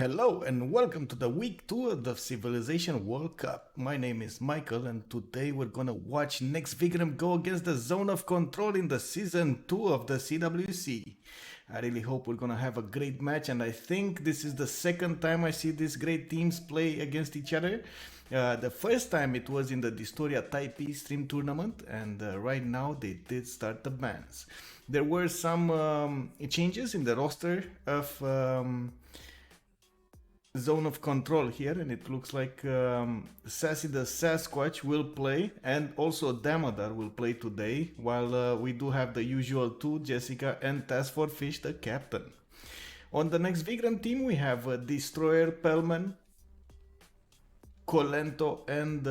Hello and welcome to the week 2 of the Civilization World Cup. My name is Michael and today we're gonna watch Nekst Vigraem go against the Zone of Control in the Season 2 of the CWC. I really hope we're gonna have a great match, and I think this is the second time I see these great teams play against each other. The first time it was in the Distoria Taipei Stream Tournament, and right now they did start the bans. There were some changes in the roster of Zone of Control here, and it looks like Sassy the Sasquatch will play, and also Damodar will play today, while we do have the usual two, Jessica and Task for Fish, the captain. On the Nekst Vigraem team we have Destroyer, Pellman, Colento and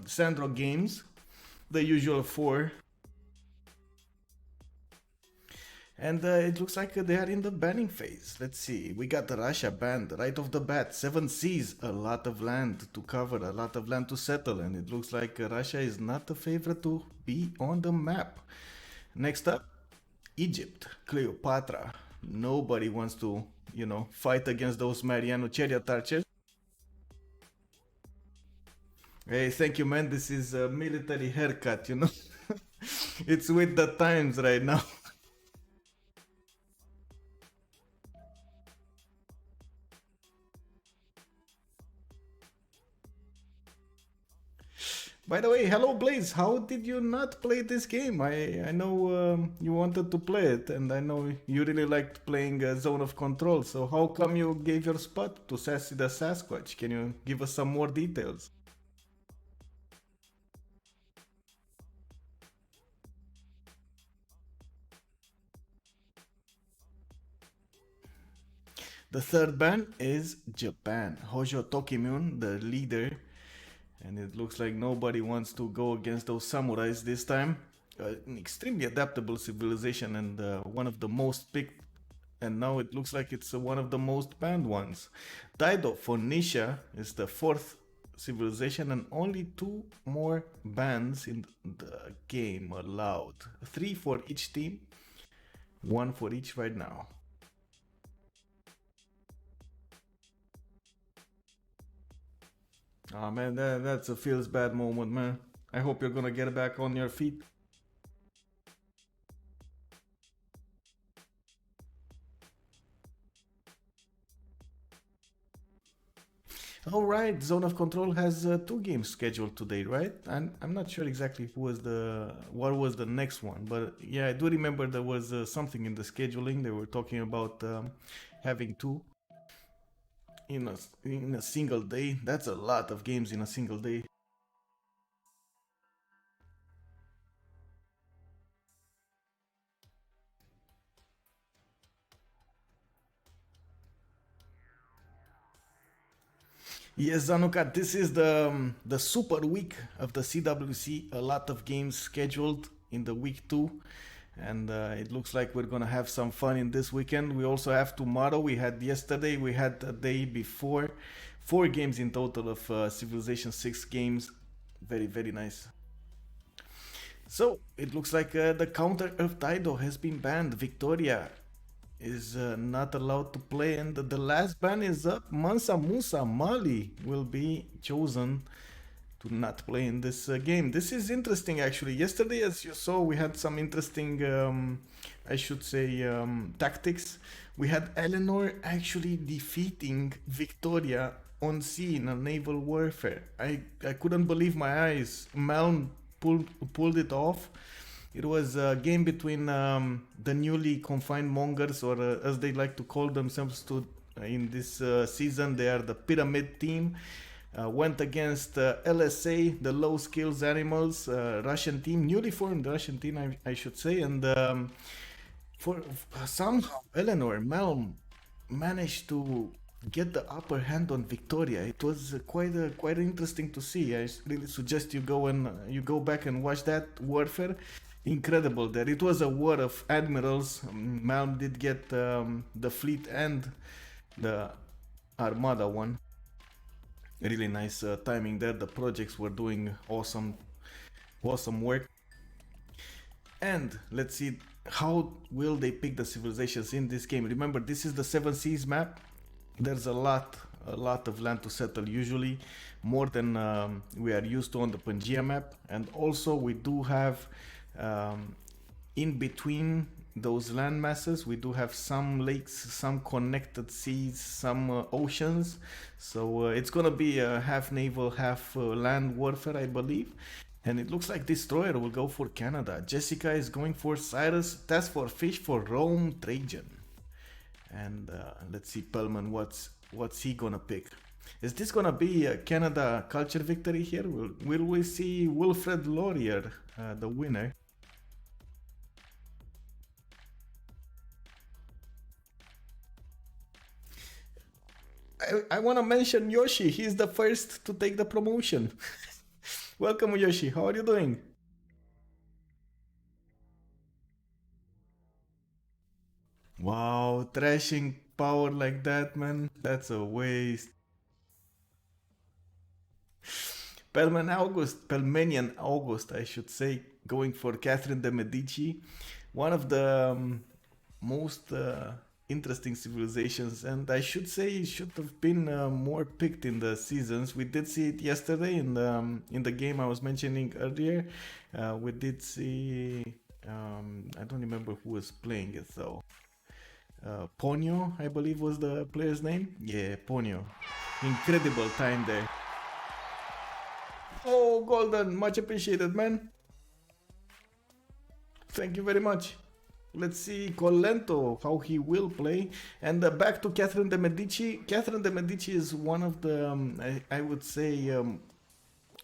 Sandro Games, the usual four. And it looks like they are in the banning phase. Let's see, we got Russia banned right off the bat. 7 seas, a lot of land to cover, a lot of land to settle, and it looks like Russia is not a favorite to be on the map. Next up, Egypt, Cleopatra. Nobody wants to, fight against those Mariano chariot archers. Hey, thank you, man. This is a military haircut, It's with the times right now. By the way, hello Blaze, how did you not play this game? I know you wanted to play it, and I know you really liked playing Zone of Control, so how come you gave your spot to Sassy the Sasquatch? Can you give us some more details? The third ban is Japan. Hojo Tokimune, the leader, and it looks like nobody wants to go against those samurais this time. An extremely adaptable civilization, and one of the most picked, and now it looks like it's one of the most banned ones. Daido Phoenicia is the fourth civilization, and only 2 more bans in the game allowed. 3 for each team, 1 for each right now. Oh man, that's a feels bad moment, man. I hope you're gonna get back on your feet. All right, Zone of Control has 2 games scheduled today, right? And I'm not sure exactly what was the next one, but yeah, I do remember there was something in the scheduling. They were talking about having 2 in a single day. That's a lot of games in a single day. Yes, Zanuka, this is the super week of the CWC. A lot of games scheduled in the week 2, and it looks like we're gonna have some fun in this weekend. We also have tomorrow. We had yesterday. We had a day before. 4 games in total of Civilization 6 games. Very, very nice. So it looks like the counter of Taido has been banned. Victoria is not allowed to play, and the last ban is up. Mansa Musa Mali will be chosen to not play in this game. This is interesting actually. Yesterday, as you saw, we had some interesting, I should say, tactics. We had Eleanor actually defeating Victoria on sea in a naval warfare. I couldn't believe my eyes. Malm pulled it off. It was a game between the newly confined mongers, or as they like to call themselves in this season, they are the pyramid team. Went against LSA, the low skills animals, Russian team, newly formed Russian team, I should say, and for somehow Eleanor Malm managed to get the upper hand on Victoria. It was quite interesting to see. I really suggest you go back and watch that warfare. Incredible that it was a war of admirals. Malm did get the fleet and the armada one. Really nice timing there. The projects were doing awesome work. And let's see how will they pick the civilizations in this game. Remember, this is the 7 seas map. there's a lot of land to settle usually, more than we are used to on the Pangea map. And also we do have in between those land masses, we do have some lakes, some connected seas, some oceans. So it's gonna be a half naval, half land warfare, I believe. And it looks like Destroyer will go for Canada. Jessica is going for Cyrus. Task for Fish for Rome, Trajan. And let's see Pellman, what's he gonna pick? Is this gonna be a Canada culture victory here? Will we see Wilfred Laurier, the winner? I want to mention Yoshi. He's the first to take the promotion. Welcome, Yoshi. How are you doing? Wow, trashing power like that, man. That's a waste. Pelmanian August, I should say, going for Catherine de Medici. One of the most interesting civilizations, and I should say it should have been more picked in the seasons. We did see it yesterday in the game I was mentioning earlier. We did see I don't remember who was playing it though. Ponyo, I believe was the player's name. Yeah, Ponyo. Incredible time there. Oh, Golden, much appreciated, man. Thank you very much. Let's see Colento, how he will play. And back to Catherine de Medici. Catherine de Medici is one of the, I would say,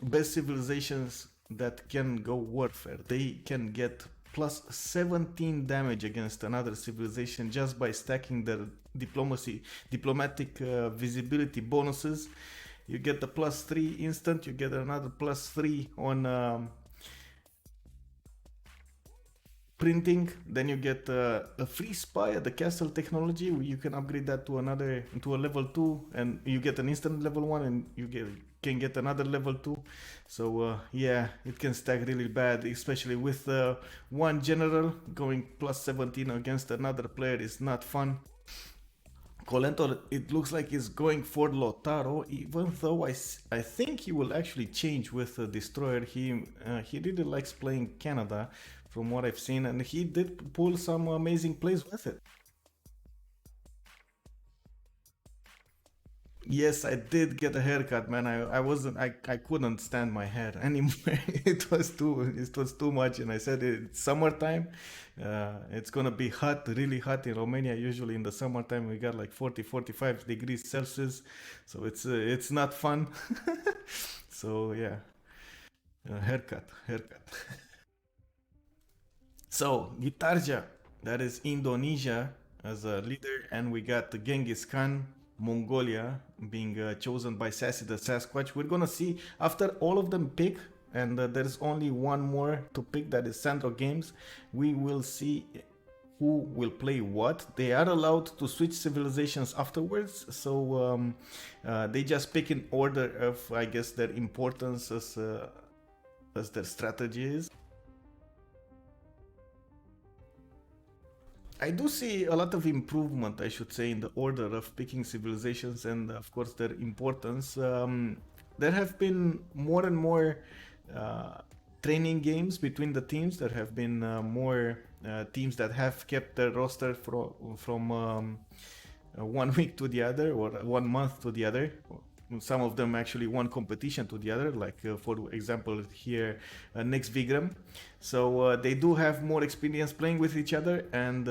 best civilizations that can go warfare. They can get plus 17 damage against another civilization just by stacking their diplomatic visibility bonuses. You get the plus 3 instant, you get another plus 3 on printing, then you get a free spy at the castle technology. You can upgrade that to a level 2, and you get an instant level 1, and you can get another level 2. So yeah, it can stack really bad, especially with one general going plus 17 against another player is not fun. Colento, it looks like he's going for Lotaro, even though I think he will actually change with Destroyer. He really likes playing Canada, from what I've seen, and he did pull some amazing plays with it. Yes, I did get a haircut, man. I couldn't stand my hair anymore. It was too much, and I said it's summertime. It's gonna be hot, really hot in Romania. Usually in the summertime we got like 40, 45 degrees Celsius, so it's not fun. So yeah, haircut. So Gitarja, that is Indonesia as a leader, and we got the Genghis Khan, Mongolia, being chosen by Sassy the Sasquatch. We're gonna see after all of them pick, and there's only one more to pick, that is Sandro Games. We will see who will play what. They are allowed to switch civilizations afterwards, so they just pick in order of, I guess, their importance as their strategy is. I do see a lot of improvement, I should say, in the order of picking civilizations and, of course, their importance. There have been more and more training games between the teams. There have been more teams that have kept their roster from 1 week to the other, or 1 month to the other. Some of them actually one competition to the other, like for example here, Nekst Vigraem. So they do have more experience playing with each other and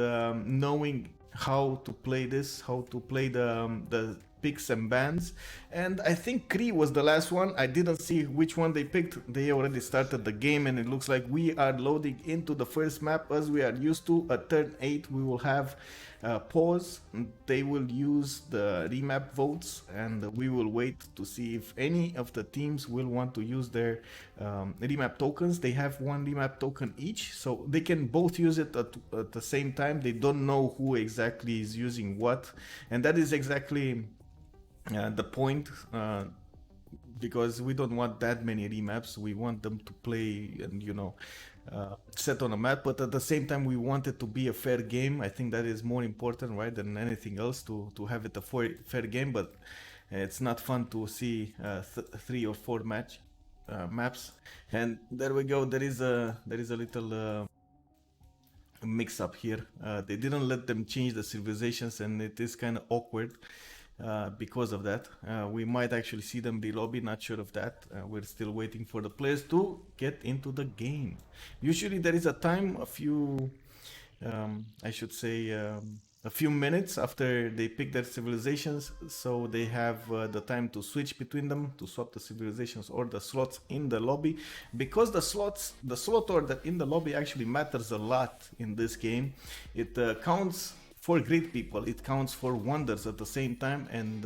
knowing how to play this, how to play the picks and bans. And I think Cree was the last one. I didn't see which one they picked. They already started the game, and it looks like we are loading into the first map as we are used to. At turn 8 we will have pause. They will use the remap votes, and we will wait to see if any of the teams will want to use their remap tokens. They have one remap token each, so they can both use it at the same time. They don't know who exactly is using what, and that is exactly the point, because we don't want that many remaps. We want them to play and set on a map, but at the same time we want it to be a fair game. I think that is more important, right, than anything else, to have it a fair game. But it's not fun to see 3 or 4 maps. And there we go. There is a little mix up here. They didn't let them change the civilizations, and it is kind of awkward because of that. We might actually see them re-lobby, not sure of that. We're still waiting for the players to get into the game. Usually there is a time, I should say, a few minutes after they pick their civilizations, so they have the time to switch between them, to swap the civilizations or the slots in the lobby, because the slot order in the lobby actually matters a lot in this game. It counts for great people, it counts for wonders at the same time, and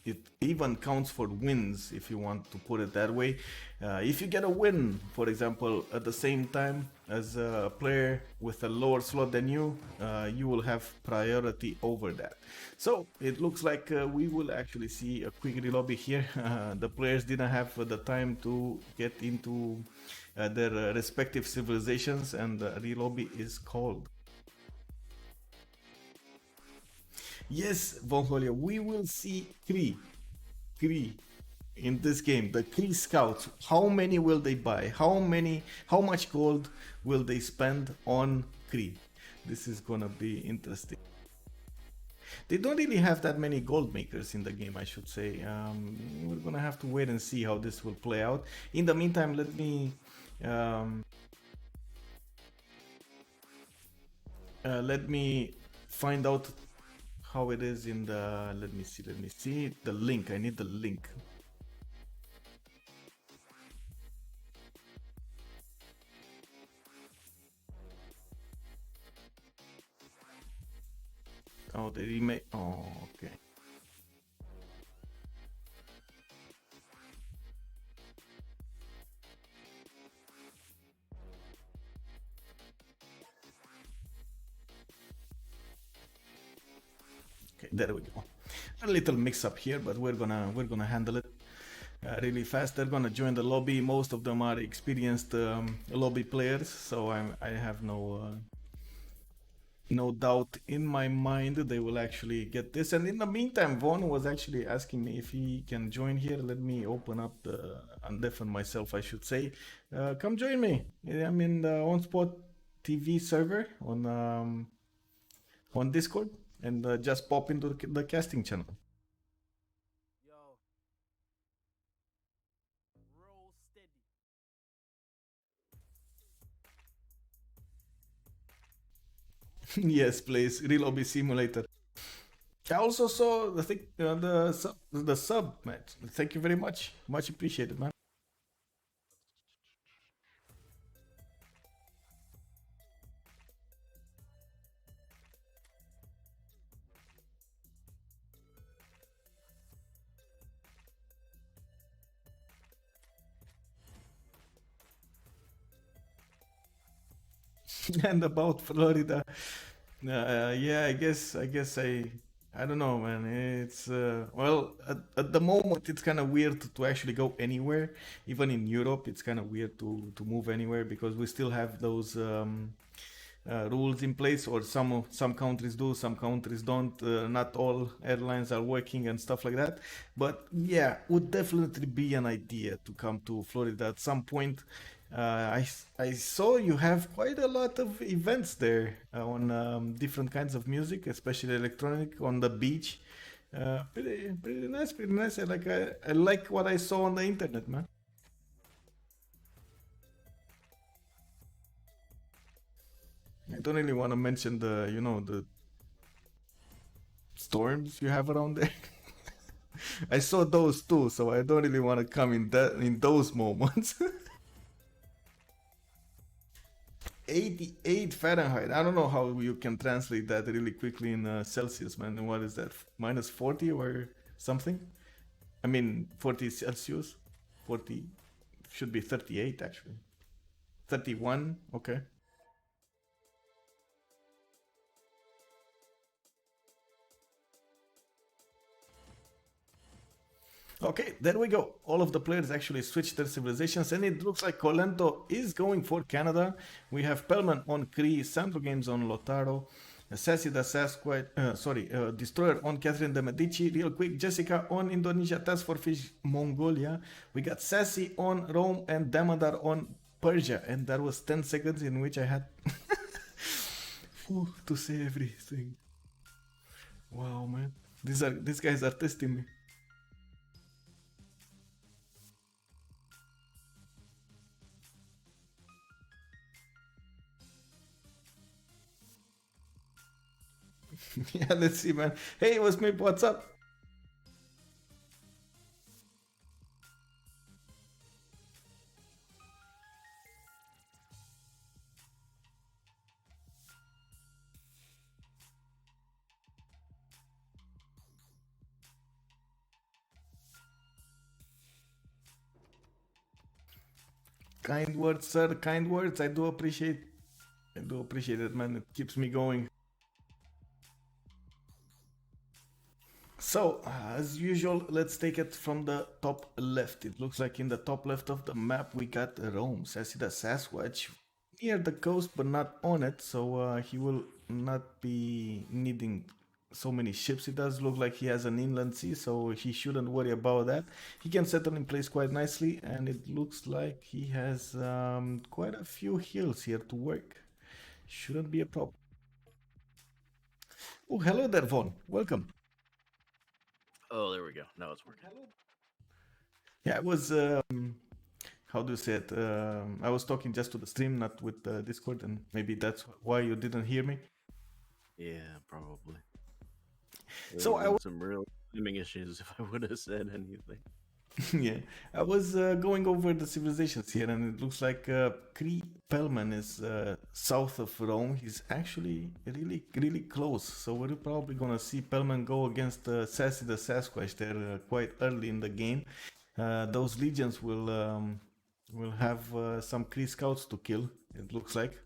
it even counts for wins, if you want to put it that way. If you get a win, for example, at the same time as a player with a lower slot than you, you will have priority over that. So it looks like we will actually see a quick relobby here. The players didn't have the time to get into their respective civilizations, and the relobby is called. Yes, Von Holia, we will see Kree in this game. The Kree scouts. How many will they buy? How much gold will they spend on Kree? This is gonna be interesting. They don't really have that many gold makers in the game, I should say. We're gonna have to wait and see how this will play out. In the meantime, let me find out how it is in the, let me see the link. I need the link. Oh, they remake. Oh, okay. Okay, there we go. A little mix up here, but we're gonna handle it really fast. They're gonna join the lobby. Most of them are experienced lobby players, so I have no doubt in my mind they will actually get this. And in the meantime, Vaughn was actually asking me if he can join here. Let me open up the undeafen myself, I should say. Come join me. I'm in the OnSpot TV server on Discord, and just pop into the casting channel. Yo, roll steady. Yes, please. Real Lobby Simulator. I also saw the thing, the sub, man. Thank you very much. Much appreciated, man. And about Florida, yeah, I don't know, man. It's well, at the moment it's kind of weird to actually go anywhere. Even in Europe, it's kind of weird to move anywhere, because we still have those rules in place, or some countries do, some countries don't. Not all airlines are working and stuff like that. But yeah, would definitely be an idea to come to Florida at some point. I saw you have quite a lot of events there on different kinds of music, especially electronic, on the beach. Pretty nice, pretty nice. I like what I saw on the internet, man. I don't really want to mention the storms you have around there. I saw those too, so I don't really want to come in those moments. 88 Fahrenheit. I don't know how you can translate that really quickly in Celsius, man. What is that? Minus 40 or something? I mean, 40 Celsius. 40 should be 38 actually. 31. Okay. Okay, there we go. All of the players actually switched their civilizations, and it looks like Colento is going for Canada. We have Pelman on Cree, Sandro Games on Lotaro, Sassy the Sasquatch, Destroyer on Catherine de Medici, real quick, Jessica on Indonesia, Task for Fish, Mongolia. We got Sassy on Rome and Damodar on Persia, and that was 10 seconds in which I had to say everything. Wow, man. These guys are testing me. Yeah, let's see, man. Hey, what's me? What's up? Kind words, sir. Kind words. I do appreciate. I do appreciate it, man. It keeps me going. So, as usual, let's take it from the top left. It looks like in the top left of the map we got Rome, Sassy the Sasquatch, near the coast but not on it, so he will not be needing so many ships. It does look like he has an inland sea, so he shouldn't worry about that. He can settle in place quite nicely, and it looks like he has quite a few hills here to work. Shouldn't be a problem. Oh, hello there, Von. Welcome. Oh, there we go. Now it's working. Yeah, I was. How do you say it? I was talking just to the stream, not with Discord, and maybe that's why you didn't hear me. Yeah, probably. So I was, some real timing issues if I would have said anything. yeah, I was going over the civilizations here, and it looks like Cree Pelman is south of Rome. He's actually really, really close. So we're probably gonna see Pelman go against Sassy the Sasquatch. They're quite early in the game. Those legions will have some Cree scouts to kill. It looks like.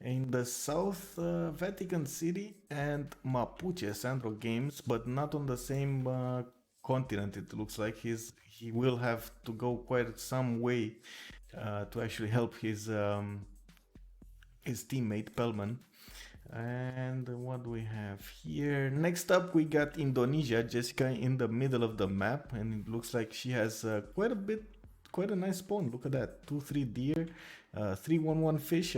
In the south, Vatican City and Mapuche, Sandro Games, but not on the same continent. It looks like he will have to go quite some way to actually help his teammate Pelman. And what do we have here? Next up, we got Indonesia, Jessica in the middle of the map, and it looks like she has quite a nice spawn. Look at that, 2-3 deer, 3-1-1 fish,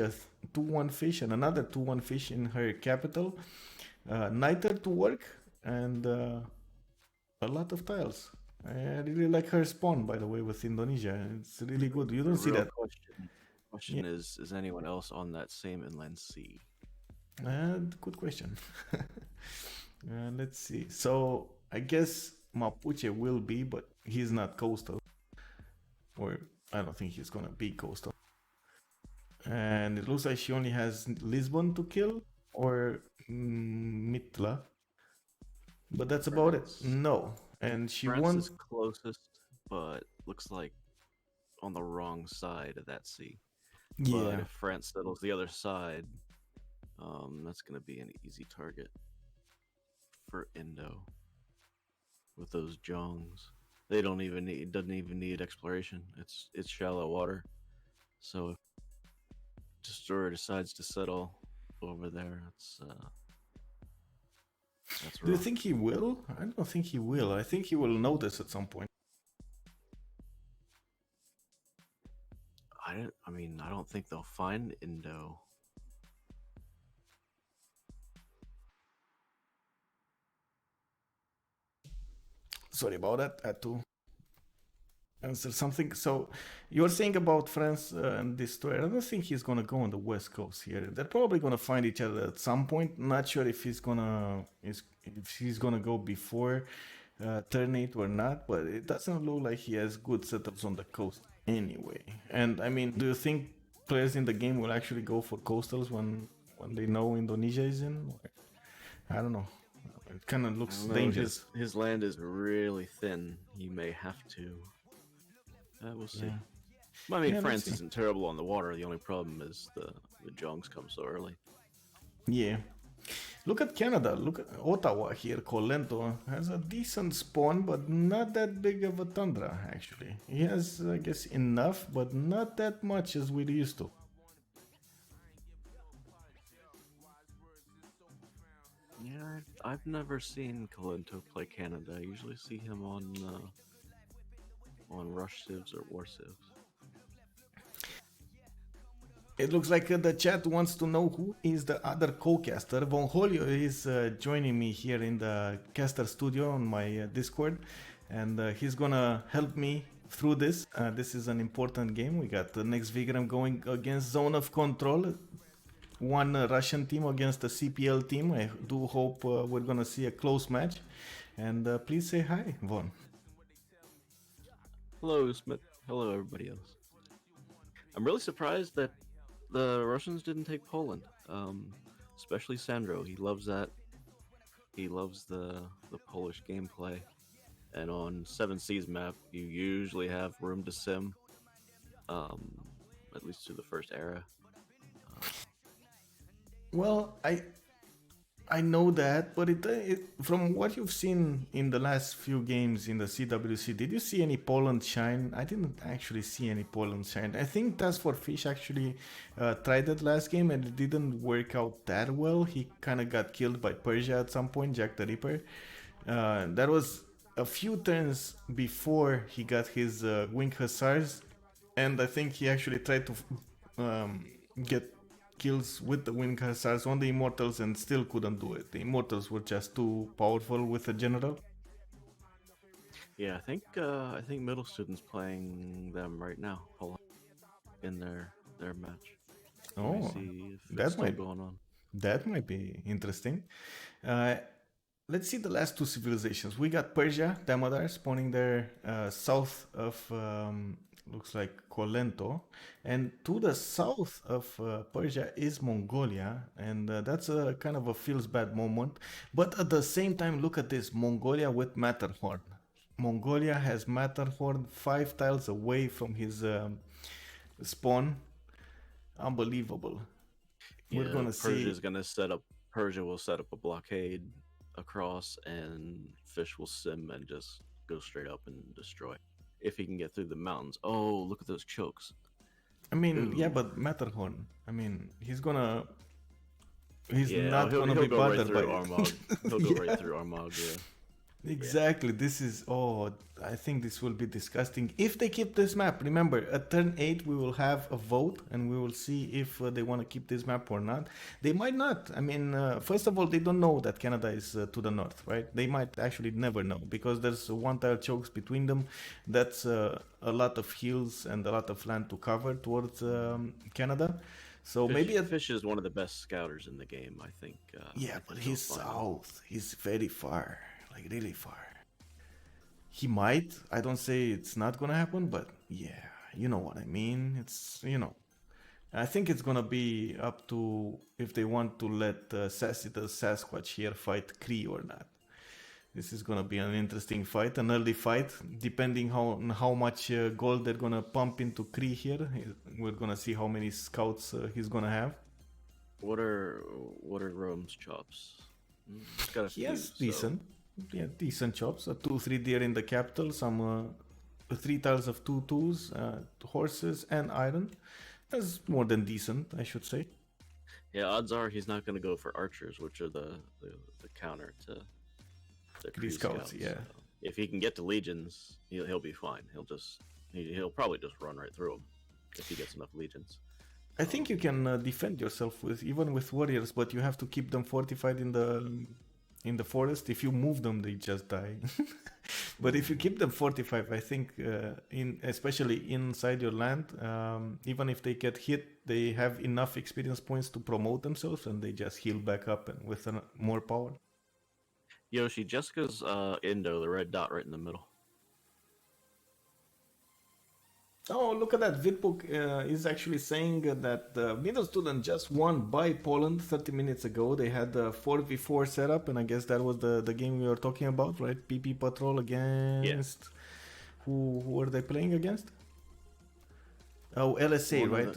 2-1 fish, and another 2-1 fish in her capital. Niter to work, and a lot of tiles. I really like her spawn, by the way, with Indonesia. It's really good. You don't see Real that. question is anyone else on that same inland sea? Good question. Let's see. So I guess Mapuche will be, but he's not coastal. Or I don't think he's gonna be coastal. And it looks like she only has Lisbon to kill or Mitla. But that's about it. France. No. And she France won. is closest, but looks like on the wrong side of that sea. But Yeah. if France settles the other side, that's going to be an easy target for Indo with those jongs. They don't even need doesn't even need exploration. It's shallow water. So if Destroyer decides to settle over there, that's Do you rough. think he will? I don't think he will. I think he will notice at some point. I don't think they'll find Indo. Sorry about that. I had to answer something. So you're saying about France and Destroyer. I don't think he's gonna go on the west coast here. They're probably gonna find each other at some point. Not sure if he's gonna go before Ternate or not, but it doesn't look like he has good setups on the coast anyway. And I mean, do you think players in the game will actually go for coastals when they know Indonesia is in? I don't know. It kind of looks dangerous. His land is really thin. He may have to. We'll see. Yeah. I mean, Yeah, let's France see. isn't terrible on the water. The only problem is the jongs come so early. Yeah. Look at Canada. Look at Ottawa here. Colento has a decent spawn, but not that big of a tundra, actually. He has, I guess, enough, but not that much as we're used to. Yeah, I've never seen Kalento play Canada. I usually see him on rush civs or war civs. It looks like the chat wants to know who is the other co-caster. Von Holio is joining me here in the caster studio on my Discord, and he's gonna help me through this. This is an important game. We got the Nekst Vigraem going against Zone of Control. One Russian team against the CPL team. I do hope we're gonna see a close match. And please say hi, Von. Hello, Smith. Hello, everybody else. I'm really surprised that the Russians didn't take Poland, especially Sandro. He loves that. He loves the Polish gameplay. And on 7C's map, you usually have room to sim, at least to the first era. Well, I know that, but from what you've seen in the last few games in the CWC, did you see any Poland shine? I didn't actually see any Poland shine. I think Task for Fish actually tried that last game and it didn't work out that well. He kind of got killed by Persia at some point, Jack the Ripper. That was a few turns before he got his Wing Hussars, and I think he actually tried to get kills with the Wing Hussars on the Immortals and still couldn't do it. The Immortals were just too powerful with the General. Yeah, I think middle students playing them right now, Poland, in their match. Oh, see if that it's still might going on. that might be interesting. Let's see the last two civilizations. We got Persia, Damodar, spawning there south of looks like Colento, and to the south of Persia is Mongolia, and that's a kind of a feels bad moment. But at the same time, look at this: Mongolia with Matterhorn. Mongolia has Matterhorn 5 tiles away from his spawn. Unbelievable. Yeah, We're gonna Persia's see. gonna set up. Persia will set up a blockade across, and Fish will sim and just go straight up and destroy. If he can get through the mountains. Oh, look at those chokes. I mean, Ooh. yeah, but Matterhorn. I mean, he's Yeah, not gonna he'll be go right bothered by through it. Armagh. He'll go Yeah. right through Armagh. Yeah. Exactly. This is I think this will be disgusting if they keep this map. Remember, at turn 8 we will have a vote and we will see if they want to keep this map or not. They might not. I mean, first of all, they don't know that Canada is to the north, right? They might actually never know because there's one tile chokes between them. That's a lot of hills and a lot of land to cover towards Canada. So maybe Fish is one of the best scouters in the game, I think. yeah, but he'll he's find it. south. He's very far, like really far. He might. I don't say it's not gonna happen, but yeah, you know what I mean. I think it's gonna be up to if they want to let Sassy the Sasquatch here fight Cree or not. This is gonna be an interesting fight, an early fight, depending on how much gold they're gonna pump into Cree here. We're gonna see how many scouts he's gonna have. What are Rome's chops? He's got a He few. has decent, yeah, decent chops. A 2-3 deer in the capital, some 3 tiles of 2/2s, horses, and iron. That's more than decent, I should say. Yeah, odds are he's not going to go for archers, which are the counter to the Kree Scouts, yeah. So if he can get to legions, he'll be fine. He'll probably just run right through them if he gets enough legions. I think you can defend yourself even with warriors, but you have to keep them fortified in the forest. If you move them, they just die. But if you keep them fortified, I think especially inside your land, even if they get hit, they have enough experience points to promote themselves, and they just heal back up and with more power. Yoshi, Jessica's Indo, the red dot right in the middle. Oh, look at that. Vidbook is actually saying that the middle student just won by Poland 30 minutes ago. They had the 4v4 setup, and I guess that was the game we were talking about, right? PP Patrol against... Yeah. Who were they playing against? Oh, LSA, right?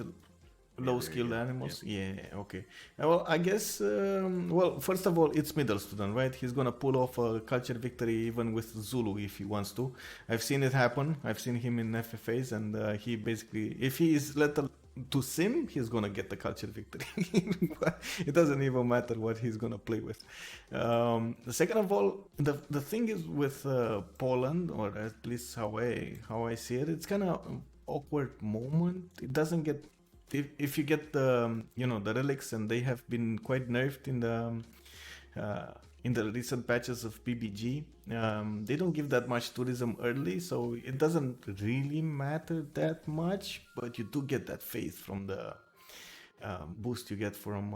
Yeah, low there you skilled go. animals. Yeah, okay. Well, I guess. Well, first of all, it's middle student, right? He's gonna pull off a culture victory even with Zulu if he wants to. I've seen it happen. I've seen him in FFAs, and he basically, if he is let to sim, he's gonna get the culture victory. It doesn't even matter what he's gonna play with. The second of all, the thing is with Poland, or at least how I see it, it's kind of awkward moment. It doesn't get if you get the the relics, and they have been quite nerfed in the recent patches of PBG. They don't give that much tourism early, so it doesn't really matter that much. But you do get that faith from the boost you get from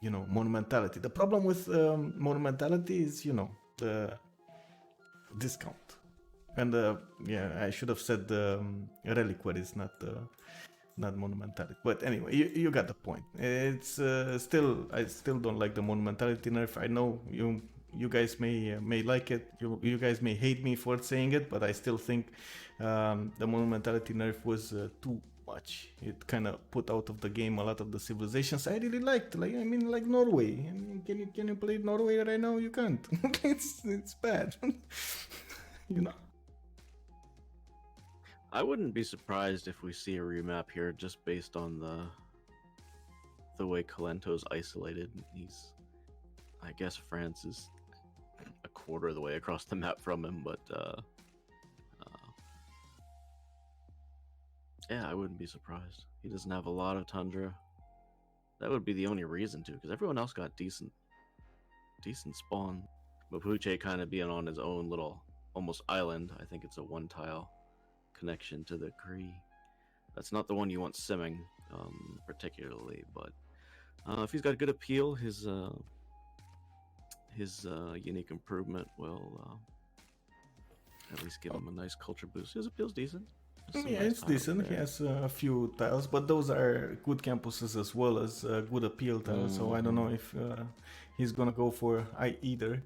monumentality. The problem with monumentality is the discount. And I should have said the reliquaries, not monumentality. But anyway, you got the point. It's still, I still don't like the monumentality nerf. I know you guys may like it. You guys may hate me for saying it, but I still think the monumentality nerf was too much. It kind of put out of the game a lot of the civilizations I really liked. Like Norway. I mean, can you play Norway right now? You can't. it's bad. I wouldn't be surprised if we see a remap here just based on the way Colento's isolated. I guess France is a quarter of the way across the map from him, but yeah, I wouldn't be surprised. He doesn't have a lot of tundra. That would be the only reason to, because everyone else got decent spawn. Mapuche kind of being on his own little almost island. I think it's a one tile connection to the Cree. That's not the one you want simming particularly, but if he's got good appeal, his unique improvement will at least give him a nice culture boost. His appeal's decent. Yeah, it's decent. He has a few tiles, but those are good campuses as well as good appeal tiles. So I don't know if he's gonna go for either.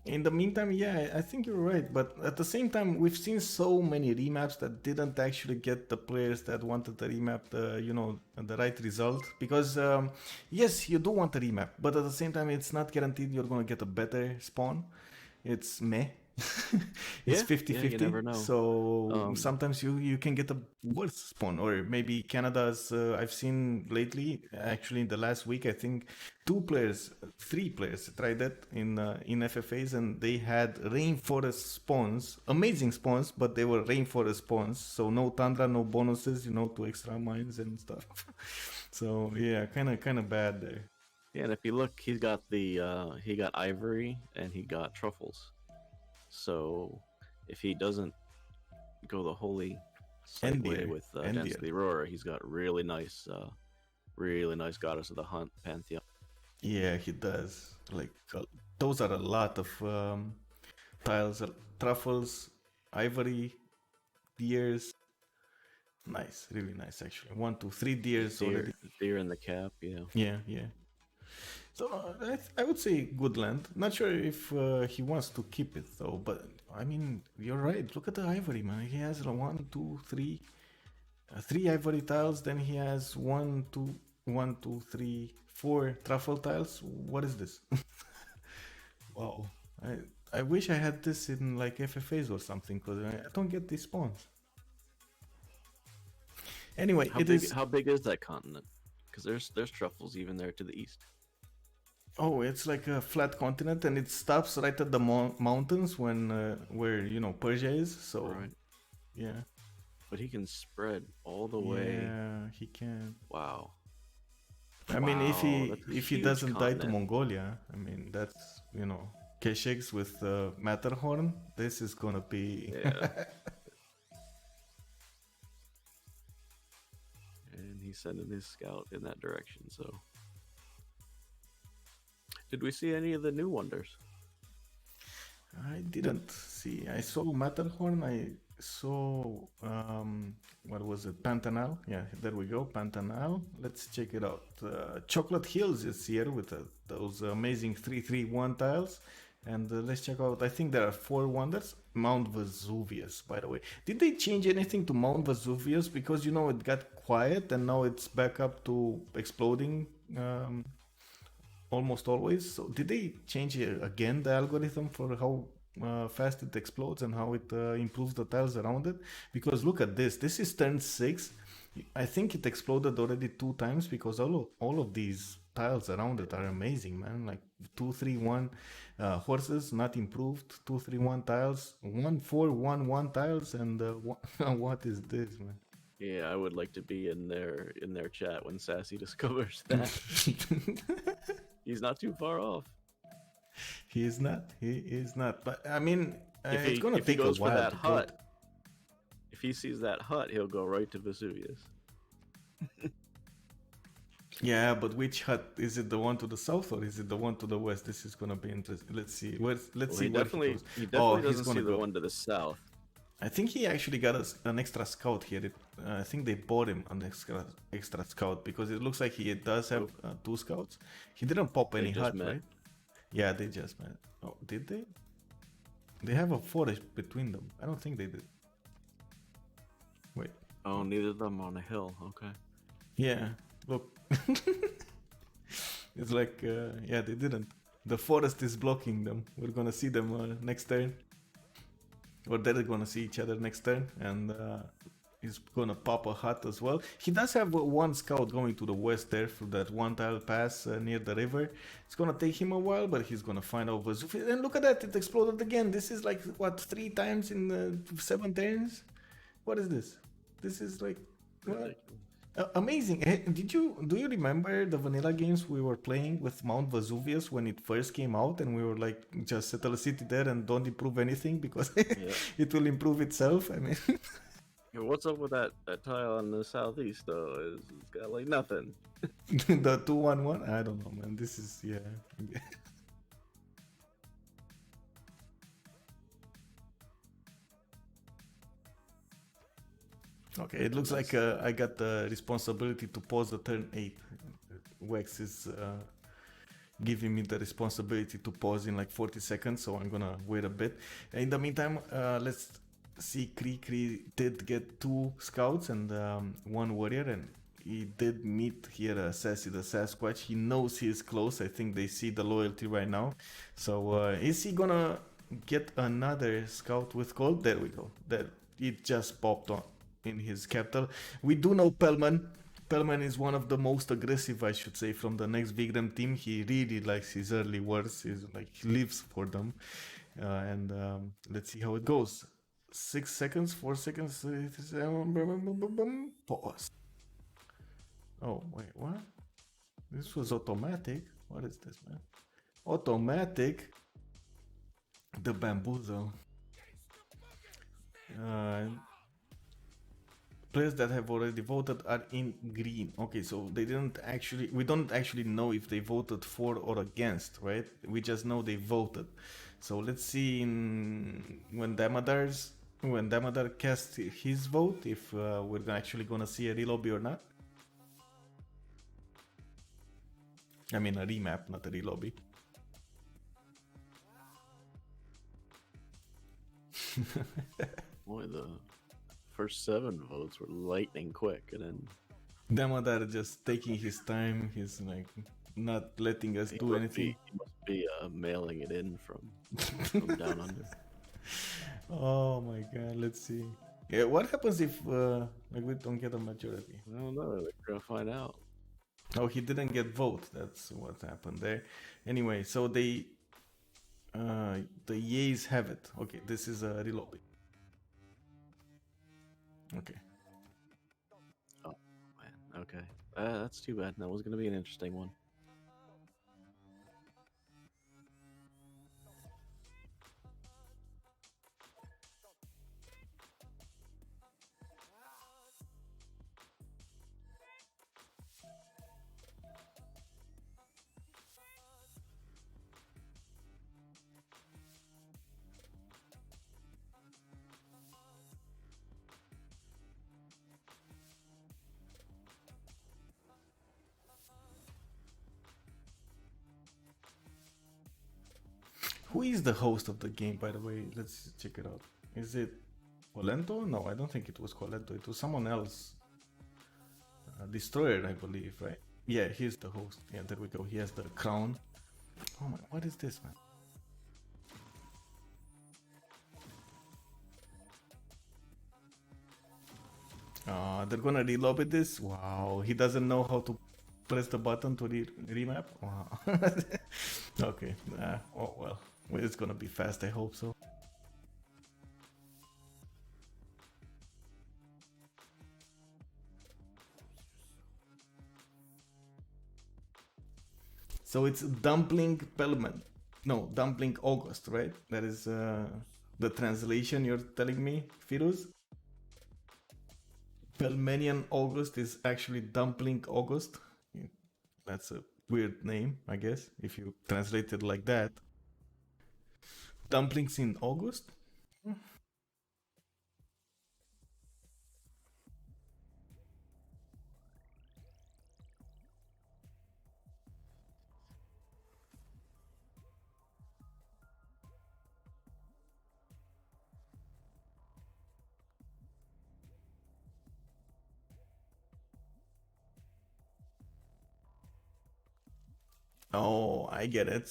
In the meantime, yeah, I think you're right. But at the same time, we've seen so many remaps that didn't actually get the players that wanted the remap the right result. Because yes, you do want a remap, but at the same time, it's not guaranteed you're gonna get a better spawn. It's meh. It's 50-50. You never know. So sometimes you can get a worse spawn, or maybe Canada's. I've seen lately, actually in the last week, I think 3 players tried that in FFAs, and they had rainforest spawns, amazing spawns, but they were rainforest spawns. So no tundra, no bonuses, 2 extra mines and stuff. So yeah, kind of bad there. Yeah, and if you look, he got ivory and he got truffles. So if he doesn't go the holy way with against the Aurora, he's got really nice Goddess of the Hunt pantheon. Yeah, he does. Like those are a lot of tiles, truffles, ivory, deers. Nice, really nice actually. 1, 2, 3 deers already. Deer in the cap, yeah. Yeah. So I would say good land. Not sure if he wants to keep it though, but I mean, you're right. Look at the ivory, man. He has 1, 2, 3, 3 ivory tiles. Then he has 1, 2, 3, 4 truffle tiles. What is this? Wow. I wish I had this in like FFAs or something, because I don't get these spawns. Anyway, how big is that continent? Because there's truffles even there to the east. Oh, it's like a flat continent, and it stops right at the mountains where Persia is. So, right. Yeah. But he can spread all the way. Yeah, he can. Wow. I mean, if he doesn't die to continent. Mongolia, I mean that's Keshex with Matterhorn. This is gonna be. Yeah. And he's sending his scout in that direction. So. Did we see any of the new wonders? I didn't see. I saw Matterhorn. I saw what was it? Pantanal. Yeah, there we go. Pantanal. Let's check it out. Chocolate Hills is here with those amazing 3-3-1 tiles, And let's check out. I think there are 4 wonders. Mount Vesuvius, by the way. Did they change anything to Mount Vesuvius? Because it got quiet and now it's back up to exploding almost always. So did they change again the algorithm for how fast it explodes and how it improves the tiles around it? Because look at this. This is turn 6. I think it exploded already 2 times because all of these tiles around it are amazing, man. Like 2-3-1 horses, not improved. 2-3-1 tiles, 1-4-1-1 tiles, and what is this, man? Yeah, I would like to be in their chat when Sassy discovers that. He's not too far off. He is not. He is not. But I mean, it's gonna if he take a goes while for that to hut, get. if he sees that hut, he'll go right to Vesuvius. Yeah, but which hut is it? The one to the south or is it the one to the west? This is gonna be interesting. Let's see. Let's see He where definitely, he goes. he definitely He's doesn't gonna see the go. one to the south. I think he actually got an extra scout here. I think they bought him an extra scout because it looks like he does have 2 scouts. He didn't pop any just hut, met. right? Yeah, they just met. Oh, did they? They have a forest between them. I don't think they did. Wait. Oh, neither of them on a hill. Okay. Yeah, look. It's like, yeah, they didn't. The forest is blocking them. We're gonna see them next turn. Or they're gonna see each other next turn. And he's gonna pop a hut as well. He does have 1 scout going to the west there through that 1 tile pass near the river. It's gonna take him a while, but he's gonna find out Vesuvius. And look at that, it exploded again. This is like, what, 3 times in 7 turns? What is this? This is like... What? Amazing. Do you remember the vanilla games we were playing with Mount Vesuvius when it first came out and we were like, just settle a city there and don't improve anything because it will improve itself? I mean... What's up with that tile on the southeast though? It's got like nothing. The 2-1-1? I don't know, man. This is, yeah. Okay, it looks like I got the responsibility to pause the turn 8. Wex is giving me the responsibility to pause in like 40 seconds, so I'm gonna wait a bit. In the meantime, let's see. Kree did get 2 scouts and 1 warrior, and he did meet here Sassy the Sasquatch. He knows he is close. I think they see the loyalty right now. So is he gonna get another scout with gold? There we go. That it just popped on in his capital. We do know Pellman. Pellman is one of the most aggressive, I should say, from the Nekst Vigraem team. He really likes his early wars. He's like, he lives for them. And let's see how it goes. 6 seconds, 4 seconds. Pause. Oh, wait, what? This was automatic. What is this, man? Automatic. The bamboozle. Players that have already voted are in green. Okay, so we don't actually know if they voted for or against, right? We just know they voted. So let's see when Damodar casts his vote, if we're actually gonna see a relobby or not. I mean a remap, not a relobby. Boy, the first 7 votes were lightning quick, and then Damodar just taking his time. He's like not letting us do anything. He must be mailing it in from down under. Oh my god, let's see. Yeah, what happens if like we don't get a majority? I don't know. We're gonna find out. Oh, he didn't get vote. That's what happened there. Anyway, so the yeas have it. Okay, this is a relobby. Okay. Oh man. Okay. That's too bad. That was gonna be an interesting one. Who is the host of the game, by the way? Let's check it out. Is it Colento? No, I don't think it was Colento. It was someone else. Destroyer, I believe, right? Yeah, he's the host. Yeah, there we go. He has the crown. Oh my, what is this, man? They're gonna relobby this? Wow, he doesn't know how to press the button to remap? Wow. Okay, oh well. It's gonna be fast, I hope so. So it's Dumpling Pelman. No, Dumpling August, right? That is the translation you're telling me, Firuz? Pelmanian August is actually Dumpling August. That's a weird name, I guess, if you translate it like that. Dumplings in August? Oh, I get it.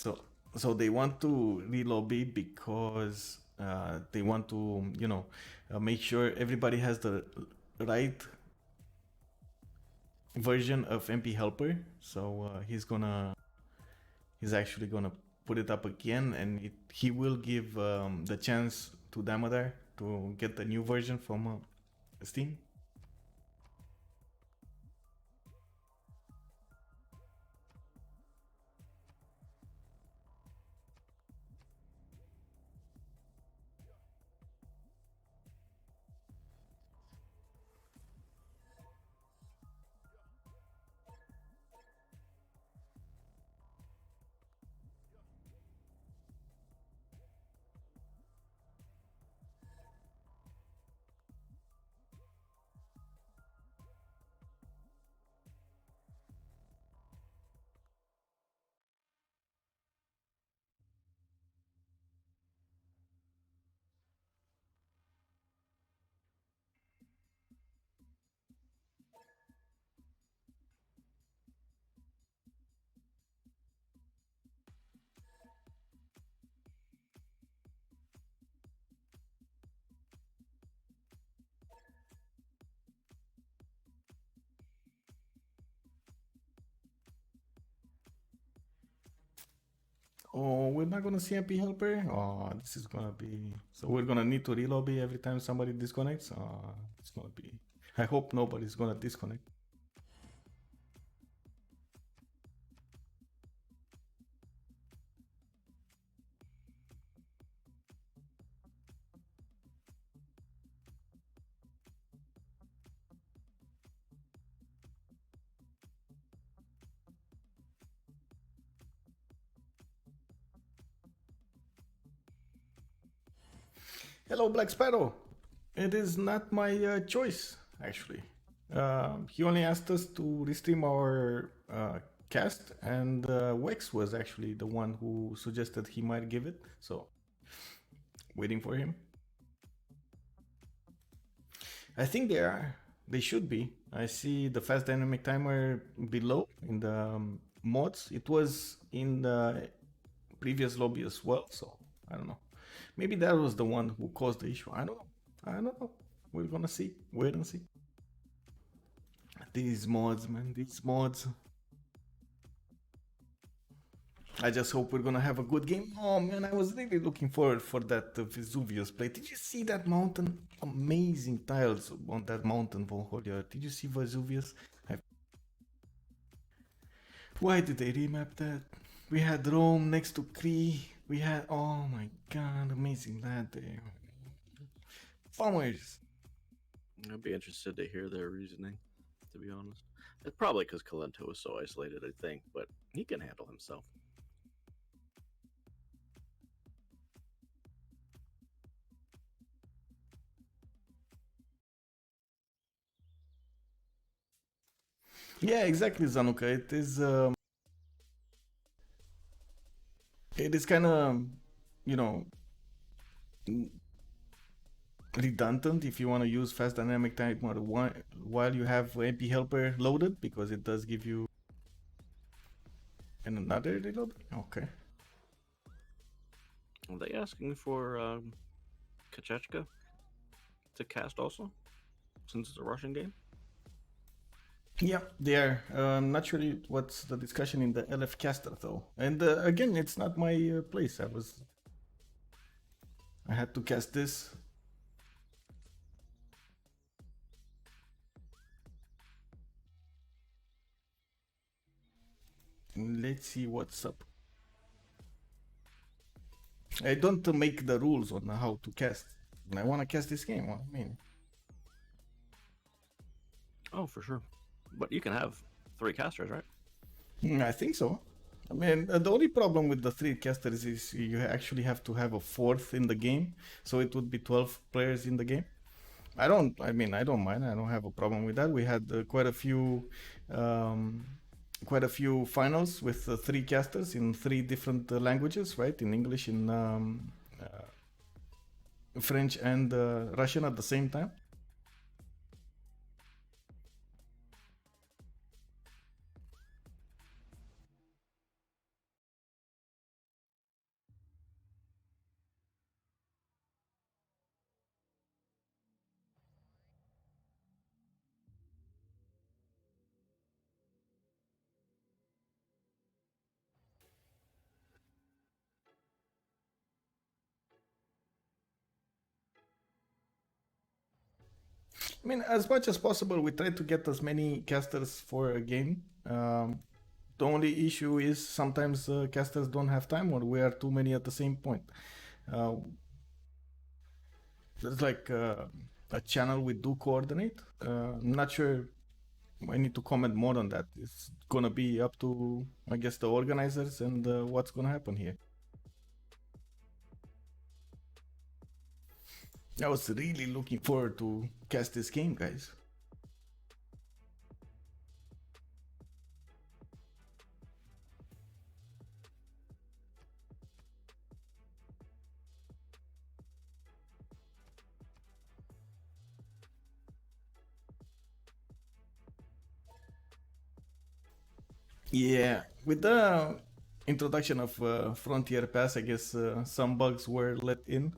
So they want to relobby because they want to, make sure everybody has the right version of MP Helper. So he's actually gonna put it up again, and he will give the chance to Damodar to get the new version from Steam. Oh, we're not gonna see MP Helper? Oh, this is gonna be... So we're gonna need to relobby every time somebody disconnects? It's gonna be... I hope nobody's gonna disconnect. Hello, Black Sparrow! It is not my choice, actually. He only asked us to restream our cast, and Wex was actually the one who suggested he might give it, so waiting for him. I think they are. They should be. I see the fast dynamic timer below in the mods. It was in the previous lobby as well, so I don't know. Maybe that was the one who caused the issue. I don't know. I don't know. We're gonna see. Wait and see. These mods, man. These mods. I just hope we're gonna have a good game. Oh man, I was really looking forward for that Vesuvius play. Did you see that mountain? Amazing tiles on that mountain, Volholia. Did you see Vesuvius? Why did they remap that? We had Rome next to Cree. We had, oh my god, amazing that day. Farmers. I'd be interested to hear their reasoning, to be honest. It's probably because Colento was so isolated, I think, but he can handle himself. Yeah, exactly, Zanuka. It is kind of you know, redundant if you want to use fast dynamic timer while you have MP helper loaded, because it does give you another reload. Okay. Are they asking for Kachechka to cast also, since it's a Russian game? Yeah, they are. Not sure what's the discussion in the LF caster though. And again, it's not my place. I had to cast this. Let's see what's up. I don't make the rules on how to cast. I want to cast this game. What I mean, Oh, for sure. But you can have 3 casters, right? I think so. I mean, the only problem with the 3 casters is you actually have to have a 4th in the game, so it would be 12 players in the game. I don't mind. I don't have a problem with that. We had um, quite a few finals with 3 casters in 3 different languages, right? In English, in French, and Russian at the same time. I mean, as much as possible, we try to get as many casters for a game. The only issue is sometimes casters don't have time, or we are too many at the same point. Uh, there's like a channel we do coordinate. I'm not sure. I need to comment more on that. It's gonna be up to, I guess, the organizers and what's gonna happen here. I was really looking forward to cast this game, guys. Yeah, with the introduction of Frontier Pass, I guess some bugs were let in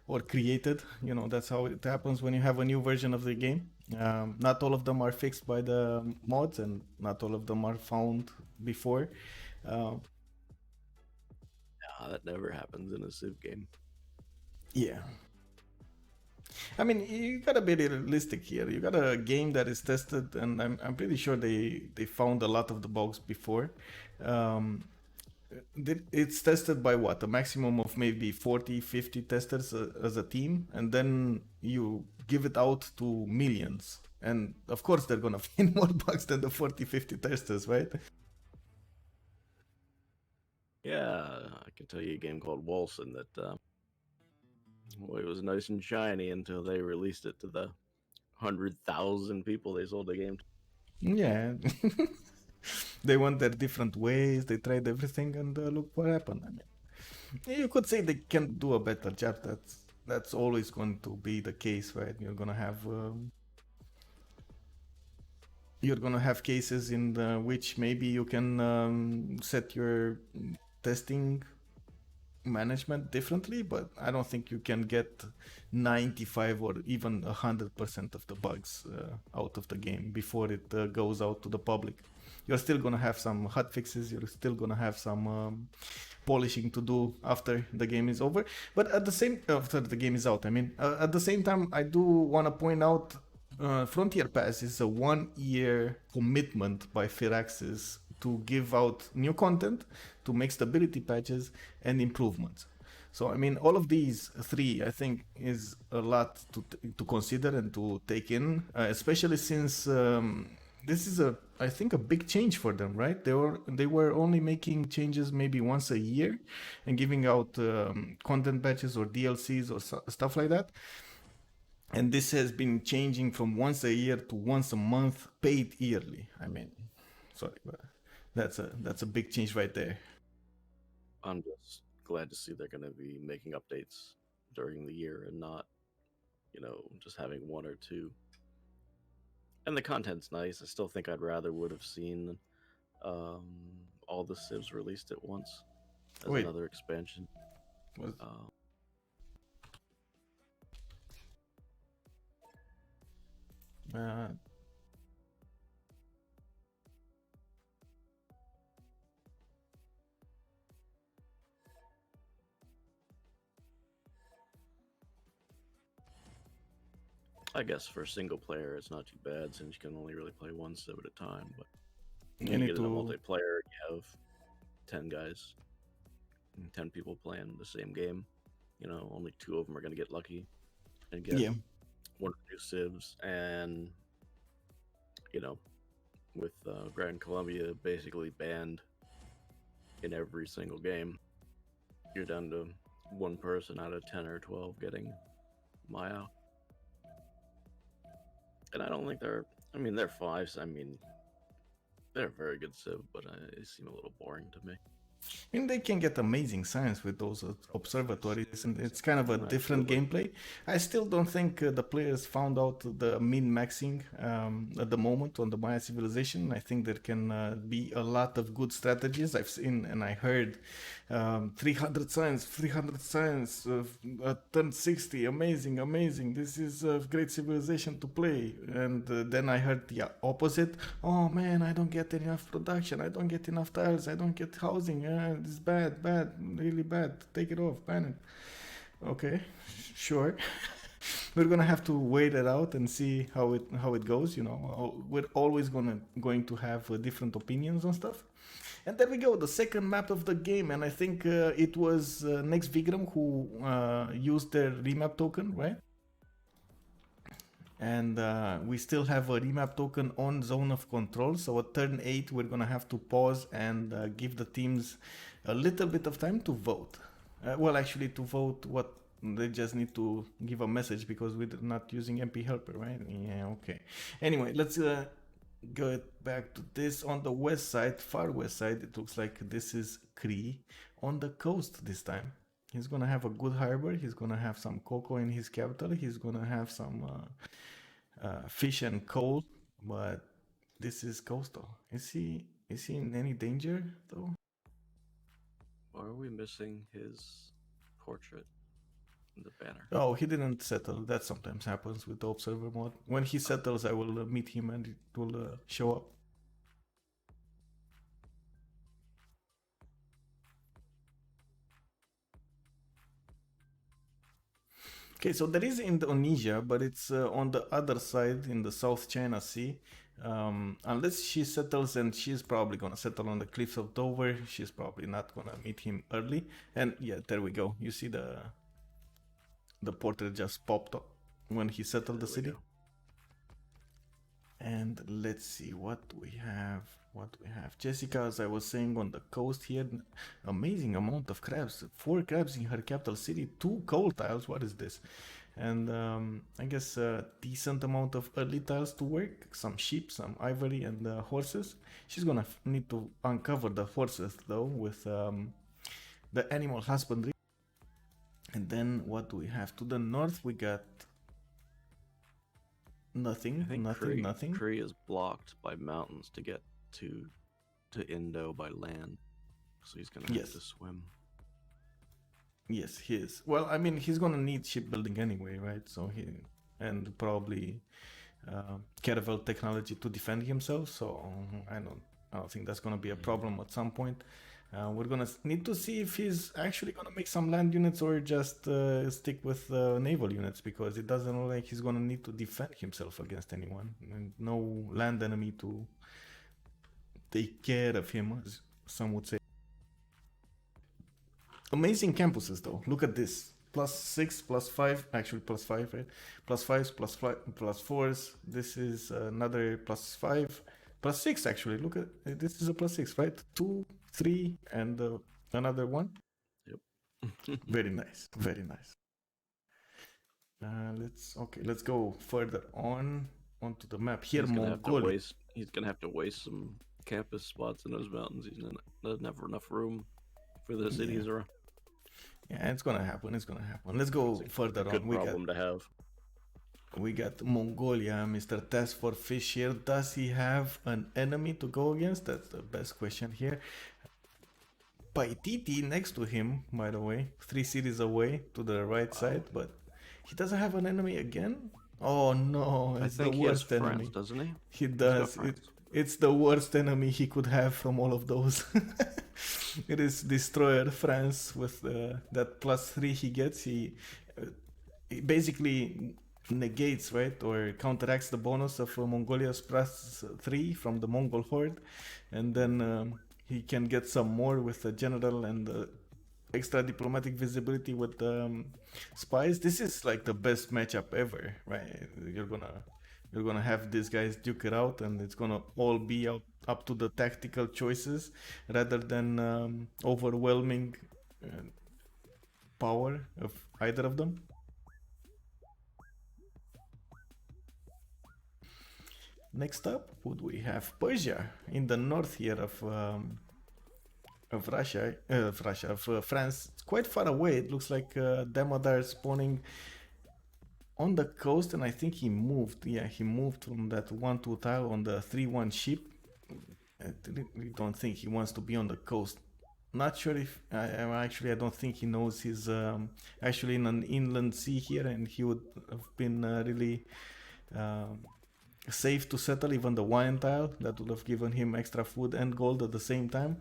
or created. You know, that's how it happens when you have a new version of the game. Not all of them are fixed by the mods, and not all of them are found before. Uh, That never happens in a Civ game. yeah. I mean, you gotta be realistic here. You got a game that is tested, and I'm pretty sure they found a lot of the bugs before. Um, it's tested by what, a maximum of maybe 40 50 testers as a team, and then you give it out to millions, and of course they're gonna find more bugs than the 40 50 testers, right? Yeah, I can tell you a game called Wolson that well, it was nice and shiny until they released it to the 100,000 people they sold the game to. Yeah. They went their different ways, they tried everything, and look what happened. I mean, you could say they can do a better job. That's always going to be the case, right? You're gonna have cases in which maybe you can set your testing management differently, but I don't think you can get 95 or even 100% of the bugs out of the game before it goes out to the public. You're still gonna have some hot fixes. You're still gonna have some polishing to do after the game is over. But at the same after the game is out, I mean, at the same time, I do want to point out Frontier Pass is a 1 year commitment by Firaxis to give out new content, to make stability patches and improvements. So I mean, all of these 3, I think, is a lot to consider and to take in, especially since this is I think a big change for them, right? They were only making changes maybe once a year and giving out content patches or DLCs or stuff like that. And this has been changing from once a year to once a month, paid yearly. I mean, sorry, but that's a big change right there. I'm just glad to see they're going to be making updates during the year and not, just having one or two. And the content's nice. I still think I'd rather would have seen um, all the civs released at once as Wait, another expansion. was, Uh, uh, I guess for single player, it's not too bad since you can only really play one civ at a time. But you when you need get into to. multiplayer, you have 10 guys, 10 people playing the same game. Only two of them are going to get lucky and get Yeah. one or two civs. And, with Grand Columbia basically banned in every single game, you're down to one person out of 10 or 12 getting Maya. And I don't think they're fives. They're a very good civ, but they seem a little boring to me. I mean, they can get amazing science with those observatories, and it's kind of a different gameplay. I still don't think the players found out the min-maxing at the moment on the Maya civilization. I think there can be a lot of good strategies. I've seen and I heard 300 science, turn 60, amazing. This is a great civilization to play. And then I heard the opposite. Oh man, I don't get enough production. I don't get enough tiles. I don't get housing. It's bad, really bad. Take it off, ban it. Okay, sure. We're gonna have to wait it out and see how it goes. We're always going to have different opinions on stuff. And there we go, the second map of the game, and I think it was Nekst Vigraem who used their remap token, right? And we still have a remap token on zone of control, so at turn 8 we're gonna have to pause and give the teams a little bit of time to vote. Actually to vote what they just need to give a message because we're not using MP helper, right? Yeah, okay. Anyway, let's go back to this. On the west side, far west side, it looks like this is Cree on the coast this time. He's gonna have a good harbor. He's gonna have some cocoa in his capital. He's gonna have some fish and coal, but this is coastal. Is he in any danger though? Why are we missing his portrait in the banner? Oh, he didn't settle. That sometimes happens with the observer mod. When he settles, I will meet him and it will show up. Okay, so there is Indonesia, but it's on the other side in the South China Sea. Unless she settles, and she's probably gonna settle on the cliffs of Dover, she's probably not gonna meet him early. And yeah, there we go. You see the portrait just popped up when he settled the city. And let's see what we have. Jessica, as I was saying, on the coast here, amazing amount of crabs. 4 crabs in her capital city, 2 coal tiles. What is this? And I guess a decent amount of early tiles to work. Some sheep, some ivory, and horses. She's gonna need to uncover the horses though with the animal husbandry. And then what do we have? To the north we got nothing. Cree is blocked by mountains to get to Indo by land, so he's gonna have to swim. Yes, he is. Well, I mean, he's gonna need shipbuilding anyway, right? So and probably caravel technology to defend himself. So I don't think that's gonna be a problem at some point. We're gonna need to see if he's actually gonna make some land units or just stick with naval units, because it doesn't look like he's gonna need to defend himself against anyone, and no land enemy to take care of him, as some would say. Amazing campuses though. Look at this. +6, +5, actually +5, right? +5s, +4s. This is another +5, +6 actually. Look at this is a +6, right? 2, 3, and another one. Yep. Very nice. Let's go further onto the map here. Mongolia. He's gonna have to waste some campus spots in those mountains. He doesn't have enough room for the cities around. Yeah, it's gonna happen. It's gonna happen. Let's go further Good on. problem to have. We got Mongolia, Mr. Task for Fish here. Does he have an enemy to go against? That's the best question here. Paititi next to him, by the way, 3 cities away to the right side, but he doesn't have an enemy again? Oh no, I it's the think he has worst enemy. France, doesn't he? He got does. France. It's the worst enemy he could have from all of those. It is Destroyer France with that +3 he gets. He basically negates, right, or counteracts the bonus of Mongolia's +3 from the Mongol horde, and then he can get some more with the general and extra diplomatic visibility with spies. This is like the best matchup ever, right? You're gonna have these guys duke it out, and it's gonna all be up to the tactical choices rather than overwhelming power of either of them. Next up, would we have Persia in the north here of France. It's quite far away. It looks like Damodar spawning on the coast, and I think he moved. Yeah, he moved from that 1-2 tile on the 3-1 ship. I really don't think he wants to be on the coast. Not sure if I don't think he knows he's actually in an inland sea here, and he would have been really safe to settle even the wine tile. That would have given him extra food and gold at the same time,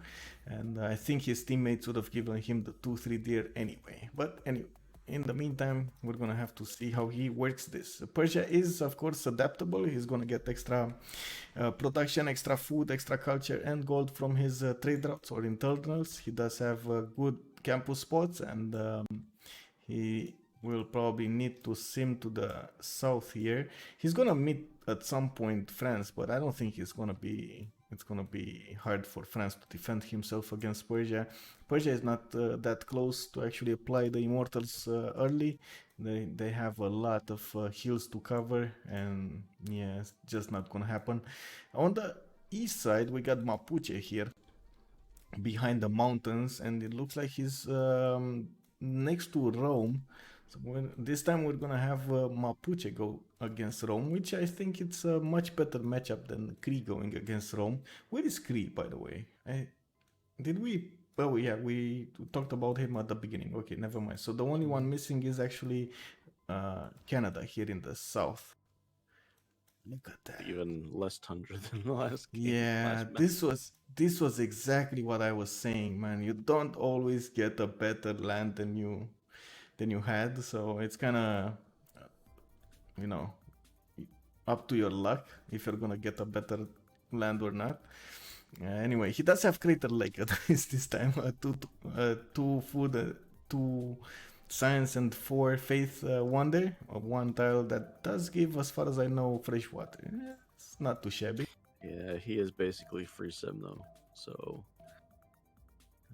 and I think his teammates would have given him the 2-3 deer anyway. But anyway, in the meantime, we're gonna have to see how he works this. Persia is of course adaptable. He's gonna get extra production, extra food, extra culture and gold from his trade routes or internals. He does have good campus spots, and he will probably need to sim to the south here. He's gonna meet at some point France, but I don't think it's gonna be hard for France to defend himself against Persia. Persia is not that close to actually apply the immortals early. They have a lot of hills to cover, and yeah, it's just not gonna happen. On the east side, we got Mapuche here behind the mountains, and it looks like he's next to Rome. So this time we're gonna have Mapuche go against Rome, which I think it's a much better matchup than Kree going against Rome. Where is Kree, by the way? Did we? Oh yeah, we talked about him at the beginning. Okay, never mind. So the only one missing is actually Canada here in the south. Look at that. Even less tundra than the last game. Yeah, this was exactly what I was saying, man. You don't always get a better land than you had, so it's kind of up to your luck if you're gonna get a better land or not. Anyway, he does have Crater Lake at least this time. Two food, 2 science and 4 faith wonder. One tile that does give, as far as I know, fresh water. It's not too shabby. Yeah, he is basically free sim though, so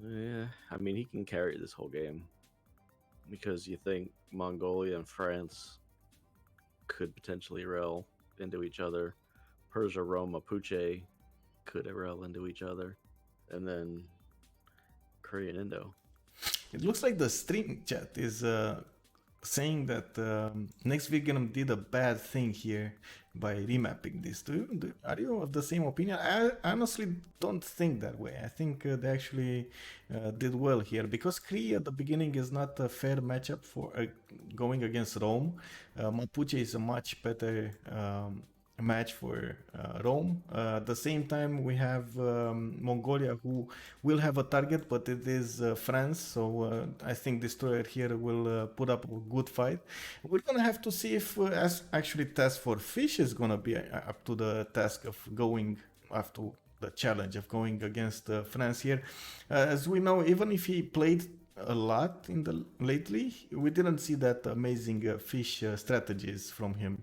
yeah, I mean he can carry this whole game. Because you think Mongolia and France could potentially rel into each other. Persia, Rome, Mapuche could rel into each other. And then Korean Indo. It looks like the stream chat is saying that Nekst Vigraem did a bad thing here by remapping this. Are you of the same opinion? I honestly don't think that way. I think they actually did well here, because Kree at the beginning is not a fair matchup for going against Rome. Mapuche is a much better match for Rome. At the same time, we have Mongolia, who will have a target, but it is France, so I think Destroyer here will put up a good fight. We're gonna have to see if actually Task for Fish is gonna be up to the task of going after the challenge of going against France here. As we know, even if he played a lot lately, we didn't see that amazing fish strategies from him.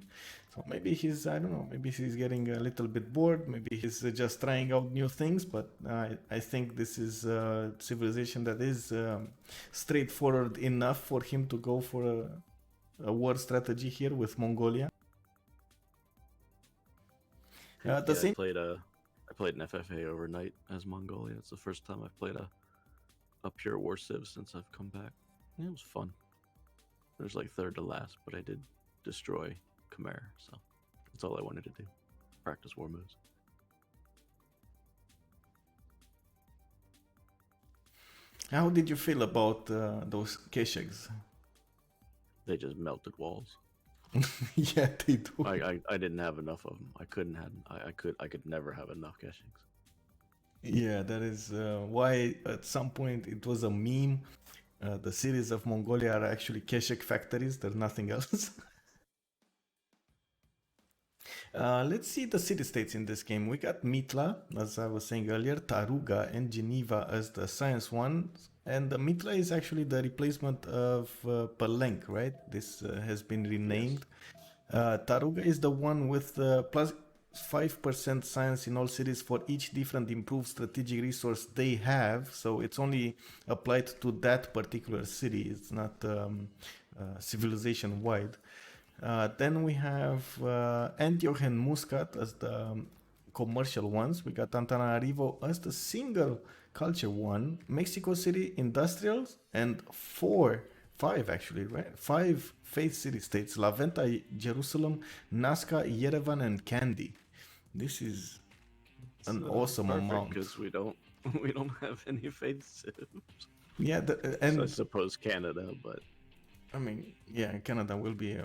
So maybe he's, I don't know, maybe he's getting a little bit bored, maybe he's just trying out new things, but I think this is a civilization that is straightforward enough for him to go for a war strategy here with Mongolia. I played an FFA overnight as Mongolia. It's the first time I've played a pure war civ since I've come back. It was fun. It was like third to last, but I did destroy Khmer, so that's all I wanted to do. Practice war moves. How did you feel about those Keshegs? They just melted walls. Yeah, they do. I didn't have enough of them. I could never have enough Keshings. Yeah, that is why at some point it was a meme. The cities of Mongolia are actually Keshek factories. There's nothing else. Let's see the city-states in this game. We got Mitla, as I was saying earlier, Taruga, and Geneva as the science ones. And Mitla is actually the replacement of Palenque, right? This has been renamed. Taruga is the one with plus 5% science in all cities for each different improved strategic resource they have. So it's only applied to that particular city. It's not civilization-wide. Then we have Antioch and Muscat as the commercial ones. We got Antananarivo as the single culture one. Mexico City industrials, and five actually, right? 5 faith city states: La Venta, Jerusalem, Nazca, Yerevan, and Kandy. This is an awesome amount. Because we don't have any faith civs. Yeah, And so I suppose Canada, but I mean, yeah, Canada will be.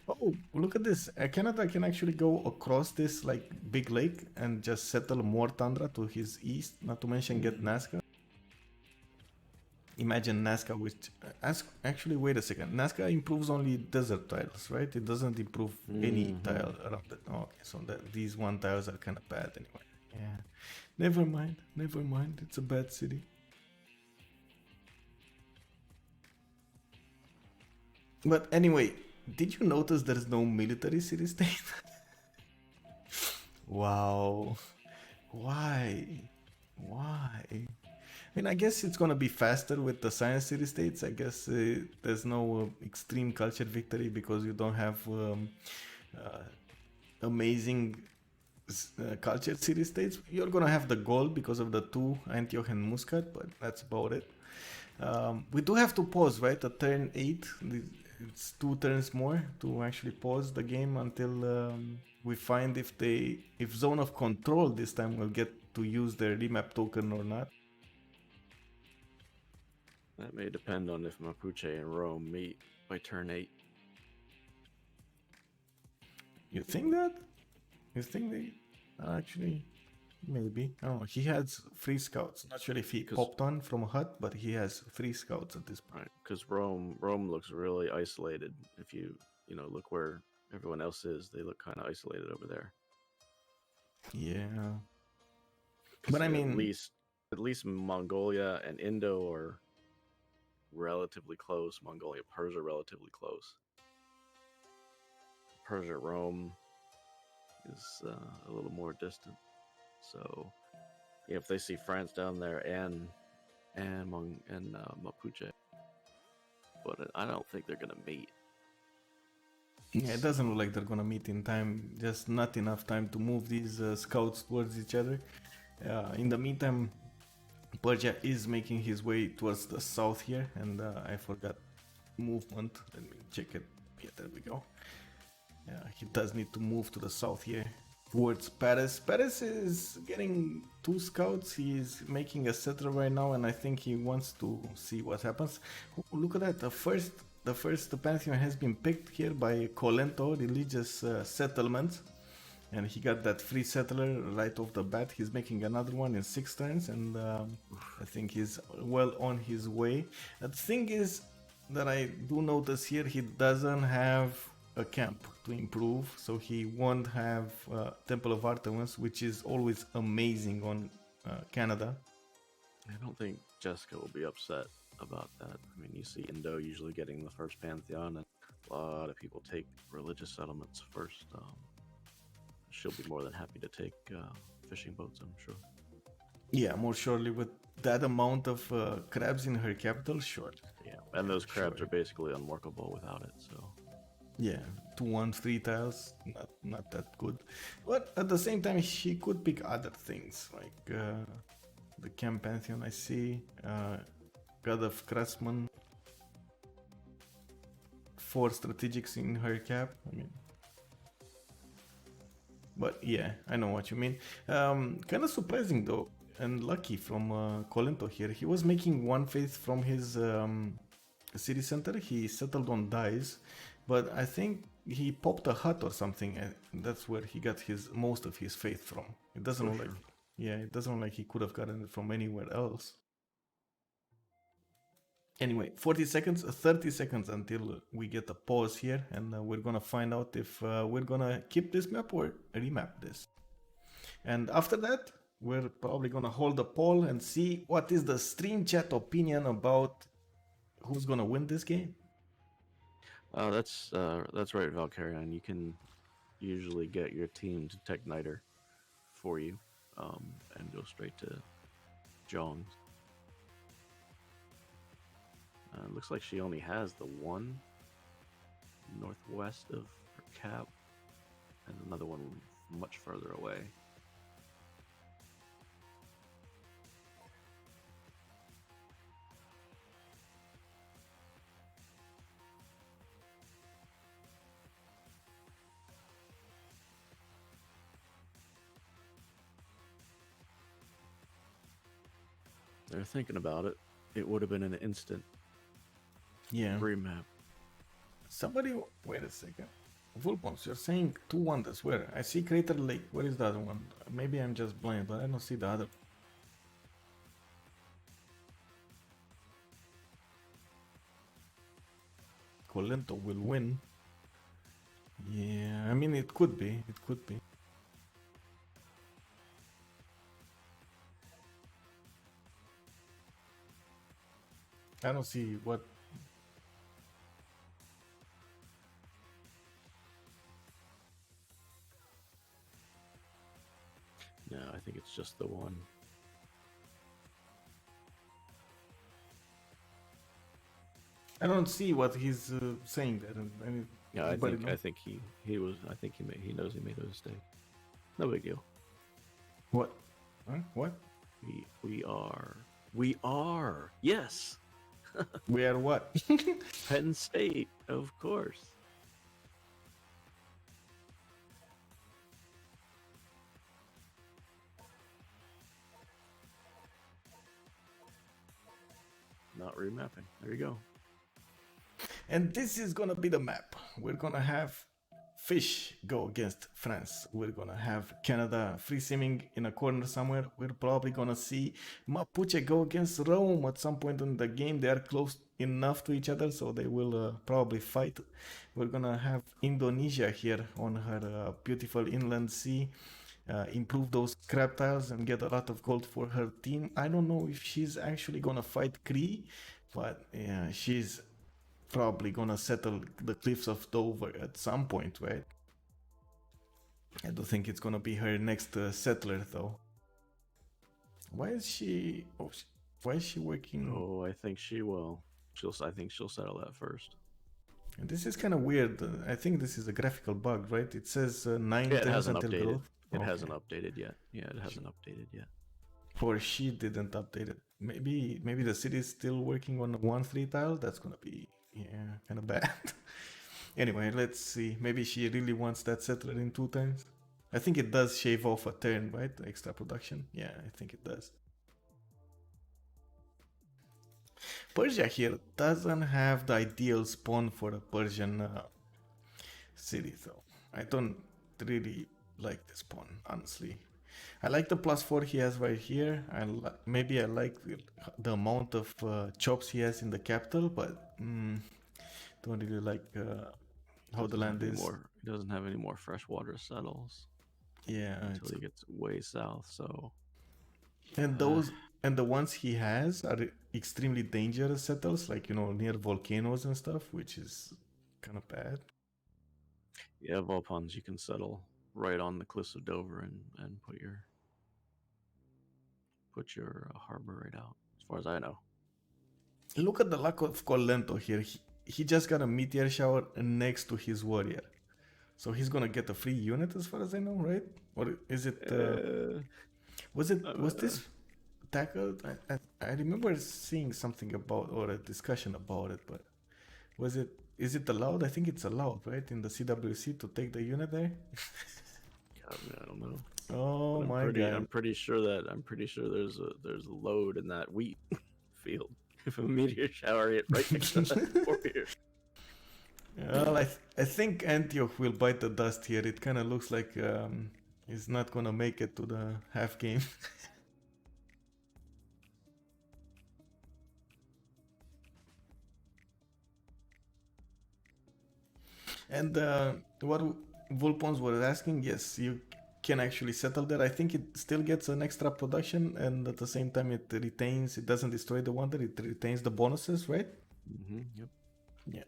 Oh, look at this! Canada can actually go across this like big lake and just settle more tundra to his east. Not to mention get Nazca. Imagine Nazca, which actually wait a second. Nazca improves only desert tiles, right? It doesn't improve any tile around it. Oh, okay, so these one tiles are kind of bad anyway. Yeah, never mind. It's a bad city. But anyway, did you notice there's no military city state? Wow. Why? I mean, I guess it's gonna be faster with the science city states. I guess there's no extreme culture victory because you don't have amazing culture city states. You're gonna have the gold because of the 2 Antioch and Muscat, but that's about it. We do have to pause, right? At turn 8. It's 2 turns more to actually pause the game until we find if Zone of Control this time will get to use their remap token or not. that may depend on if Mapuche and Rome meet by turn 8. You think that? You think they actually? Maybe. Oh, he has 3 scouts. Not sure if he popped on from a hut, but he has 3 scouts at this point. Right, because Rome looks really isolated. If you look where everyone else is, they look kind of isolated over there. Yeah. But I mean, at least Mongolia and Indo are relatively close. Mongolia, Persia, relatively close. Persia, Rome is a little more distant. So, if they see France down there and Mapuche, but I don't think they're gonna meet. Yeah, it doesn't look like they're gonna meet in time. Just not enough time to move these scouts towards each other. In the meantime, Persia is making his way towards the south here, and I forgot movement. Let me check it. Yeah, there we go. Yeah, he does need to move to the south here towards Paris. Paris is getting 2 scouts. He is making a settler right now, and I think he wants to see what happens. Oh, look at that! The first pantheon has been picked here by Colento, religious settlement, and he got that free settler right off the bat. He's making another one in 6 turns, and I think he's well on his way. The thing is that I do notice here, he doesn't have a camp to improve, so he won't have Temple of Artemis, which is always amazing on Canada. I don't think Jessica will be upset about that. I mean, you see Indo usually getting the first pantheon, and a lot of people take religious settlements first. She'll be more than happy to take fishing boats, I'm sure. Yeah, more surely with that amount of crabs in her capital, sure. Yeah, and those crabs are basically unworkable without it, so... Yeah, 2-1, 3 tiles, not that good. But at the same time, she could pick other things, like the Camp Pantheon I see, God of Craftsman. 4 strategics in her cap. I mean, but yeah, I know what you mean. Kind of surprising though, and lucky from Colento here. He was making one faith from his city center. He settled on dies, but I think he popped a hut or something, and that's where he got his most of his faith from. It doesn't For look like, sure. yeah, it doesn't look like he could have gotten it from anywhere else. Anyway, 40 seconds, 30 seconds until we get a pause here, and we're gonna find out if we're gonna keep this map or remap this. And after that, we're probably gonna hold a poll and see what is the stream chat opinion about who's gonna win this game. That's right, Valkyrion. You can usually get your team to Tech Niter for you, and go straight to Jones. Looks like she only has the one northwest of her cap, and another one much further away. They're thinking about it. It would have been an instant Yeah. remap. Somebody, wait a second. Vulpons, you're saying 2 wonders. Where? I see Crater Lake. Where is the other one? Maybe I'm just blind, but I don't see the other. Colento will win. Yeah, I mean, it could be. It could be. I don't see what. No, I think it's just the one. I don't see what he's saying there. I mean, Yeah, I everybody think know. I think he was. I think he knows he made a mistake. No big deal. What? Huh? What? We are yes. We are what? Penn State, of course. Not remapping. There you go. And this is gonna be the map. We're gonna have Fish go against France. We're gonna have Canada free simming in a corner somewhere. We're probably gonna see Mapuche go against Rome at some point in the game. They are close enough to each other, so they will probably fight. We're gonna have Indonesia here on her beautiful inland sea. Improve those scrap tiles and get a lot of gold for her team. I don't know if she's actually gonna fight Cree, but yeah, she's probably gonna settle the cliffs of Dover at some point, right? I don't think it's gonna be her next settler though. Why is she? Oh, why is she working? Oh, I think she will. I think she'll settle that first. And this is kind of weird. I think this is a graphical bug, right? It says 9 Yeah, it turns hasn't until updated. growth. It Okay. hasn't updated yet. Yeah, it hasn't updated yet. Or she didn't update it. Maybe the city is still working on 1-3 tile. That's gonna be kind of bad. Anyway, let's see. Maybe she really wants that settler in 2 times. I think it does shave off a turn, right? Extra production. Yeah, I think it does. Persia here doesn't have the ideal spawn for a Persian city, though. I don't really like this spawn, honestly. I like the +4 he has right here. Maybe I like the amount of chops he has in the capital, but don't really like how the land is. He doesn't have any more freshwater settles. Yeah, until he gets way south. So, and the ones he has are extremely dangerous settles, like near volcanoes and stuff, which is kind of bad. Yeah, Volpons, you can settle right on the cliffs of Dover and put your harbor right out, as far as I know. Look at the luck of Colento here. He just got a meteor shower next to his warrior, so he's gonna get a free unit, as far as I know, right? Or is it? Was this tackled? I remember seeing something about, or a discussion about it, but was it? is it allowed? I think it's allowed, right, in the CWC to take the unit there. I don't know. Oh But my I'm god! pretty sure there's a load in that wheat field. If a meteor shower hit right next to that warrior. Well, I think Antioch will bite the dust here. It kind of looks like he's not gonna make it to the half game. And what Volpons were asking, yes, you can actually settle there. I think it still gets an extra production, and at the same time, it doesn't destroy the wonder, it retains the bonuses, right? Yep. Yeah.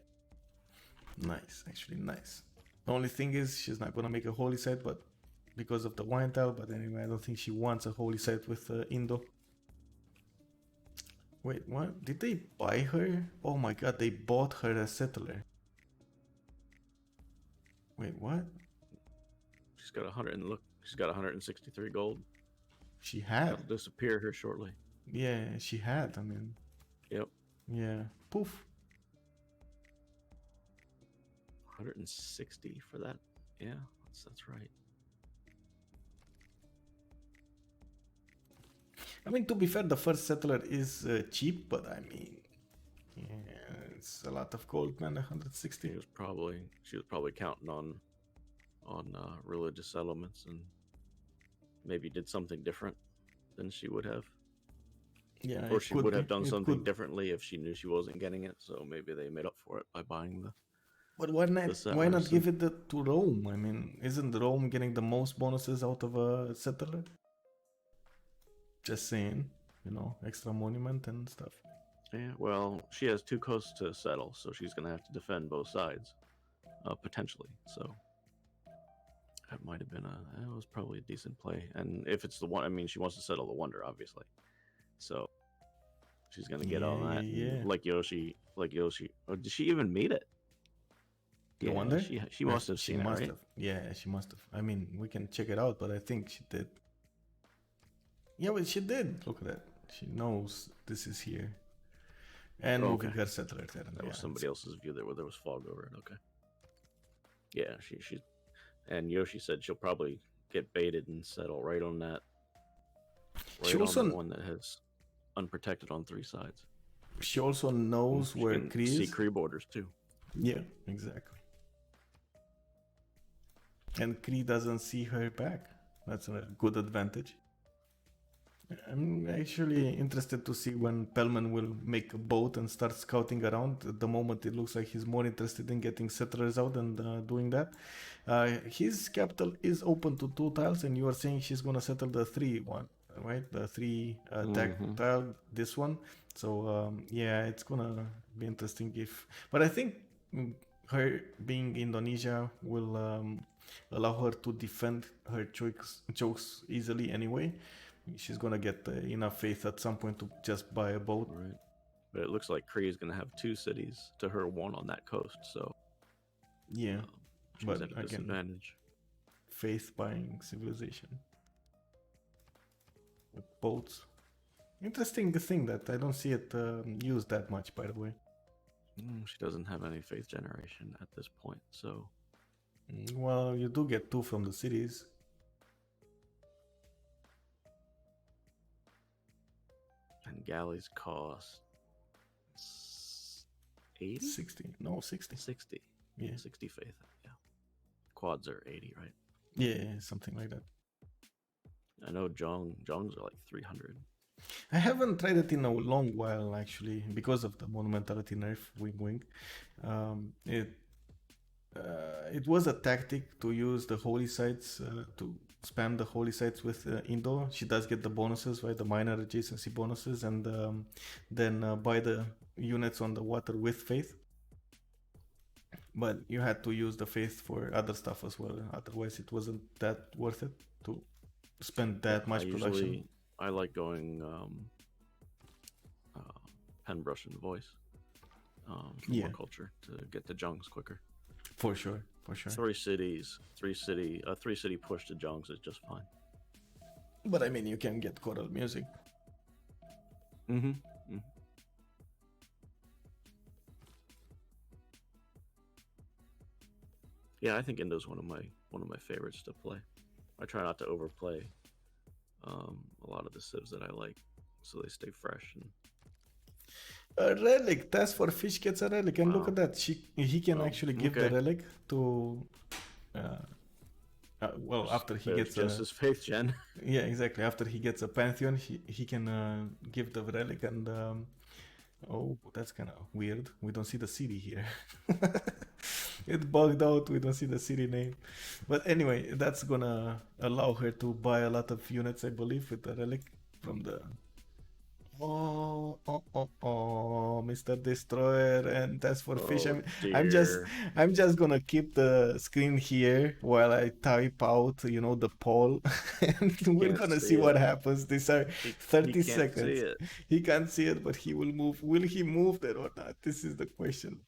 Nice, actually, nice. The only thing is, she's not gonna make a holy site, but because of the wine tile. But anyway, I don't think she wants a holy site with Indo. Wait, what? Did they buy her? Oh my god, they bought her a settler. Wait, what? She's got 163 gold. She had. It'll disappear here shortly. Yeah, she had. I mean. Yep. Yeah. Poof. 160 for that. Yeah, that's right. I mean, to be fair, the first settler is cheap, but I mean, yeah, it's a lot of gold, man. 160. She was probably counting on religious settlements, and maybe did something different than she would have. Yeah, or she would have done something differently if she knew she wasn't getting it. So maybe they made up for it by buying the. But why not give it to Rome? I mean, isn't Rome getting the most bonuses out of a settler? Just saying, extra monument and stuff. Yeah, well, she has 2 coasts to settle, so she's gonna have to defend both sides, potentially. So that might have been it was probably a decent play. And if it's the one, I mean, she wants to settle the wonder, obviously. So she's gonna get on that. Yeah. Like Yoshi. Oh, did she even meet it? The wonder? She must have seen it, right? Yeah, she must have. I mean, we can check it out, but I think she did. Yeah, but she did. Look at that. She knows this is here. And moving her settler there. That was somebody else's view there where there was fog over it. Okay. Yeah, she and Yoshi said she'll probably get baited and settle right on that. Right on the one that has unprotected on 3 sides. She also knows where Kree is. See Kree borders too. Yeah, exactly. And Kree doesn't see her back. That's a good advantage. I'm actually interested to see when Pellman will make a boat and start scouting around. At the moment, it looks like he's more interested in getting settlers out and doing that. His capital is open to 2 tiles, and you are saying she's going to settle the 3 one, right? The 3 tile, this one. So, yeah, it's going to be interesting But I think her being Indonesia will allow her to defend her chokes easily anyway. She's gonna get enough faith at some point to just buy a boat. Right. But it looks like Kree is gonna have 2 cities to her 1 on that coast, so yeah, she's at a disadvantage. Faith buying civilization with boats. Interesting thing that I don't see it used that much, by the way. She doesn't have any faith generation at this point, so. Well, you do get 2 from the cities. And galleys cost 80? 60. No, 60. 60. Yeah. 60 faith. Yeah. Quads are 80, right? Yeah, something like that. I know Jongs are like 300. I haven't tried it in a long while, actually, because of the monumentality nerf. Wing. It was a tactic to use the holy sites to spam the holy sites with Indo. She does get the bonuses, right? The minor adjacency bonuses, and then buy the units on the water with faith. But you had to use the faith for other stuff as well. Otherwise, it wasn't that worth it to spend that much production. I like going pen brush and voice for more culture to get the Jongs quicker. For sure. 3 city push to Jongs is just fine. But I mean, you can get choral music. Yeah, I think Indo's one of my favorites to play. I try not to overplay a lot of the civs that I like, so they stay fresh. And A relic. Task for Fish gets a relic, and look wow, at that. He can well, actually give the okay. relic to. Well, after he There's gets Genesis Faith Gen. yeah, exactly. After he gets a Pantheon, he can give the relic, and oh, that's kind of weird. We don't see the city here. It bugged out. We don't see the city name. But anyway, that's gonna allow her to buy a lot of units, I believe, with the relic from the. Mr. Destroyer, and that's for Fish. Oh I'm just, dear. I'm just gonna keep the screen here while I type out, the poll, and we're Can't gonna see see what it. happens. These are He 30 can't seconds. see it. He can't see it, but he will move. Will he move that or not? This is the question.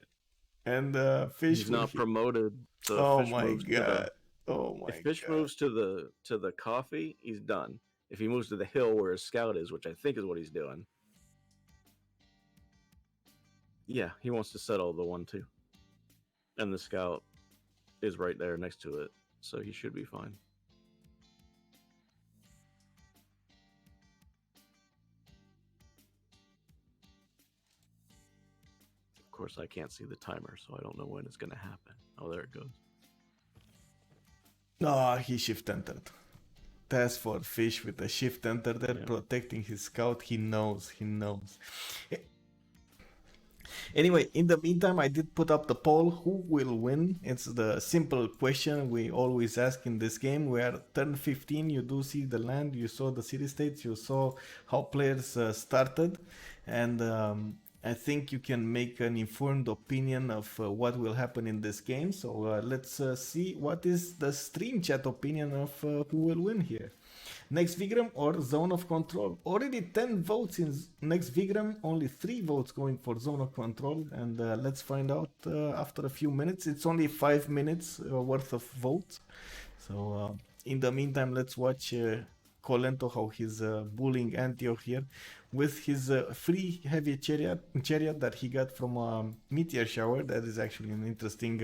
And Fish He's will. not promoted, so Oh Fish my moves to the. god! Oh my If Fish god! moves to the coffee, he's done. If he moves to the hill where his scout is, which I think is what he's doing, yeah, he wants to settle the 1-2, and the scout is right there next to it, so he should be fine. Of course, I can't see the timer, so I don't know when it's going to happen. Oh, there it goes. Oh, he shift entered. Task for Fish with a shift enter there, Yeah. protecting his scout. He knows. Anyway, in the meantime, I did put up the poll. Who will win? It's the simple question we always ask in this game. We are turn 15. You do see the land. You saw the city states. You saw how players started. And I think you can make an informed opinion of what will happen in this game. So let's see what is the stream chat opinion of who will win here. Nekst Vigraem or Zone of Control. Already 10 votes in Nekst Vigraem, only 3 votes going for Zone of Control. And let's find out after a few minutes. It's only 5 minutes worth of votes. So in the meantime, let's watch Colento how he's bullying Antioch here with his free heavy chariot that he got from a meteor shower. That is actually an interesting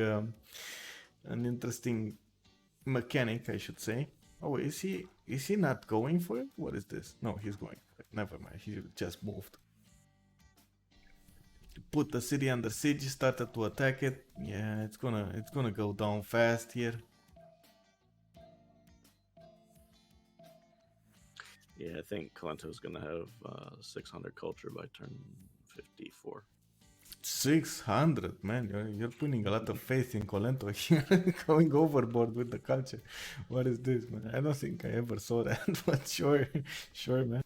mechanic, I should say. Oh, is he not going for it? What is this? No, he's going for it. Never mind. He just moved. Put the city under siege, started to attack it. Yeah, it's gonna go down fast here. Yeah, I think Colento's going to have 600 culture by turn 54. 600, man. You're putting a lot of faith in Colento here. Going overboard with the culture. What is this, man? I don't think I ever saw that, but sure, man.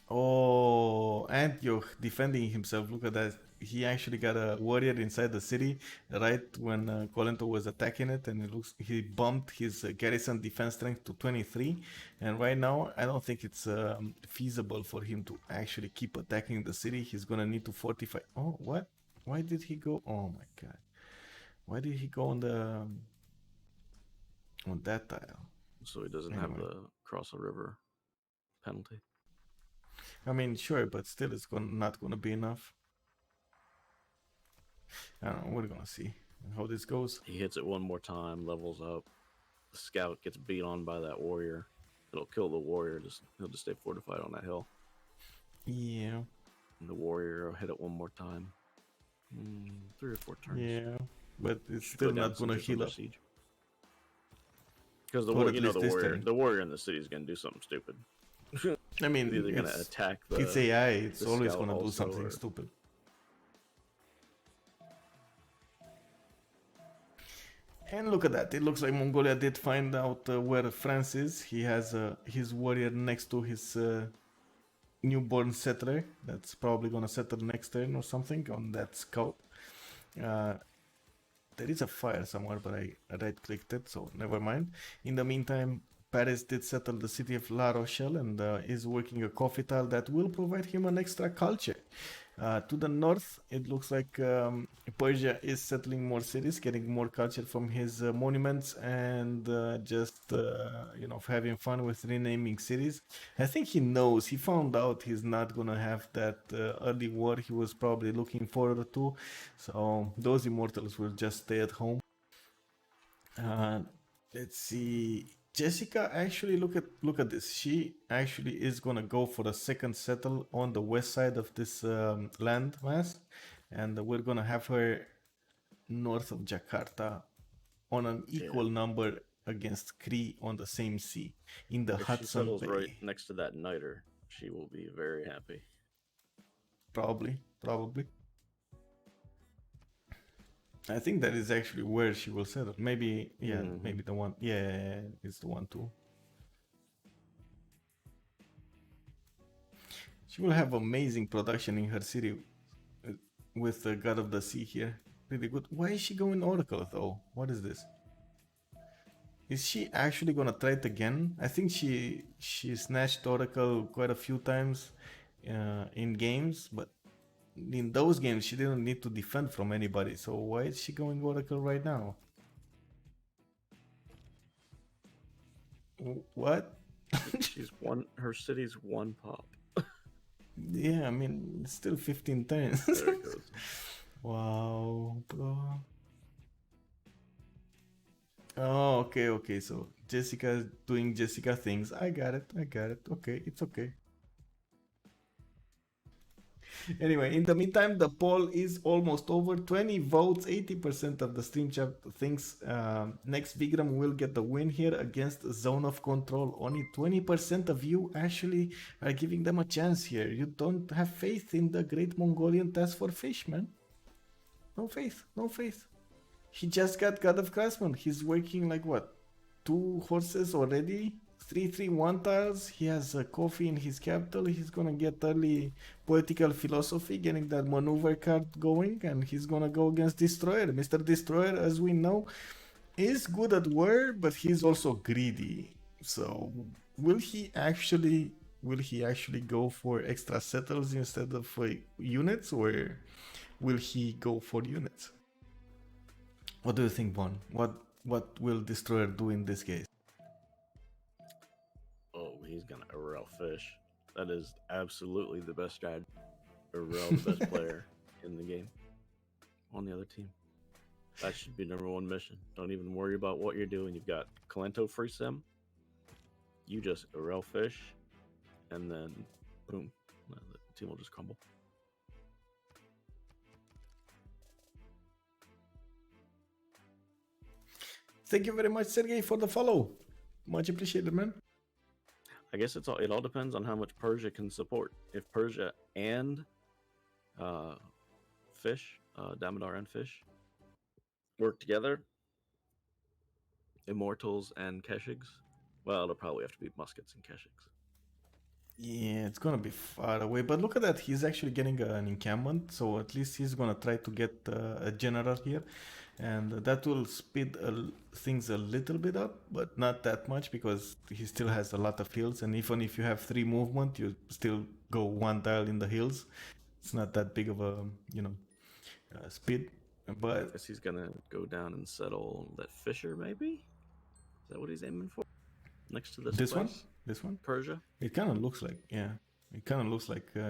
Oh, Antioch defending himself. Look at that. He actually got a warrior inside the city right when Colento was attacking it, and it looks he bumped his garrison defense strength to 23. And right now, I don't think it's feasible for him to actually keep attacking the city. He's gonna need to fortify. Oh, what? Why did he go? Oh my god! Why did he go on that tile? So he doesn't have the cross a river penalty. I mean, sure, but still, it's not gonna be enough. I don't know. We're gonna see how this goes. He hits it one more time, levels up. The scout gets beat on by that warrior. It'll kill the warrior. He'll just stay fortified on that hill. Yeah. And the warrior will hit it one more time. 3 or 4 turns. Yeah, but it's still not gonna heal up. Because the warrior in the city is gonna do something stupid. I mean, He's either gonna attack the. It's AI. It's always scout gonna do also, something or- stupid. And look at that. It looks like Mongolia did find out where France is. He has his warrior next to his newborn settler. That's probably gonna settle next turn or something on that scout. There is a fire somewhere, but I right-clicked it, so never mind. In the meantime, Paris did settle the city of La Rochelle and is working a coffee tile that will provide him an extra culture. To the north, it looks like Persia is settling more cities, getting more culture from his monuments, and just having fun with renaming cities. I think he knows. He found out he's not gonna have that early war he was probably looking forward to. So those immortals will just stay at home. Uh, let's see. Jessica actually look at this. She actually is gonna go for a second settle on the west side of this land mass, and we're gonna have her north of Jakarta on an equal number against Cree on the same sea in the If she Hudson settles Bay. right next to that niter, she will be very happy. Probably. I think that is actually where she will settle. Maybe, maybe the one. Yeah, it's the one too. She will have amazing production in her city with the God of the Sea here. Really good. Why is she going Oracle though? What is this? Is she actually gonna try it again? I think she snatched Oracle quite a few times in games, but in those games she didn't need to defend from anybody. So why is she going Oracle right now? What? She's one. Her city's one pop. Yeah, I mean, it's still 15 turns. There it goes. Wow, bro. Oh, okay. So Jessica's doing Jessica things. I got it. Okay, it's okay. Anyway, in the meantime, the poll is almost over. 20 votes, 80% of the stream chat thinks Nekst Vigraem will get the win here against Zone of Control. Only 20% of you actually are giving them a chance here. You don't have faith in the Great Mongolian Task for Fish, man. No faith. He just got God of Craftsman. He's working like what? 2 horses already? 3-3-1 tiles. He has a coffee in his capital. He's gonna get early political philosophy, getting that maneuver card going, and he's gonna go against Destroyer. Mr. Destroyer, as we know, is good at war, but he's also greedy. So will he actually go for extra settles instead of units, or will he go for units? What do you think, Bon? What will Destroyer do in this case? Oh, he's gonna Urel fish. That is absolutely the best strategy. Urel, the best player in the game. On the other team. That should be #1 mission. Don't even worry about what you're doing. You've got Kalento free sim. You just Urel fish, and then boom, the team will just crumble. Thank you very much, Sergey, for the follow. Much appreciated, man. I guess it all depends on how much Persia can support. If Persia and fish, Damodar and fish, work together, Immortals and Keshigs, well, it'll probably have to be muskets and Keshigs. Yeah, it's gonna be far away, but look at that. He's actually getting an encampment, so at least he's gonna try to get a general here, and that will speed things a little bit up, but not that much because he still has a lot of hills, and even if you have 3 movement, you still go 1 tile in the hills. It's not that big of a speed, but I guess he's gonna go down and settle that Fisher, maybe? Is that what he's aiming for? Next to this one? Persia? It kind of looks like,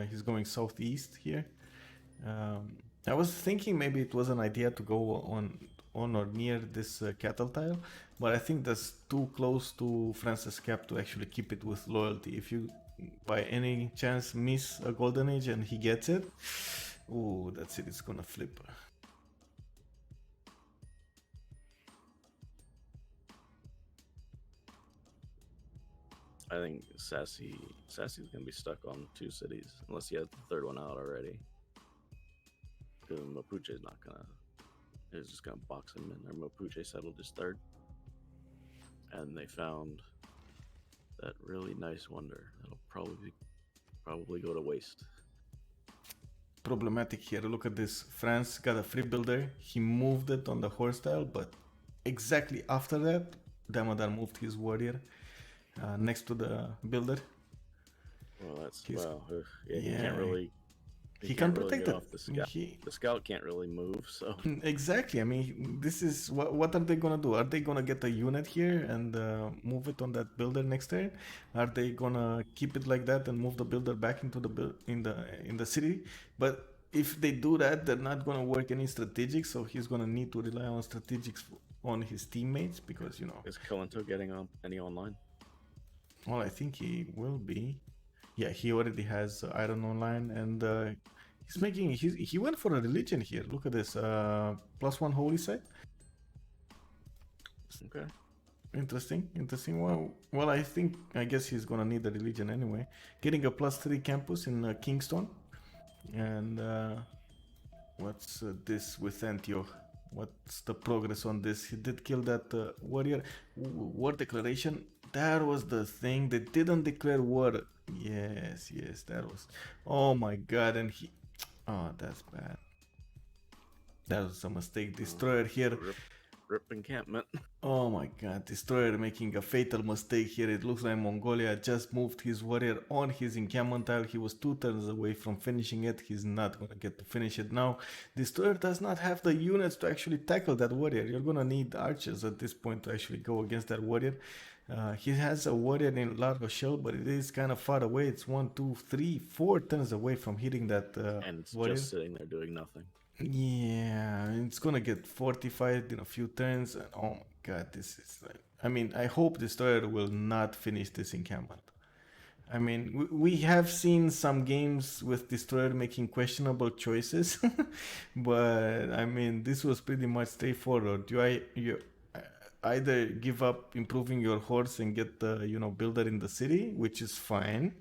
he's going southeast here. I was thinking maybe it was an idea to go on or near this cattle tile, but I think that's too close to France's cap to actually keep it with loyalty. If you by any chance miss a golden age and he gets it, ooh, that's it, it's gonna flip. I think Sassy's gonna be stuck on 2 cities unless he has the 3rd one out already. Because Mapuche's not gonna. It's just gonna box him in there. Mapuche settled his 3rd, and they found that really nice wonder. That'll probably go to waste. Problematic here. Look at this. France got a free builder. He moved it on the horse tile, but exactly after that, Damodar moved his warrior next to the builder. Well, that's you can't really he can really protect get it. off the scout. He The scout can't really move, so exactly. I mean, this is what are they gonna do? Are they gonna get a unit here and move it on that builder next turn? Are they gonna keep it like that and move the builder back into the in the city? But if they do that, they're not gonna work any strategic. So he's gonna need to rely on strategics on his teammates because is Kalento getting any online? well, I think he will be. Yeah, he already has Iron Online, and he's making. He went for a religion here. Look at this. +1 holy site. Okay. Interesting. Well, I guess he's gonna need the religion anyway. Getting a +3 campus in Kingston, and what's this with Antioch? What's the progress on this? He did kill that warrior. War declaration. That was the thing. They didn't declare war. Yes, that was. Oh my god, and he. Oh, that's bad. That was a mistake. Destroyer here. Rip encampment. Oh my god, Destroyer making a fatal mistake here. It looks like Mongolia just moved his warrior on his encampment tile. He was 2 turns away from finishing it. He's not gonna get to finish it now. Destroyer does not have the units to actually tackle that warrior. You're gonna need archers at this point to actually go against that warrior. He has a warrior in La Rochelle, but it is kind of far away. It's 1, 2, 3, 4 turns away from hitting that And it's warrior. just sitting there doing nothing. Yeah, it's gonna get fortified in a few turns. And oh my god, this is like. I mean, I hope Destroyer will not finish this encampment. I mean, we have seen some games with Destroyer making questionable choices, but I mean, this was pretty much straightforward. You either give up improving your horse and get the builder in the city, which is fine,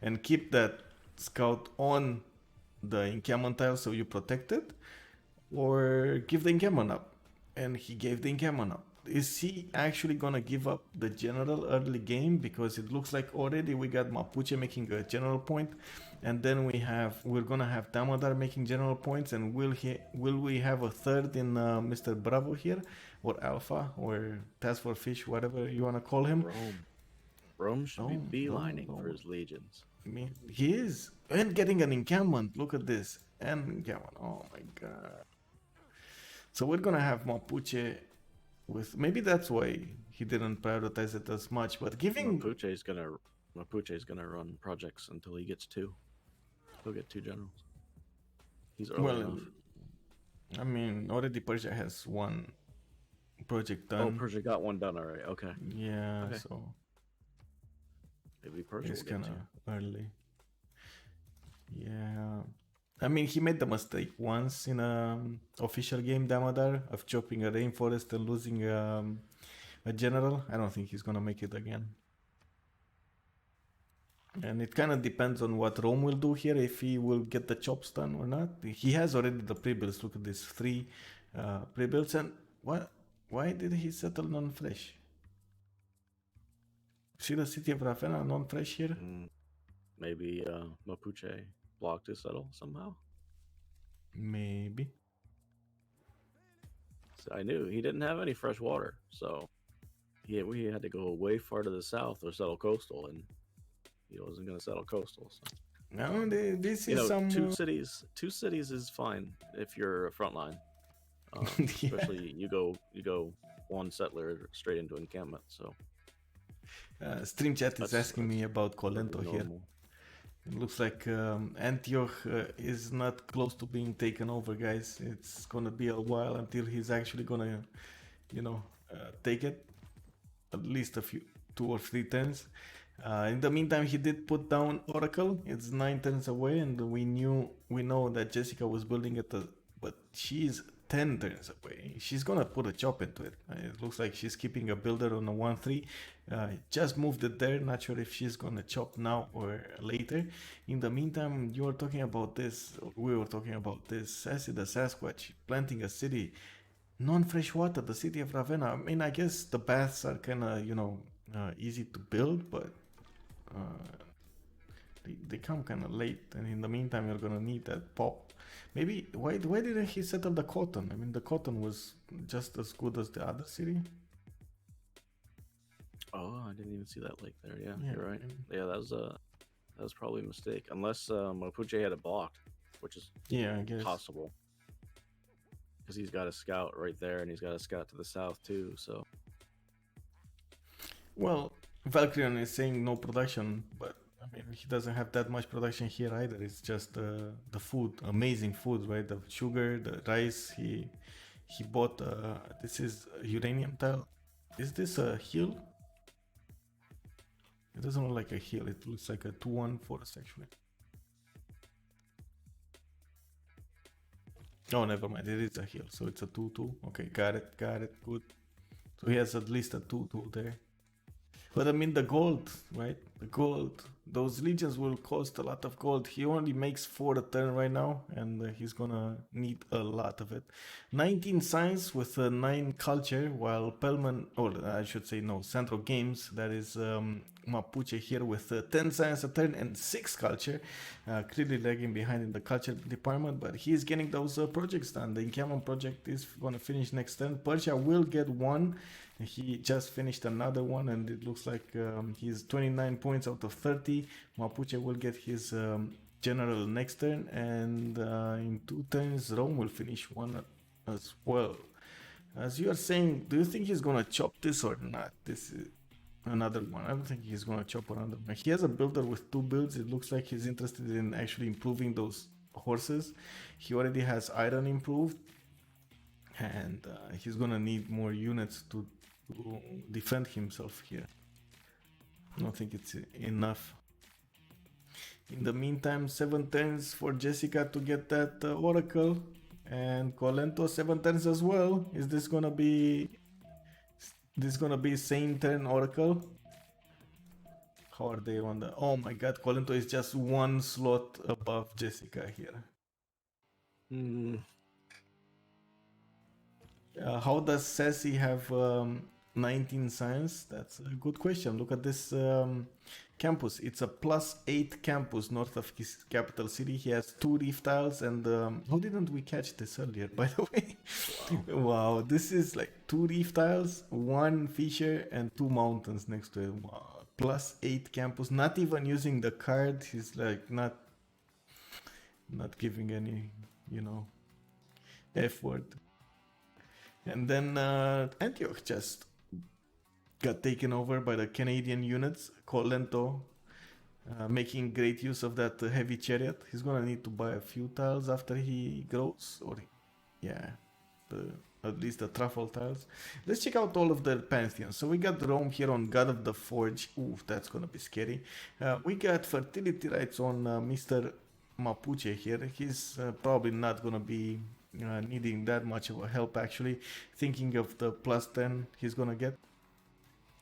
and keep that scout on the encampment tile so you protect it, or give the encampment up. And he gave the encampment up. Is he actually gonna give up the general early game? Because it looks like already we got Mapuche making a general point, and then we're gonna have Damodar making general points, and will we have a third in Mr. Bravo here, or Alpha, or Task for Fish, whatever you wanna call him? Rome should be beelining for his legions. I mean, he is. And getting an encampment. Look at this. And encampment. Oh my god. So we're gonna have Mapuche with. Maybe that's why he didn't prioritize it as much. But giving. Mapuche is gonna run projects until he gets 2. He'll get 2 generals. He's early enough. I mean, already Persia has 1 project done. Oh, Persia got 1 done already. Okay. Yeah, okay. so. Maybe Persia It's will get kind 2. of early. Yeah. I mean, he made the mistake once in a official game, Damodar, of chopping a rainforest and losing a general. I don't think he's gonna make it again. And it kind of depends on what Rome will do here, if he will get the chops done or not. He has already the pre-builds. Look at this, 3 pre-builds. And why did he settle non-fresh? See the city of Ravenna non-fresh here? Maybe Mapuche blocked his settle somehow. Maybe. So I knew he didn't have any fresh water, so we had to go way far to the south or settle coastal, and he wasn't going to settle coastal. So. No, this is some 2 cities. 2 cities is fine if you're a frontline. Especially you go 1 settler straight into encampment. So Stream chat is asking me about Colento here. It looks like Antioch is not close to being taken over, guys. It's gonna be a while until he's actually gonna, take it. At least 2 or 3 turns. In the meantime, he did put down Oracle. It's 9 turns away, and we know that Jessica was building it, but she's 10 turns away. She's gonna put a chop into it. It looks like she's keeping a builder on a 1-3. Just moved it there. Not sure if she's gonna chop now or later. In the meantime, we were talking about this. Sassy the Sasquatch planting a city, non-fresh water, the city of Ravenna. I mean, I guess the baths are kind of easy to build, but they come kind of late. And in the meantime, you're gonna need that pop. Maybe why didn't he settle the cotton? I mean, the cotton was just as good as the other city. Oh, I didn't even see that lake there. Yeah, you're right. Yeah, that was probably a mistake. Unless Mapuche had it blocked. which is Yeah, I guess. possible because he's got a scout right there, and he's got a scout to the south too. So Well, Valkyrian is saying no production, but I mean he doesn't have that much production here either. It's just the food, amazing food, right? The sugar, the rice. He bought. This is uranium tile. Is this a hill? It doesn't look like a hill. It looks like a 2-1 forest actually. Oh, never mind. It is a hill, so it's a 2-2. Okay, got it, good. So he has at least a 2-2 there. But I mean the gold, right? The gold. Those legions will cost a lot of gold. He only makes 4 a turn right now, and he's gonna need a lot of it. 19 science with 9 culture, while Pelman, or I should say no, Central Games, that is Mapuche here with 10 science a turn and 6 culture. Clearly lagging behind in the culture department, but he's getting those projects done. The encampment project is gonna finish next turn. Persia will get 1. He just finished another one, and it looks like he's 29 points out of 30. Mapuche will get his general next turn, and in 2 turns, Rome will finish one as well. As you are saying, do you think he's gonna chop this or not? This is another one. I don't think he's gonna chop another one. He has a builder with 2 builds. It looks like he's interested in actually improving those horses. He already has iron improved, and he's gonna need more units to defend himself here. I don't think it's enough. In the meantime, 7 turns for Jessica to get that oracle, and Colento 7 turns as well. Is this gonna be same turn oracle? How are they on the? Oh my god, Colento is just 1 slot above Jessica here. How does Sassy have 19 science? That's a good question. Look at this campus. It's a +8 campus north of his capital city. He has 2 reef tiles, and how didn't we catch this earlier, by the way? Wow, this is like 2 reef tiles, 1 fissure, and 2 mountains next to it. Wow. +8 campus, not even using the card. He's like not giving any, effort. And then Antioch just got taken over by the Canadian units. Colento making great use of that heavy chariot. He's gonna need to buy a few tiles after he grows, or at least the truffle tiles. Let's check out all of the pantheons. So we got Rome here on God of the Forge. Ooh, that's gonna be scary. We got fertility rights on Mr. Mapuche here. He's probably not gonna be needing that much of a help, actually. Thinking of the +10 he's gonna get.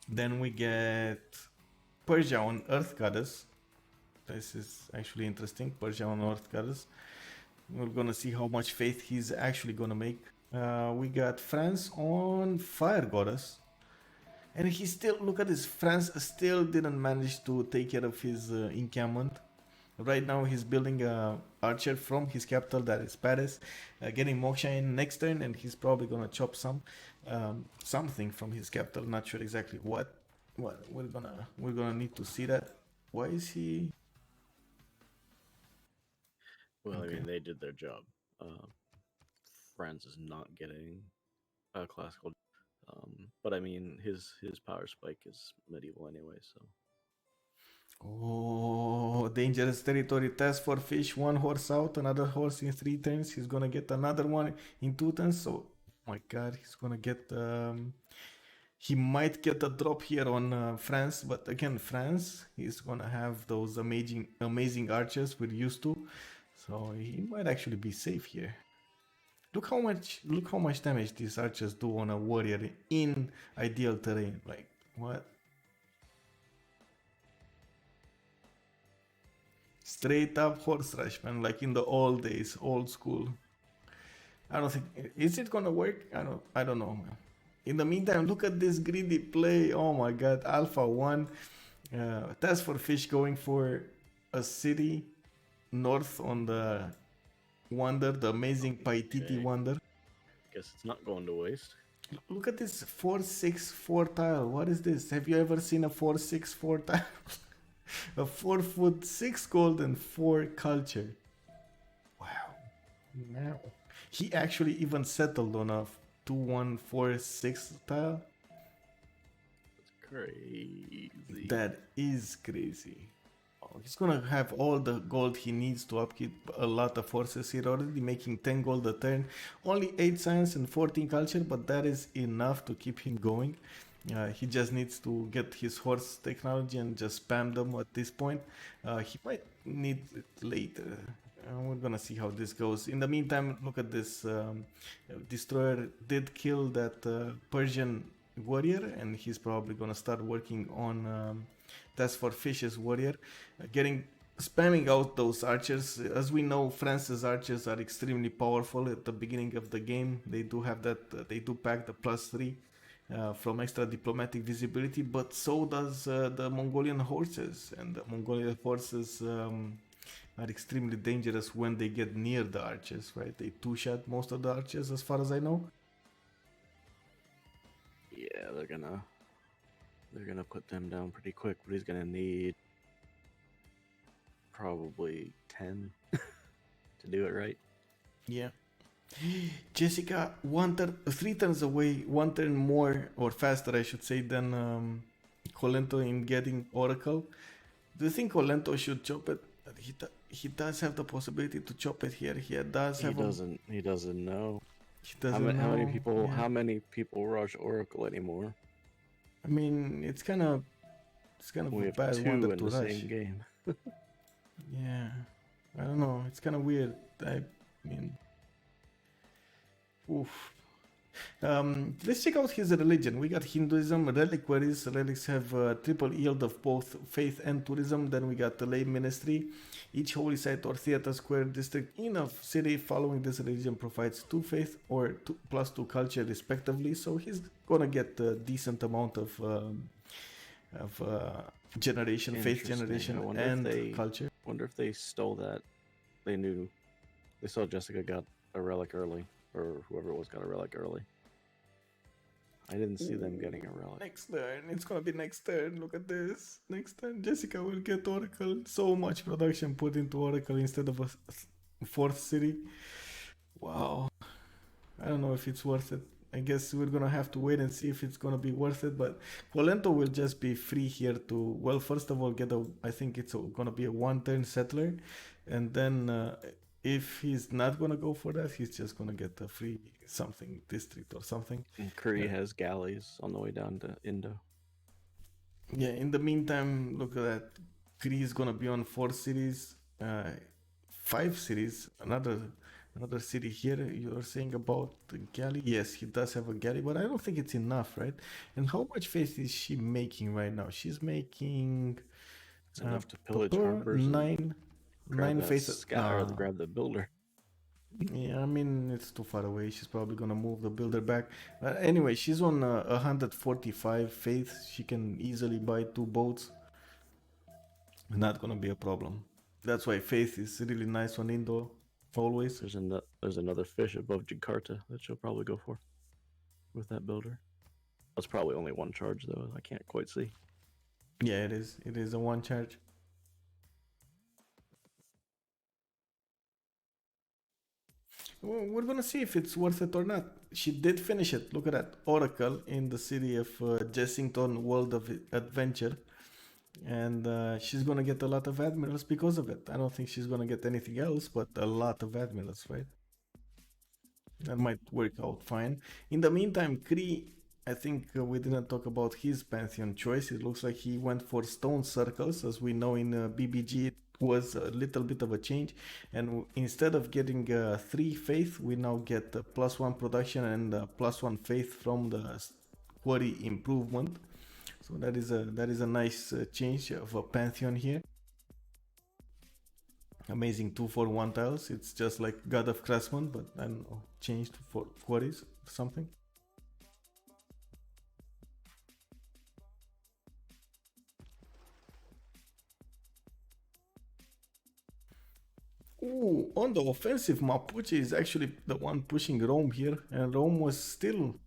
Then we get Persia on Earth Goddess. This is actually interesting. Persia on Earth Goddess. We're gonna see how much faith he's actually gonna make. We got France on Fire Goddess. And he still, look at this, France still didn't manage to take care of his encampment. Right now he's building a archer from his capital, that is Paris, getting Moksha in next turn, and he's probably gonna chop something from his capital. Not sure exactly what. We're gonna need to see that. Why is he? Well, Okay. I mean, they did their job. France is not getting a classical, but I mean, his power spike is medieval anyway, so. Oh, dangerous territory. Task for fish. 1 horse out, another horse in 3 turns. He's gonna get another one in 2 turns. So, my god, he's gonna get. He might get a drop here on France, but again, France, he's gonna have those amazing archers we're used to. So he might actually be safe here. Look how much damage these archers do on a warrior in ideal terrain. Like, what? Straight up horse rush, man, like in the old days, old school. I don't think, is it gonna work? I don't know, man. In the meantime, look at this greedy play. Oh my god, Alpha 1. Task for fish going for a city north on the Wonder, the amazing Paititi Wonder. Guess it's not going to waste. Look at this 4/6/4 tile. What is this? Have you ever seen a 4/6/4 tile? A 4 foot 6 gold and 4 culture. What? Now. He actually even settled on a 2146 tile. It's crazy. That is crazy. Oh, he's gonna have all the gold he needs to upkeep a lot of forces here already, making 10 gold a turn. Only 8 science and 14 culture, but that is enough to keep him going. He just needs to get his horse technology and just spam them at this point. He might need it later. We're gonna see how this goes. In the meantime, look at this. Destroyer did kill that Persian warrior, and he's probably gonna start working on Task for Fish's warrior, spamming out those archers. As we know, France's archers are extremely powerful at the beginning of the game. They do have that. They do pack the +3 from extra diplomatic visibility, but so does the Mongolian horses, and the Mongolian horses are extremely dangerous when they get near the archers, right? They two-shot most of the archers, as far as I know. Yeah, they're gonna put them down pretty quick, but he's gonna need probably 10 to do it right. Yeah. Jessica, 3 turns away, 1 turn more, or faster, I should say, than Colento in getting Oracle. Do you think Colento should chop it? He does have the possibility to chop it here. He does have. He doesn't know. He doesn't know. How many people rush Oracle anymore? I mean, it's kind of We a have bad 2 one in to the rush. same game. Yeah, I don't know. It's kind of weird. I mean, oof. Let's check out his religion. We got Hinduism, reliquaries. Relics have triple yield of both faith and tourism. Then we got the lay ministry. Each holy site or theater square district in a city following this religion provides 2 faith or +2 culture respectively. So he's gonna get a decent amount of generation, faith generation, and culture. Wonder if they stole that. They saw Jessica got a relic early, or whoever it was got a relic early. I didn't see them getting a relic. Next turn, it's gonna be next turn. Look at this. Next turn, Jessica will get Oracle. So much production put into Oracle instead of a 4th city. Wow. I don't know if it's worth it. I guess we're gonna have to wait and see if it's gonna be worth it. But Colento will just be free here to, well, first of all, I think it's gonna be a 1-turn settler, and then if he's not gonna go for that, he's just gonna get a free something district or something. And Curry has galleys on the way down to Indo. Yeah, in the meantime, look at that. Kree is gonna be on 4 cities, 5 cities, another city here. You're saying about the galley? Yes, he does have a galley, but I don't think it's enough, right? And how much faith is she making right now? She's making It's enough to pillage harbors. 9 faith. Grab the builder. Yeah, I mean, it's too far away. She's probably gonna move the builder back. Anyway, she's on 145 faith. She can easily buy 2 boats. Not gonna be a problem. That's why faith is really nice on Indo. Always. There's another fish above Jakarta that she'll probably go for with that builder. That's probably only 1 charge though. I can't quite see. Yeah, it is. It is a 1 charge. Well, we're gonna see if it's worth it or not. She did finish it. Look at that. Oracle in the city of Jessington World of Adventure. And she's gonna get a lot of admirals because of it. I don't think she's gonna get anything else, but a lot of admirals, right? That might work out fine. In the meantime, Kree, I think we didn't talk about his Pantheon choice. It looks like he went for stone circles. As we know in BBG, it was a little bit of a change. And instead of getting 3 faith, we now get +1 production and +1 faith from the quarry improvement. So that is a nice change of a Pantheon here. Amazing 2-for-1 tiles. It's just like God of Craftsman, but I don't know, changed for quarries or something. Ooh, on the offensive, Mapuche is actually the one pushing Rome here, and Rome was still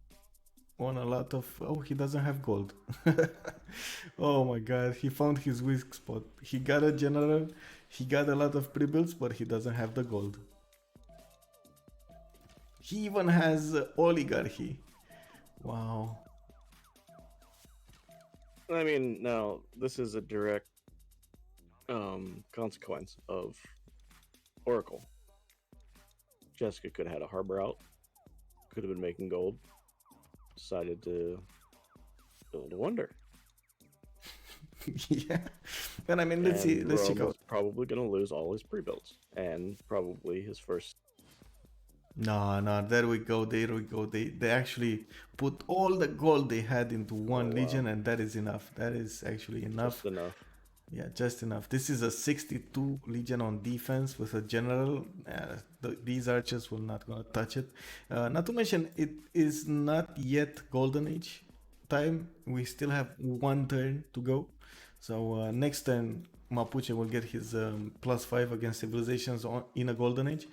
on a lot of. Oh, he doesn't have gold. Oh my god, he found his weak spot. He got a general, he got a lot of pre-builds, but he doesn't have the gold. He even has oligarchy. Wow. I mean, now this is a direct consequence of Oracle. Jessica could have had a harbor out, could have been making gold, decided to build a wonder. Yeah. And I mean, let's see. And Let's check Rome out. was probably going to lose all his pre-builds and probably his first. No, there we go. There we go. They actually put all the gold they had into one wow. legion, and that is enough. That is actually enough. Just enough. Yeah, just enough. This is a 62 legion on defense with a general. These archers will not gonna touch it. Not to mention, it is not yet golden age time. We still have one turn to go. So next turn, Mapuche will get his +5 against civilizations in a golden age.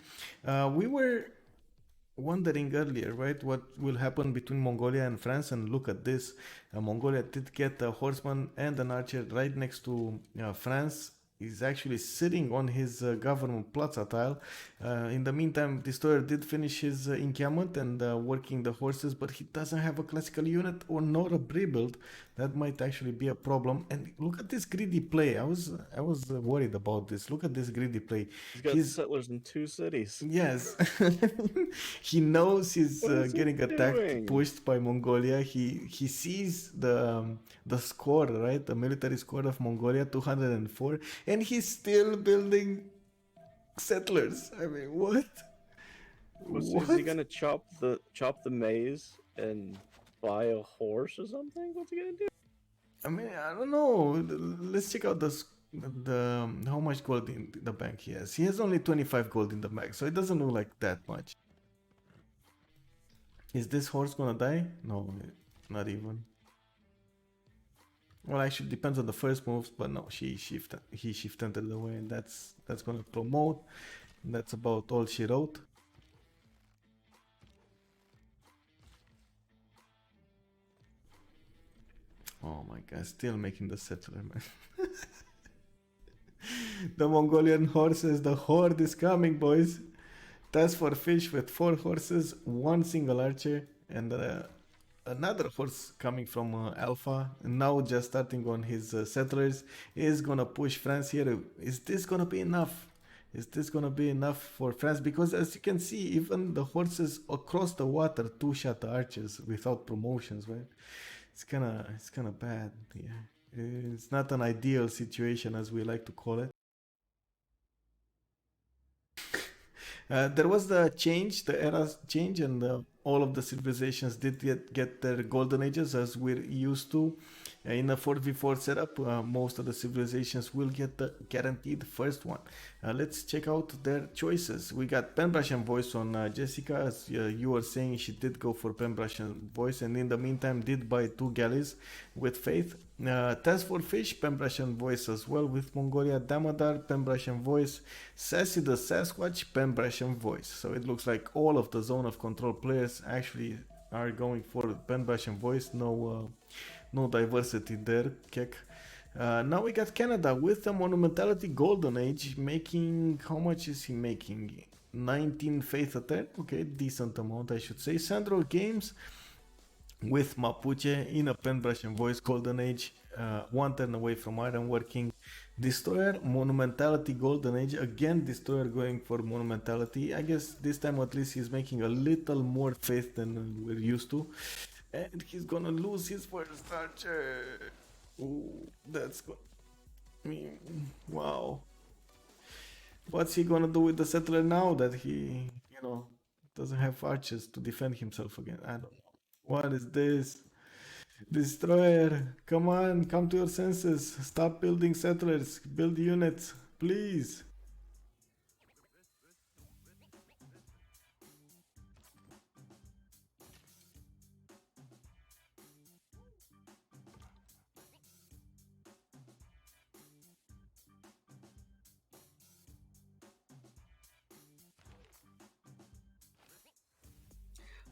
We were wondering earlier, right, what will happen between Mongolia and France, and look at this. Mongolia did get a horseman and an archer right next to France. He's actually sitting on his government plaza tile. In the meantime, Destroyer did finish his encampment and working the horses, but he doesn't have a classical unit or nor a rebuild. That might actually be a problem. And look at this greedy play. I was worried about this. Look at this greedy play. He's got settlers in 2 cities. Yes. He knows he's getting attacked, pushed by Mongolia. He sees the score, right? The military score of Mongolia, 204, and he's still building settlers. I mean, what? Is he gonna chop the maize and buy a horse or something? What's he gonna do? I mean, I don't know. Let's check out the how much gold in the bank he has. He has only 25 gold in the bank, so it doesn't look like that much. Is this horse gonna die? No, not even. Well, actually, depends on the first moves, but no, he shifted away, and that's gonna promote. That's about all she wrote. Oh my god, still making the settler, man. The Mongolian horses, the horde is coming, boys. Task for fish with 4 horses, 1 single archer, and another horse coming from Alpha. And now just starting on his settlers, is gonna push France here. Is this gonna be enough? Is this gonna be enough for France? Because as you can see, even the horses across the water 2-shot the archers without promotions, right? It's kind of bad. Yeah, it's not an ideal situation, as we like to call it. There was the era change, and all of the civilizations did get their golden ages, as we're used to. In a 4v4 setup, most of the civilizations will get the guaranteed first one. Let's check out their choices. We got Pembrush and Voice on Jessica. As you were saying, she did go for Pembrush and Voice, and in the meantime did buy 2 galleys with Faith. Task for Fish, Pembrush and Voice as well with Mongolia. Damodar, Pembrush and Voice. Sassy the Sasquatch, Pembrush and Voice. So it looks like all of the Zone of Control players actually are going for Pembrush and Voice. No diversity there, Kek. Now we got Canada with the Monumentality Golden Age, making, how much is he making? 19 Faith a turn, okay, decent amount I should say. Sandro Games with Mapuche in a Pembrush and Voice Golden Age, 1 turn away from Iron Working. Destroyer, Monumentality Golden Age, again Destroyer going for Monumentality. I guess this time at least he's making a little more Faith than we're used to. And he's gonna lose his first archer. Ooh, that's good. I mean, wow. What's he gonna do with the settler now that he, doesn't have archers to defend himself again? I don't know. What is this? Destroyer, come on, come to your senses. Stop building settlers. Build units, please.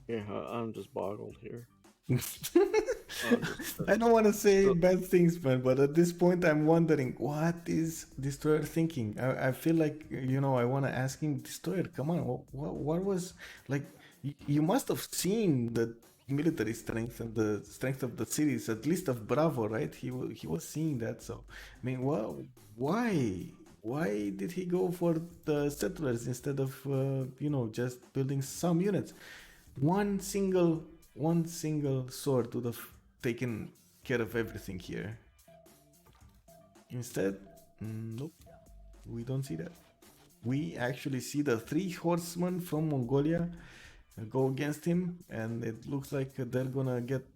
Yeah, I'm just boggled here. I don't want to say bad things, man, but at this point I'm wondering, what is Destroyer thinking? I feel like, I want to ask him, Destroyer, come on, what was, like, You must have seen the military strength and the strength of the cities, at least of Bravo, right? He was seeing that. So, I mean, why? Why did he go for the settlers instead of just building some units? One single sword would have taken care of everything here. Instead, nope, we don't see that. We actually see the 3 horsemen from Mongolia go against him, and it looks like they're gonna get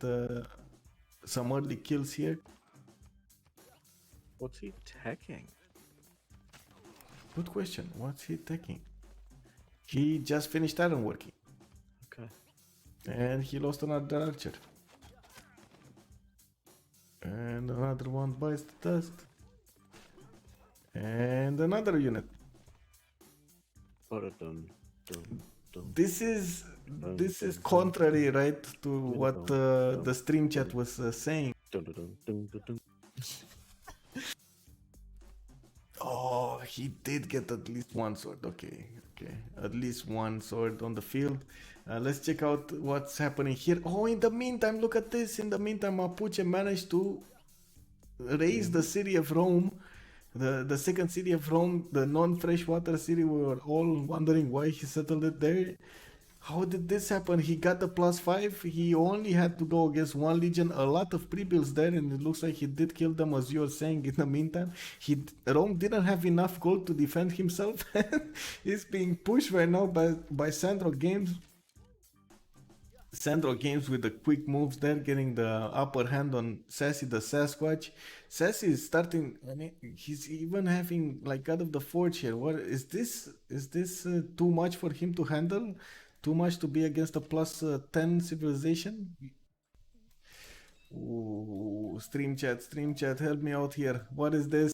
some early kills here. What's he teching? Good question. What's he taking? He just finished ironworking. Okay. And he lost another archer. And another one bites the dust. And another unit. This is contrary, right, to what the stream chat was saying. Oh, he did get at least one sword. Okay. At least one sword on the field. Let's check out what's happening here. Oh, in the meantime, look at this. In the meantime, Mapuche managed to raise the city of Rome. The second city of Rome, the non-freshwater city. We were all wondering why he settled it there. How did this happen? He got the +5. He only had to go against one legion. A lot of pre-builds there, and it looks like he did kill them, as you were saying. In the meantime, Rome didn't have enough gold to defend himself. He's being pushed right now by Sandro Games. Sandro Games with the quick moves there, getting the upper hand on Sassy the Sasquatch. Sassy is starting, I mean, he's even having like God of the Forge here. What is this? Is this too much for him to handle? Too much to be against a +10 civilization? Ooh, stream chat, help me out here. What is this?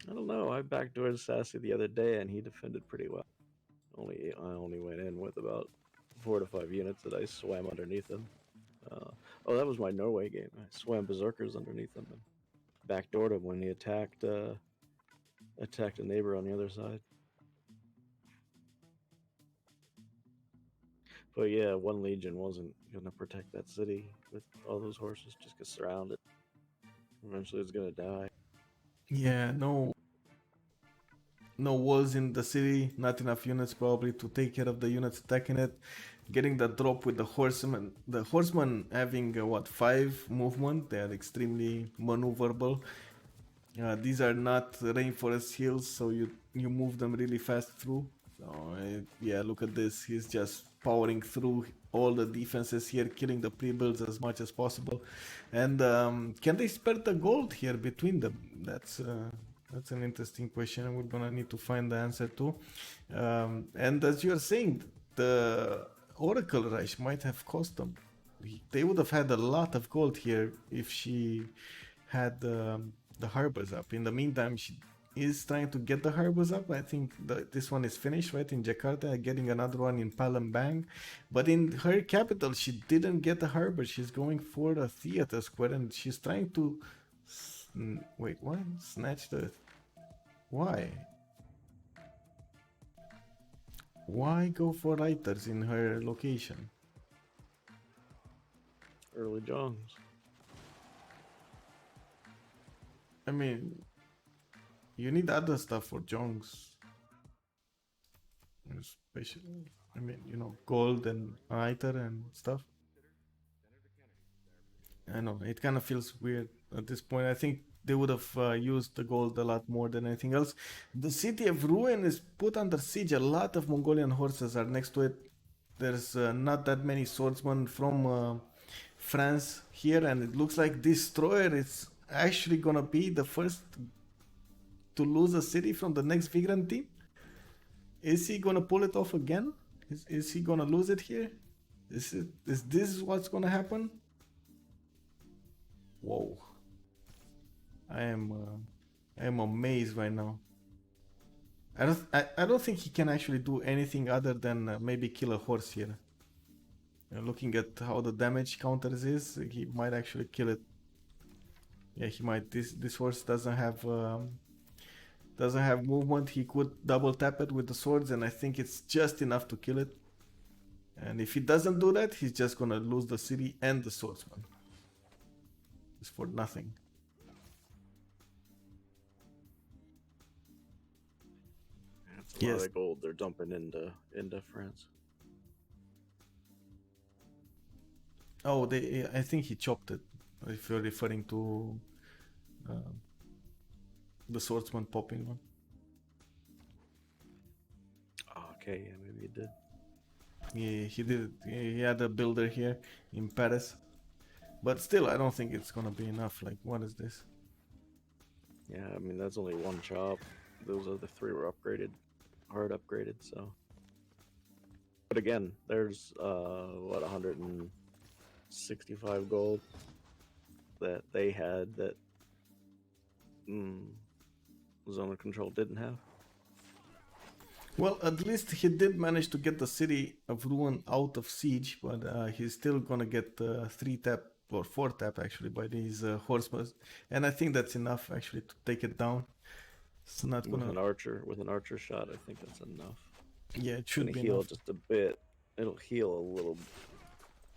I don't know. I backdoored Sassy the other day, and he defended pretty well. I only went in with about 4 to 5 units that I swam underneath him. Oh, that was my Norway game. I swam berserkers underneath him and backdoored him when he attacked a neighbor on the other side. But yeah, one legion wasn't gonna protect that city with all those horses. Just get surrounded. Eventually, it's gonna die. Yeah, no walls in the city, not enough units probably to take care of the units attacking it. Getting the drop with the horsemen. The horsemen having 5 movement. They are extremely maneuverable. These are not rainforest hills, so you move them really fast through. So yeah, look at this. He's just powering through all the defenses here, killing the pre-builds as much as possible. And can they spare the gold here between them? That's an interesting question, and we're gonna need to find the answer to. And as you're saying, the Oracle Rush might have cost them. They would have had a lot of gold here if she had the harbors up. In the meantime, she is trying to get the harbors up. I think this one is finished, right, in Jakarta, getting another one in Palembang. But in her capital, she didn't get the harbor. She's going for a theater square, and she's trying to... Wait, what? Snatch the... Why? Why go for writers in her location? Early Jongs. I mean, you need other stuff for Jongs. Especially, I mean, gold and writer and stuff. I know, it kind of feels weird at this point. I think they would have used the gold a lot more than anything else. The city of Ruin is put under siege. A lot of Mongolian horses are next to it. There's not that many swordsmen from France here, and it looks like Destroyer is actually gonna be the first to lose a city from the Nekst Vigraem team. Is he gonna pull it off again? Is he gonna lose it here? Is this what's gonna happen? Whoa. I am amazed right now. I don't think he can actually do anything other than maybe kill a horse here. Looking at how the damage counters is, he might actually kill it. Yeah, he might. This horse doesn't have movement. He could double tap it with the swords, and I think it's just enough to kill it. And if he doesn't do that, he's just gonna lose the city and the swordsman. It's for nothing. That's a lot Yes. of gold they're dumping into France. Oh, I think he chopped it. If you're referring to uh, the swordsman popping one. Oh, okay, yeah, maybe it did. He did it. He had a builder here in Paris. But still, I don't think it's gonna be enough. Like, what is this? Yeah, I mean that's only one chop. Those other three were upgraded, hard upgraded. So, but again, there's what 165 gold that they had that Zone of Control didn't have. Well, at least he did manage to get the city of Ruin out of siege, but he's still gonna get 3-tap or 4-tap actually by these horsemen, and I think that's enough actually to take it down. It's not With gonna. an archer shot, I think that's enough. Yeah, it It's should gonna be heal enough. just a bit. It'll heal a little.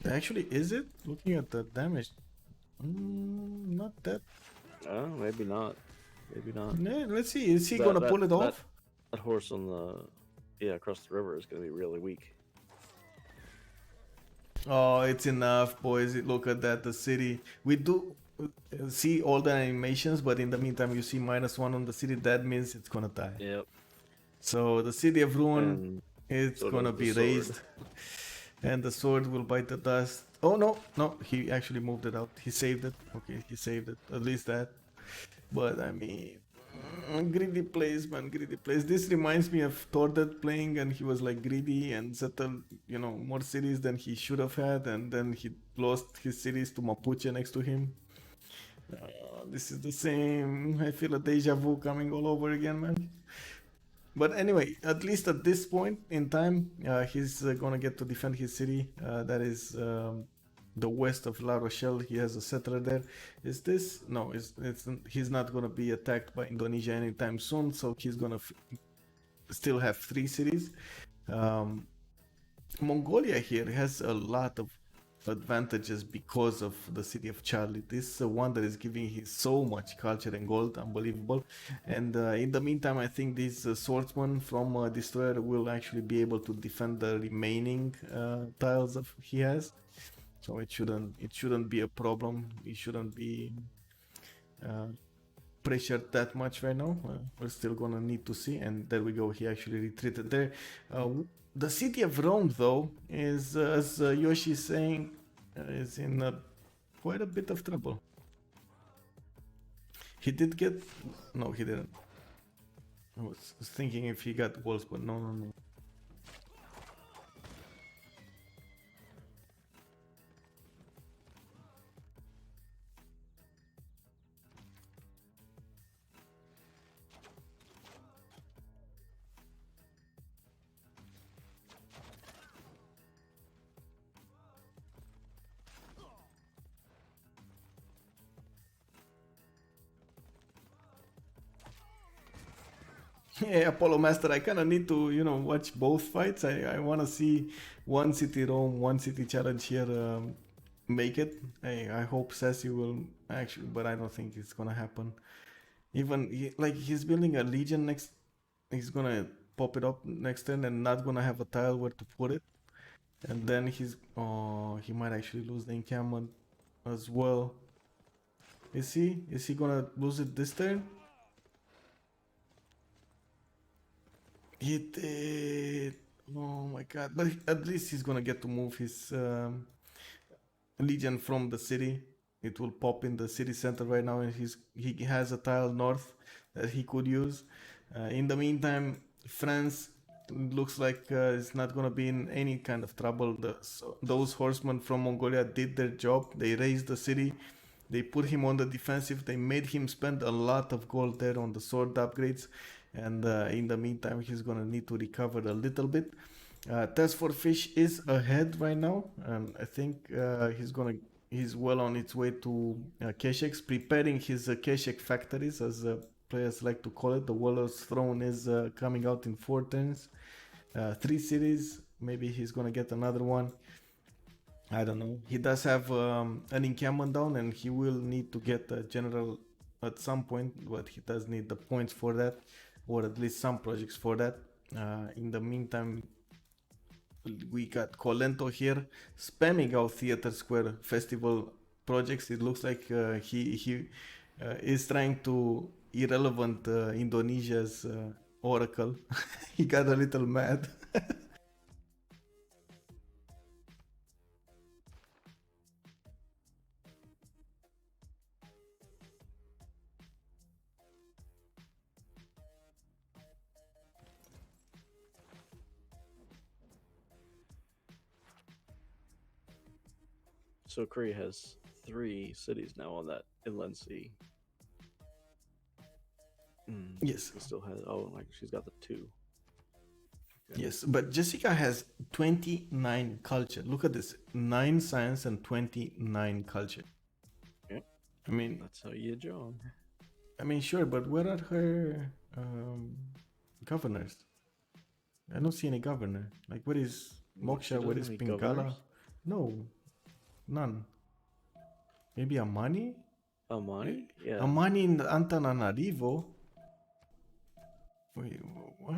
Actually, is it? Looking at the damage, not that. Oh, maybe not. Maybe not. Yeah, let's see. Is he That- gonna that- pull it that- off? That horse on the across the river is gonna be really weak. Oh, it's enough, boys. Look at that. The city. We do see all the animations, but in the meantime, you see -1 on the city. That means it's gonna die. Yep. So the city of Ruin, And it's so gonna does the be sword. raised, and the sword will bite the dust. Oh no, he actually moved it out. He saved it. Okay, he saved it. At least that. But I mean, greedy plays, man, greedy plays. This reminds me of Tordet playing, and he was like greedy and settled, more cities than he should have had, and then he lost his cities to Mapuche next to him. This is the same. I feel a deja vu coming all over again, man. But anyway, at least at this point in time, he's gonna get to defend his city. That is the west of La Rochelle. He has a settler there. Is this? No, he's not gonna be attacked by Indonesia anytime soon. So he's gonna still have 3 cities. Mongolia here has a lot of advantages because of the city of Charlie. This is one that is giving him so much culture and gold, unbelievable. And in the meantime, I think this swordsman from Destroyer will actually be able to defend the remaining tiles of he has. So it shouldn't be a problem. It shouldn't be pressured that much right now. We're still gonna need to see. And there we go. He actually retreated there. The city of Rome, though, is, as Yoshi is saying, is in quite a bit of trouble. He did get... No, he didn't. I was thinking if he got walls, but no. Yeah, Apollo Master, I kind of need to, watch both fights. I want to see one city Rome, one city challenge here make it. I hope Sassy will actually, but I don't think it's gonna happen. Even he's building a legion next. He's gonna pop it up next turn and not gonna have a tile where to put it. And then he might actually lose the encampment as well. Is he? Is he gonna lose it this turn? He did. Oh my god! But at least he's gonna get to move his legion from the city. It will pop in the city center right now, and he has a tile north that he could use. In the meantime, France looks like it's not gonna be in any kind of trouble. Those horsemen from Mongolia did their job. They raised the city. They put him on the defensive. They made him spend a lot of gold there on the sword upgrades. And in the meantime, he's gonna need to recover a little bit. Test for Fish is ahead right now, and I think he's well on its way to Keshek's, preparing his Keshek factories, as players like to call it. The Warlord's Throne is coming out in 4 turns, 3 cities. Maybe he's gonna get another one. I don't know. He does have an encampment down, and he will need to get a general at some point, but he does need the points for that, or at least some projects for that. In the meantime, we got Colento here spamming out Theater Square Festival projects. It looks like he is trying to irrelevant Indonesia's Oracle. He got a little mad. So Korea has 3 cities now on that inland sea. Yes. She still has. Oh, like she's got the 2. Okay. Yes, but Jessica has 29 culture. Look at this: 9 science and 29 culture. Yep. I mean, That's how you join. I mean, sure, but where are her governors? I don't see any governor. Like, where is Moksha? Where is Pingala? Governors? No, none. Maybe Amani? Amani? Yeah. Amani in Antananarivo? Wait, what?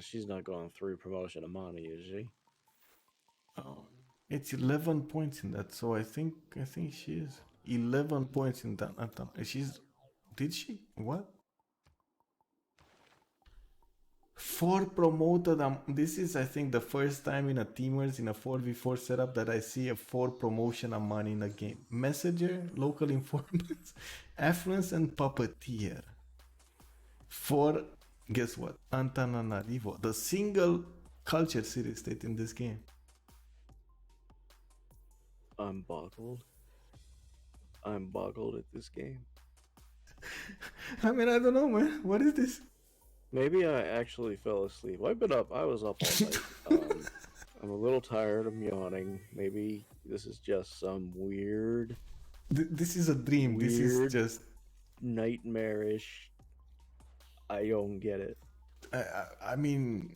She's not going through promotion Amani, is she? Oh, it's 11 points in that, so I think she is 11 points in that. Did she? What? 4 promoted. This is, I think, the first time in a Teamers in a 4v4 setup that I see a 4 promotion Amani in a game. Messenger, local informants, affluence, and puppeteer. 4. Guess what? Antananarivo, the single culture city state in this game. I'm boggled. I'm boggled at this game. I mean, I don't know, man. What is this? Maybe I actually fell asleep. I've been up. I was up all night. I'm a little tired. I'm yawning. Maybe this is just some weird. This is a dream. This is just nightmarish. I don't get it. I mean,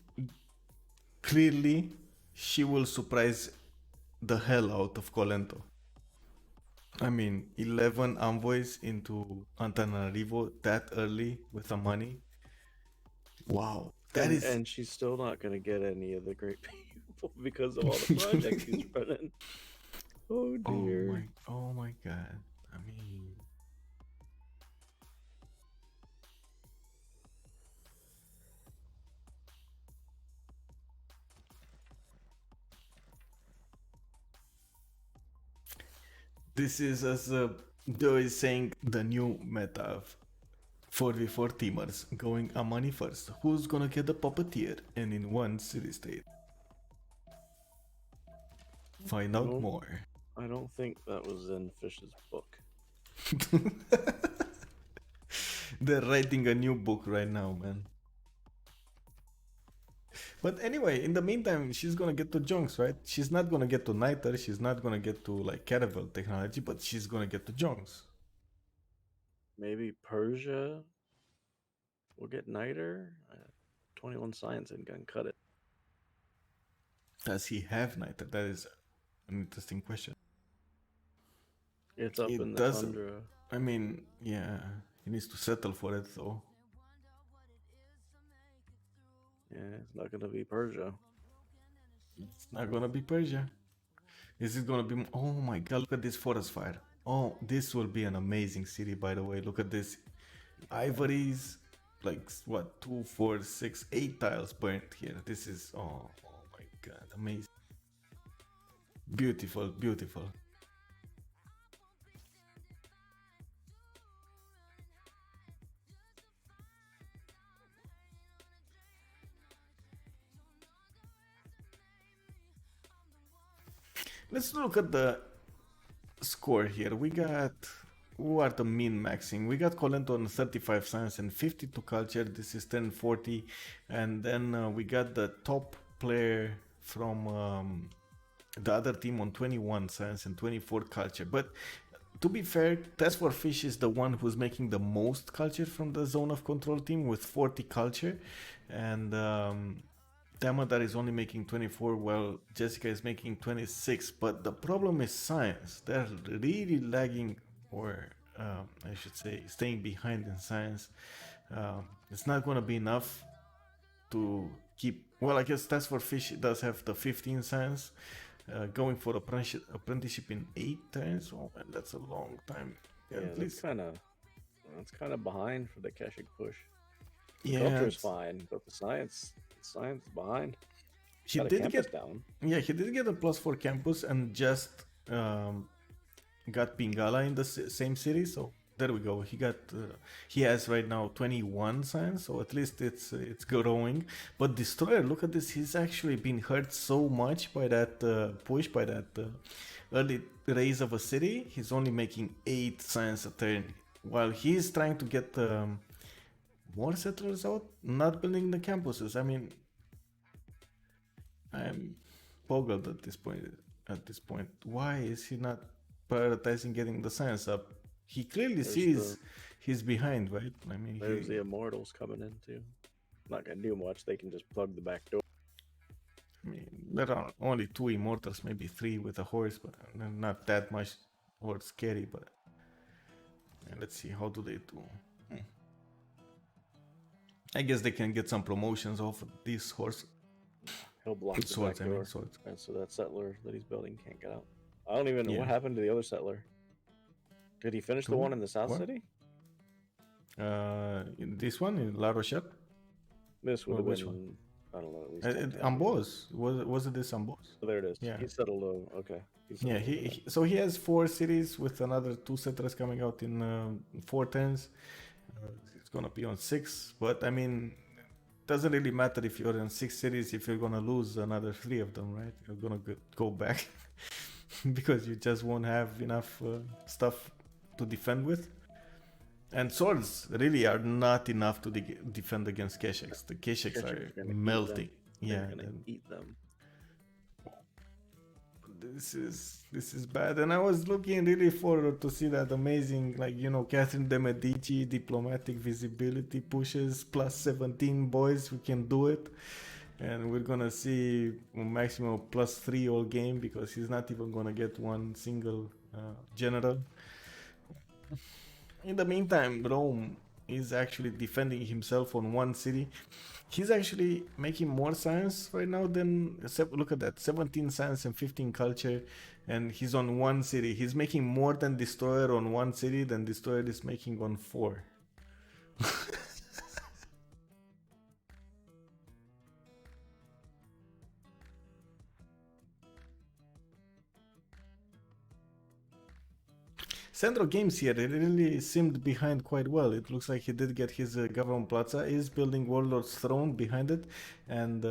clearly, she will surprise the hell out of Colento. I mean, 11 envoys into Antananarivo that early with the money. Wow, and she's still not going to get any of the great people because of all the projects she's running. Oh dear. Oh my god. I mean, this is, as Joe is saying, the new meta of 4v4 teamers going Amani first. Who's gonna get the puppeteer and in one city state? Find out more. I don't think that was in Fish's book. They're writing a new book right now, man. But anyway, in the meantime, she's gonna get to Jonks, right? She's not gonna get to Niter, she's not gonna get to like Caravel technology, but she's gonna get to Jonks. Maybe Persia will get Niter? 21 science and gun cut it. Does he have Niter? That is an interesting question. It's up in the tundra. I mean, yeah, he needs to settle for it though. Yeah, it's not gonna be Persia. It's not gonna be Persia. This is gonna be. Oh my god, look at this forest fire. Oh, this will be an amazing city, by the way. Look at this. Ivories, like what, 2, 4, 6, 8 tiles burnt here. This is, oh my god, amazing. Beautiful, beautiful. Let's look at the score here. We got who are the min-maxing? We got Colento on 35 science and 52 culture. This is 1040. And then we got the top player from the other team on 21 science and 24 culture. But to be fair, Test for Fish is the one who's making the most culture from the zone of control team with 40 culture. And Damadar is only making 24, while Jessica is making 26. But the problem is science. They're really lagging, or I should say, staying behind in science. It's not going to be enough to keep. Well, I guess Task for Fish does have the 15 science. Going for apprenticeship in 8 times. Oh man, that's a long time. Yeah, that's kind of behind for the Keshik push. Yeah, Culture's fine, but the science is behind. He Got a did campus get down. Yeah, he did get a +4 campus and just got Pingala in the same city. So there we go. He has right now 21 science, so at least it's growing. But Destroyer, look at this. He's actually been hurt so much by that push, by that early raise of a city. He's only making 8 science a turn, while he's trying to get more settlers out, not building the campuses. I mean, I'm boggled at this point. Why is he not prioritizing getting the science up? He clearly sees he's behind, right? I mean, There's the Immortals coming in too. Not gonna do much. They can just plug the back door. I mean, there are only 2 Immortals, maybe 3 with a horse, but not that much or scary. But let's see, how do they do? I guess they can get some promotions off of this horse. He'll block the Swords, back door. swords. And so that settler that he's building can't get out. I don't even know Yeah. what happened to the other settler. Did he finish the one in the South What? City? In this one in La Rochelle? This would have which been, one? I don't know, at least 10 times. Amboz. Was it this Amboz? So there it is. Yeah. He settled low. Okay. Yeah, so he has 4 cities with another 2 settlers coming out in 4 turns. It's gonna be on 6, but I mean, doesn't really matter if you're in 6 cities if you're gonna lose another 3 of them, right? You're gonna go back because you just won't have enough stuff to defend with. And swords really are not enough to defend against Keshiks. The Keshiks are melting. They're Yeah, gonna eat them. this is bad. And I was looking really forward to see that amazing, like, Catherine de Medici diplomatic visibility pushes +17 boys who can do it. And we're gonna see maximum +3 all game because he's not even gonna get one single general. In the meantime, Rome is actually defending himself on 1 city. He's actually making more science right now than, look at that, 17 science and 15 culture, and he's on 1 city. He's making more than Destroyer on 1 city than Destroyer is making on 4. Centro Games here really seemed behind quite well. It looks like he did get his Government Plaza, is building Warlord's Throne behind it, and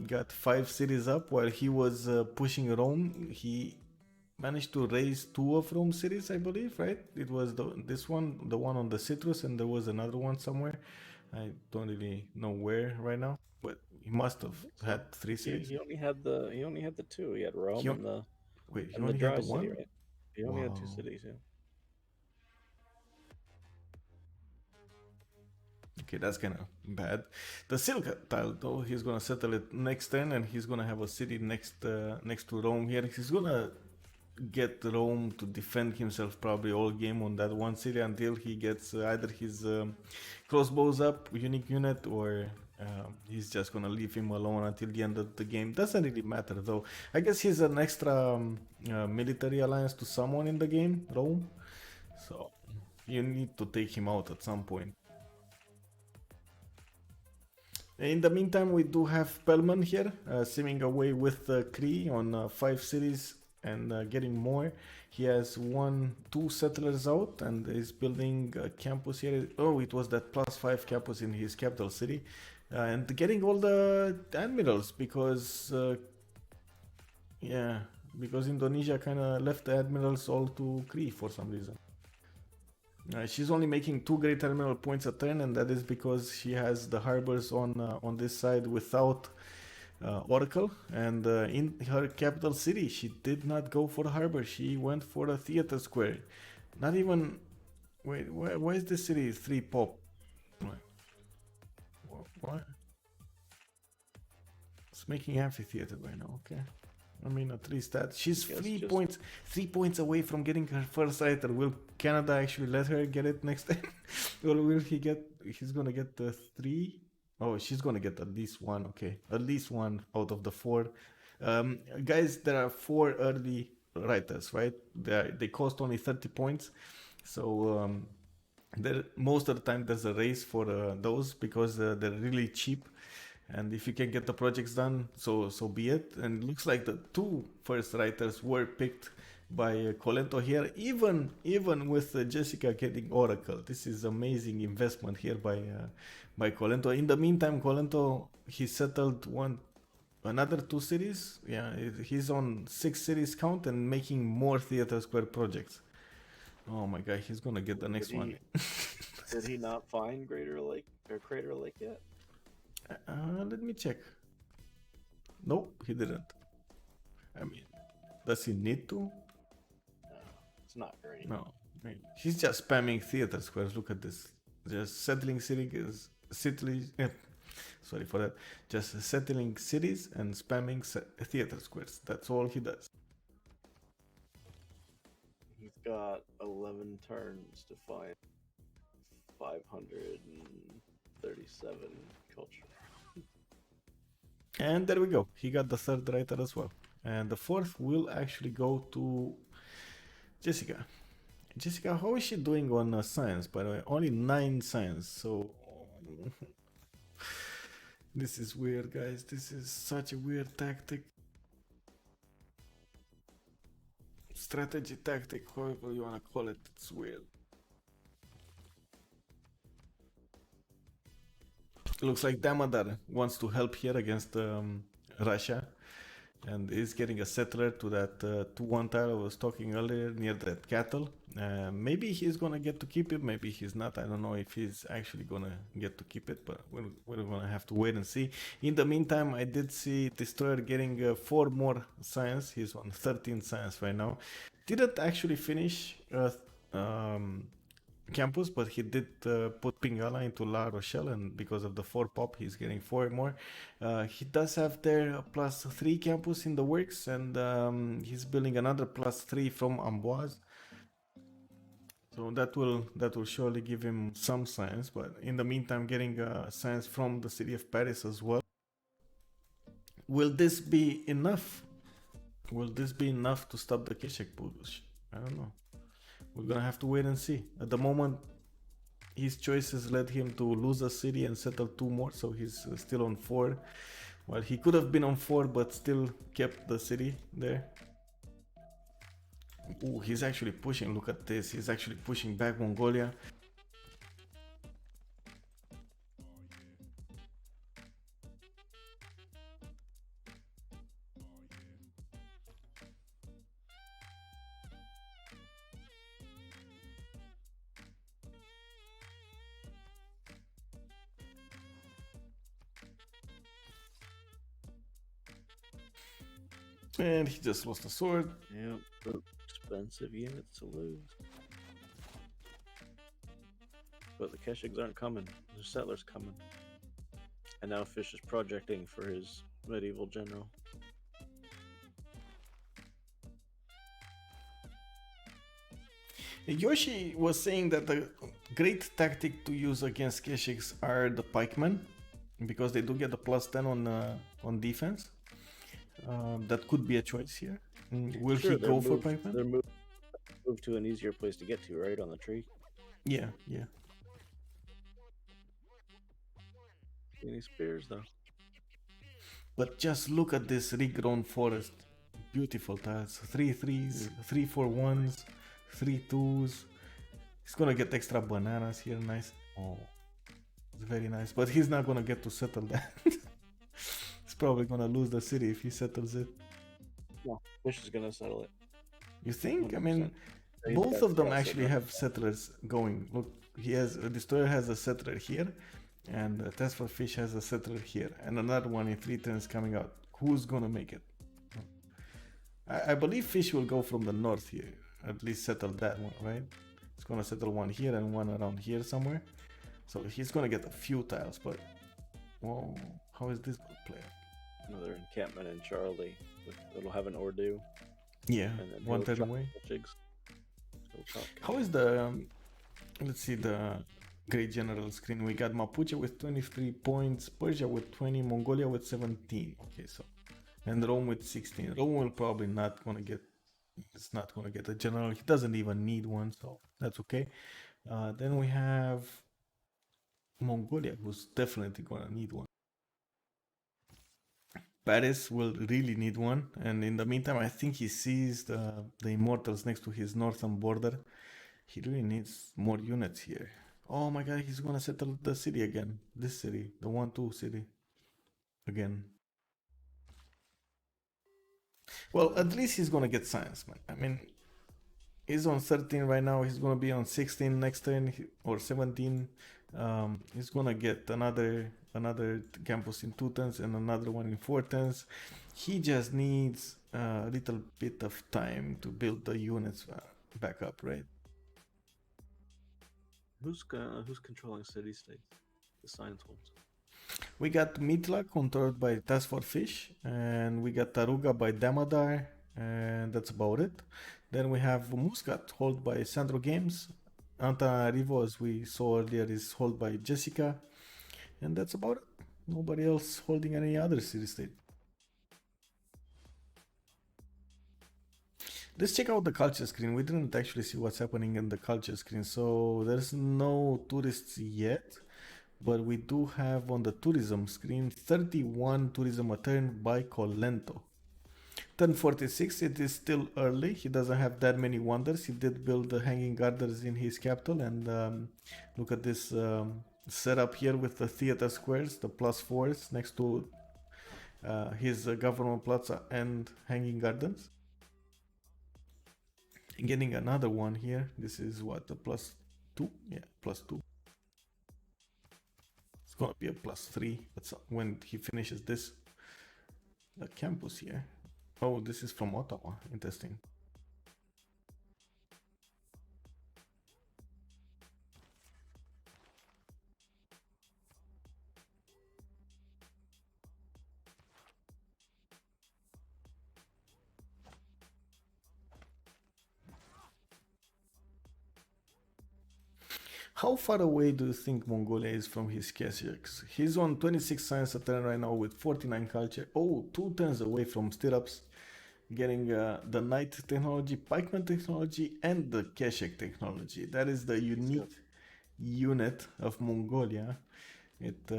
got 5 cities up. While he was pushing Rome, he managed to raise 2 of Rome cities, I believe, right? It was this one, the one on the CivRus, and there was another one somewhere. I don't really know where right now, but he must have had 3 cities. He only had the 2. He had Rome and the Wait, he and the only dry had the city, 1? right? He only had 2 Wow. cities, yeah. Okay, that's kind of bad. The Silk tile, though, he's gonna settle it next turn, and he's gonna have a city next to Rome here. He's gonna get Rome to defend himself probably all game on that 1 city until he gets either his crossbows up, unique unit, or he's just gonna leave him alone until the end of the game. Doesn't really matter though. I guess he's an extra military alliance to someone in the game, Rome. So you need to take him out at some point. In the meantime, we do have Pelman here, simming away with Kree on 5 cities and getting more. He has 2 settlers out and is building a campus here. Oh, it was that +5 campus in his capital city. And getting all the admirals because, because Indonesia kind of left the admirals all to Kree for some reason. She's only making 2 great terminal points a turn, and that is because she has the harbors on this side without Oracle. And in her capital city, she did not go for a harbor. She went for a theater square. Not even. Wait, why is this city 3 pop? What? It's making amphitheater right now. Okay. I mean, a 3 stat. She's 3 points away from getting her first writer. Will Canada actually let her get it next time? Or will he get? He's gonna get the 3. Oh, she's gonna get at least 1. Okay, at least 1 out of the 4. Guys, there are 4 early writers, right? They cost only 30 points. So most of the time there's a race for those because they're really cheap. And if you can get the projects done, so be it. And it looks like the 2 first writers were picked by Colento here, even with Jessica getting Oracle. This is amazing investment here by Colento. In the meantime, Colento, he settled another 2 cities. Yeah, he's on 6 cities count and making more Theater Square projects. Oh my god, he's gonna get the next one. Did he not find Greater Lake or Crater Lake yet? Let me check. Nope, he didn't. I mean, does he need to? No, it's not great. No, I mean, he's just spamming theater squares. Look at this. Just settling cities. Sorry for that. Just settling cities and spamming theater squares. That's all he does. He's got 11 turns to find 537 culture. And there we go. He got the 3rd writer as well. And the 4th will actually go to Jessica. Jessica, how is she doing on science, by the way? Only 9 science, so... This is weird, guys. This is such a weird tactic. Strategy tactic, however you wanna call it. It's weird. Looks like Damodar wants to help here against Russia, and is getting a settler to that 2-1 tile I was talking earlier near that cattle. Maybe he's gonna get to keep it, maybe he's not. I don't know if he's actually gonna get to keep it, but we're gonna have to wait and see. In the meantime, I did see Destroyer getting 4 more science. He's on 13 science right now. Didn't actually finish campus, but he did put Pingala into La Rochelle, and because of the 4 pop, he's getting 4 more. He does have their +3 campus in the works, and he's building another +3 from Amboise. So that will surely give him some science, but in the meantime, getting science from the city of Paris as well. Will this be enough? Will this be enough to stop the Keshek push? I don't know. We're gonna have to wait and see. At the moment, his choices led him to lose a city and settle 2 more, so he's still on 4. Well, he could have been on 4, but still kept the city there. Ooh, he's actually pushing. Look at this. He's actually pushing back Mongolia. And he just lost a sword. Yep, expensive units to lose. But the Keshiks aren't coming. There's settlers coming. And now Fish is projecting for his medieval general. Yoshi was saying that the great tactic to use against Keshiks are the pikemen, because they do get a +10 on defense. That could be a choice here. Will he go for pikemen? They're move to an easier place to get to, right? On the tree? Yeah. Any spears, though. But just look at this regrown forest. Beautiful tiles. 3 3s, 3 4-1s, 3 2s. He's gonna get extra bananas here. Nice. Oh, it's very nice. But he's not gonna get to settle that. He's probably gonna lose the city if he settles it. No, Fish is gonna settle it. You think? 100%. I mean, both of them actually have settlers going. Look, a destroyer has a settler here, and Test for Fish has a settler here, and another one in 3 turns coming out. Who's gonna make it? I believe Fish will go from the north here, at least settle that one, right? He's gonna settle one here and one around here somewhere. So he's gonna get a few tiles, but whoa, how is this gonna play? Another encampment in Charlie. It'll have an Ordu. Yeah, And then 1 turn away. How is the let's see the Great General screen? We got Mapuche with 23 points, Persia with 20, Mongolia with 17. Okay, so and Rome with 16. Rome will probably not gonna get. It's not gonna get a general. He doesn't even need one, so that's okay. Then we have Mongolia, who's definitely gonna need one. Paris will really need one, and in the meantime, I think he sees the Immortals next to his northern border. He really needs more units here. Oh my god, he's gonna settle the city again. This city, the 1-2 city. Again. Well, at least he's gonna get science, man. I mean, he's on 13 right now. He's gonna be on 16 next turn, or 17. He's gonna get another campus in 2 turns and another one in 4 turns. He just needs a little bit of time to build the units back up, right? Who's controlling city states? The science ones. We got Mitla controlled by Task for Fish, and we got Taruga by Damodar, and that's about it. Then we have Muscat held by Sandro Games. Antananarivo, as we saw earlier, is held by Jessica, and that's about it. Nobody else holding any other city state. Let's check out the culture screen. We didn't actually see what's happening in the culture screen, so there's no tourists yet. But we do have on the tourism screen 31 tourism a turn by Colento. Turn 46, it is still early. He doesn't have that many wonders. He did build the hanging gardens in his capital, and look at this setup here with the theater squares, the +4s next to his government plaza and hanging gardens. Getting another one here. This is what, the +2? Yeah, +2. It's gonna be a +3. That's when he finishes this. The campus here. Oh, this is from Ottawa. Interesting. How far away do you think Mongolia is from his Keswiks? He's on 26 science a turn right now with 49 culture. Oh, 2 turns away from stirrups, getting the Knight technology, Pikeman technology, and the Keshek technology. That is the unique unit of Mongolia. It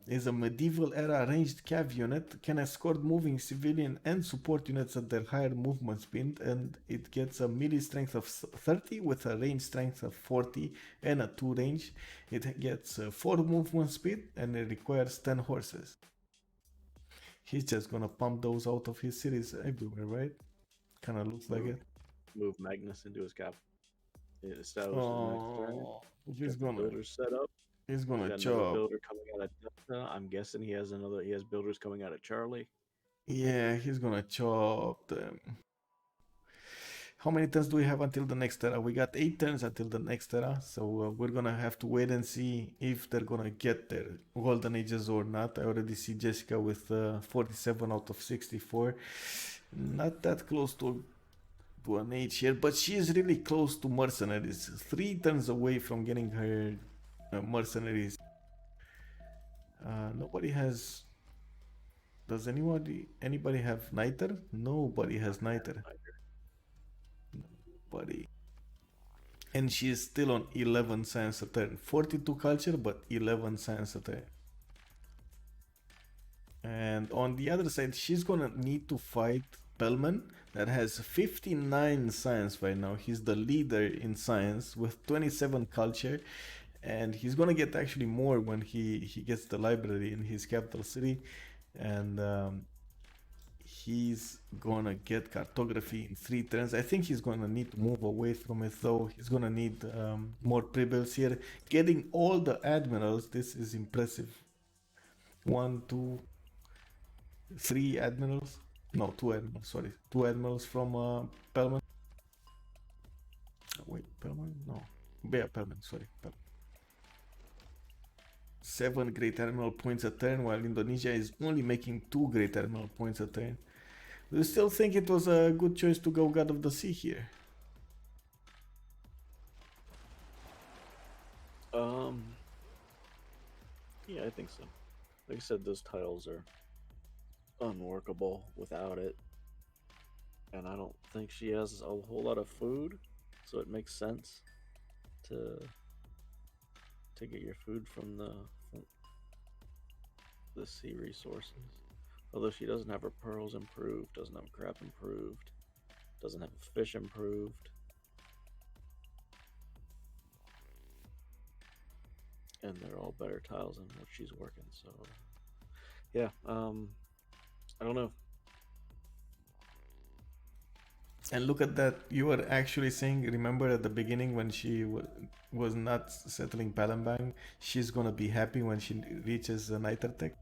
is a medieval era ranged cav unit, can escort moving civilian and support units at their higher movement speed, and it gets a melee strength of 30 with a range strength of 40 and a 2 range. It gets 4 movement speed and it requires 10 horses. He's just gonna pump those out of his cities everywhere, right? Kinda looks like it. Move Magnus into his cap. Oh, he's gonna builders set up. He's gonna Got another chop. builder coming out of Delta. I'm guessing he has builders coming out of Charlie. Yeah, he's gonna chop them. How many turns do we have until the next era? We got 8 turns until the next era, so we're gonna have to wait and see if they're gonna get their golden ages or not. I already see Jessica with 47 out of 64. Not that close to an age here, but she is really close to mercenaries. 3 turns away from getting her mercenaries. Nobody has. Does anybody have Niter? Nobody has Niter. Nobody. And she is still on 11 science a turn. 42 culture, but 11 science a turn. And on the other side, she's gonna need to fight Bellman, that has 59 science right now. He's the leader in science with 27 culture. And he's gonna get actually more when he gets the library in his capital city, and he's gonna get cartography in 3 turns. I think he's gonna need to move away from it though. He's gonna need more pre-builds here. Getting all the admirals, this is impressive. 1, 2, 3 admirals. No, 2 admirals, sorry. 2 admirals from Pelman. Wait, Pelman? No. Yeah, Pelman, sorry. Pelman. 7 great admiral points a turn, while Indonesia is only making 2 great admiral points a turn. Do you still think it was a good choice to go God of the Sea here? Yeah, I think so. Like I said, those tiles are unworkable without it. And I don't think she has a whole lot of food, so it makes sense to get your food from the sea resources. Although she doesn't have her pearls improved, doesn't have crab improved, doesn't have fish improved. And they're all better tiles than what she's working, so yeah, I don't know. And look at that, you were actually saying, remember at the beginning when she was not settling Palembang, she's gonna be happy when she reaches the Niter Tech?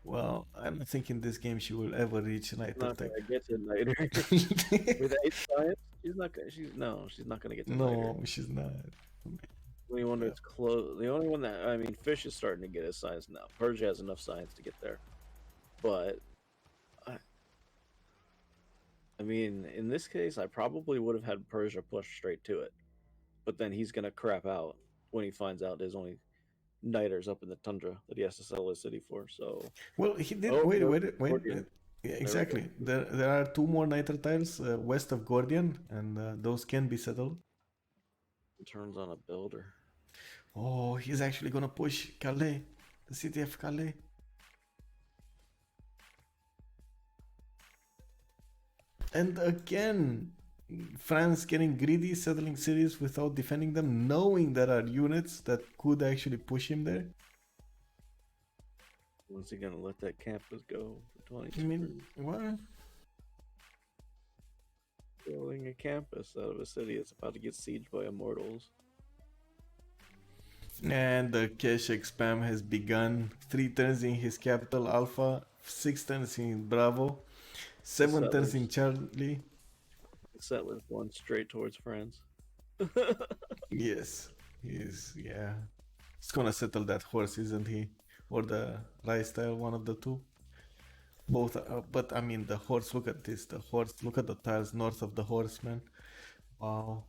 Well, I don't think in this game she will ever reach Niter Not Tech. gonna get to Niter. With 8 science, she's not gonna get to Niter. No, she's not. The only one that's close, the only one that, I mean, fish is starting to get his science now. Persia has enough science to get there, but I mean, in this case, I probably would have had Persia push straight to it, but then he's gonna crap out when he finds out there's only niters up in the tundra that he has to sell his city for. So, Well, he did. Oh, wait, no, wait, wait. Gordian. Yeah, exactly. There are 2 more Niter tiles west of Gordian, and those can be settled. Turns on a builder. Oh, he's actually gonna push Calais, the city of Calais. And again, France getting greedy, settling cities without defending them, knowing there are units that could actually push him there. When's he gonna let that campus go for 20? I mean, what? Building a campus out of a city that's about to get sieged by immortals. And the Keshek spam has begun. 3 turns in his capital, Alpha. 6 turns in Bravo. 7 turns in Charlie. Settlers going straight towards France. Yes, he's, yeah. He's gonna settle that horse, isn't he? Or the rice tile, one of the two. Both, but I mean, the horse, look at this. The horse, look at the tiles north of the horse, man. Wow.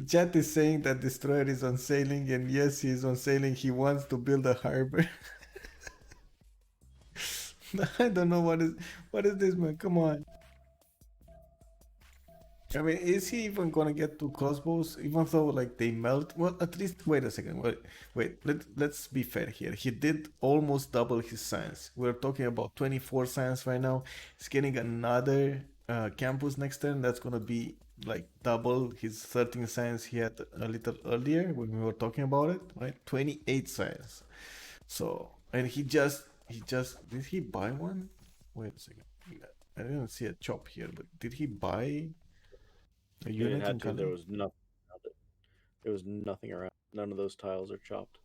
Chat is saying that Destroyer is on sailing, and yes, he is on sailing. He wants to build a harbor. I don't know what is this, man. Come on. I mean, is he even gonna get 2 crossbows? Even though like they melt. Well, at least wait a second. Wait. Let's be fair here. He did almost double his science. We're talking about 24 science right now. He's getting another campus next turn. That's gonna be like double his 13 science he had a little earlier when we were talking about it, right? 28 science. So, and he just did he buy one? Wait a second. I didn't see a chop here, but did he buy a He unit in had to. There Calais? was nothing around it. There was nothing around. None of those tiles are chopped.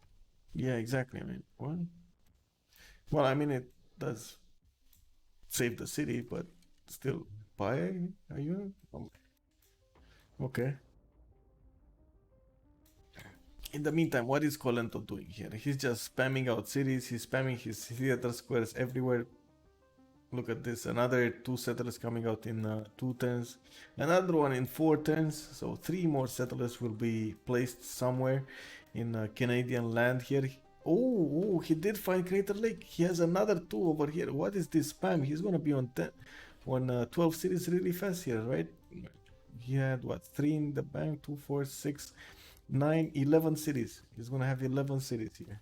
Yeah, exactly. I mean, what? Well, I mean, it does save the city, but still buy a unit? Okay. In the meantime, what is Colento doing here? He's just spamming out cities. He's spamming his theater squares everywhere. Look at this. Another 2 settlers coming out in 2 turns. Another one in 4 turns. So 3 more settlers will be placed somewhere in Canadian land here. Oh, he did find Crater Lake. He has another 2 over here. What is this spam? He's gonna be on 12 cities really fast here, right? He had what? 3 in the bank, 2, 4, 6, 9, 11 cities. He's gonna have 11 cities here.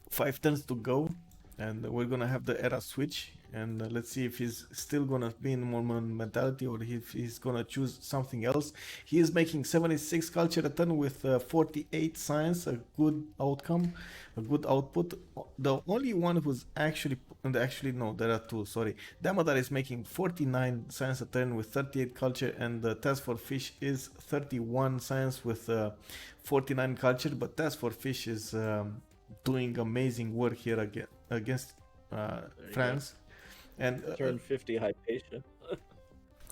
Five turns to go. and we're gonna have the era switch, and let's see if he's still gonna be in Mormon mentality or if he's gonna choose something else. He is making 76 culture a turn with 48 science, a good outcome, a good output. The only one who's actually no, there are two, sorry. Damadar is making 49 science a turn with 38 culture, and the Task for Fish is 31 science with 49 culture, but Task for Fish is doing amazing work here against There you France. And go. Turn 50 Hypatia.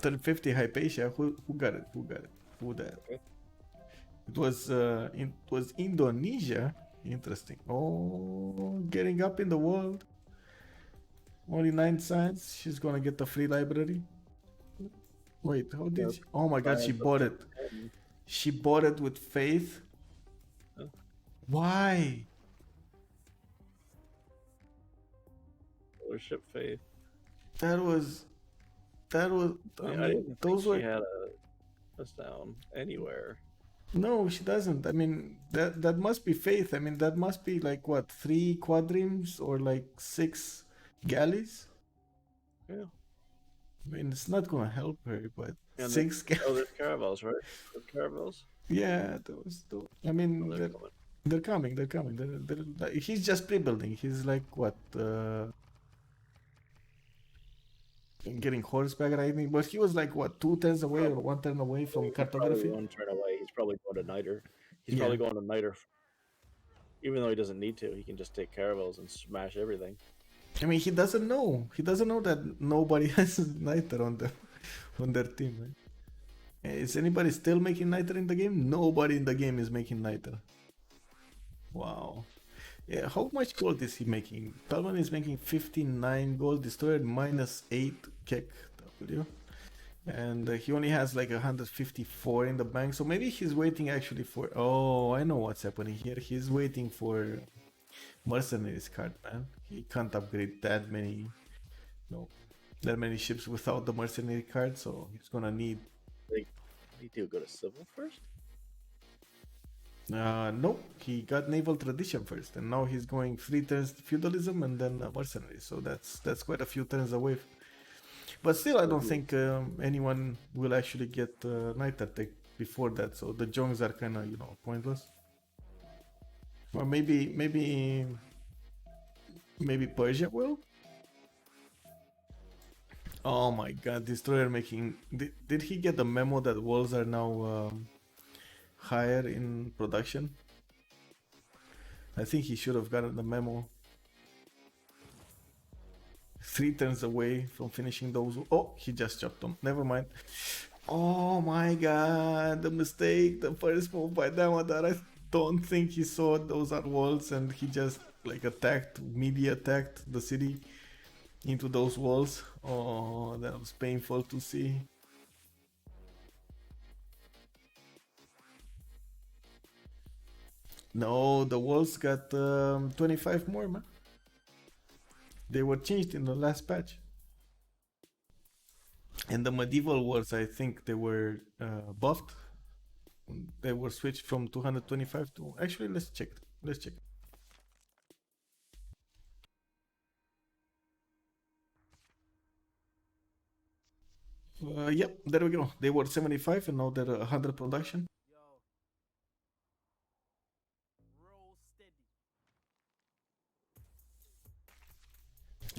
turn 50 Hypatia. Who got it? Who got it? Who that? Okay. It was Indonesia. Interesting. Oh, getting up in the world. Only 9 science. She's gonna get the free library. Wait, how did Yep. she? Oh my god, she Science bought it. 10. She bought it with faith. Oh. Why? Worship faith. That was. I I mean, didn't think those she were. had a touchdown anywhere. No, she doesn't. I mean, that must be faith. I mean, that must be like what, 3 quadrims or like 6 galleys? Yeah. I mean, it's not gonna help her, but And 6 galleys. Oh, there's caravels, right? There's caravels. Yeah, those. I mean, Oh, they're coming. they're coming. They're coming. Like, he's just pre-building. He's like what? Getting horseback riding, but he was like what, 2 turns away or 1 turn away from He's probably cartography. 1 turn away. He's probably going to Niter. He's Yeah. probably going to Niter. Even though he doesn't need to, he can just take caravels and smash everything. I mean, he doesn't know. He doesn't know that nobody has Niter on their team. Right? Is anybody still making Niter in the game? Nobody in the game is making Niter. Wow. Yeah, how much gold is he making? Talman is making 59 gold, Destroyer -8 Kek W. And he only has like 154 in the bank, so maybe he's waiting actually for. Oh, I know what's happening here. He's waiting for Mercenaries card, man. He can't upgrade that many ships without the Mercenary card, so he's gonna need. Need to go to Civil first? Nope, he got Naval Tradition first, and now he's going 3 turns Feudalism and then Mercenaries, so that's quite a few turns away. But still, I don't think anyone will actually get Night Attack before that, so the Jongs are kind of, pointless. Or maybe Persia will? Oh my god, Destroyer making. Did he get the memo that walls are now higher in production? I think he should have gotten the memo. 3 turns away from finishing those. Oh, he just chopped them. Never mind. Oh my god, the mistake. The first move by Damadar. I don't think he saw those are walls and he just like attacked the city into those walls. Oh, that was painful to see. No, the walls got 25 more, man. They were changed in the last patch. And the medieval walls, I think they were buffed. They were switched from 225 to. Actually, let's check. Yep, there we go. They were 75 and now they're 100 production. Yo. Roll steady.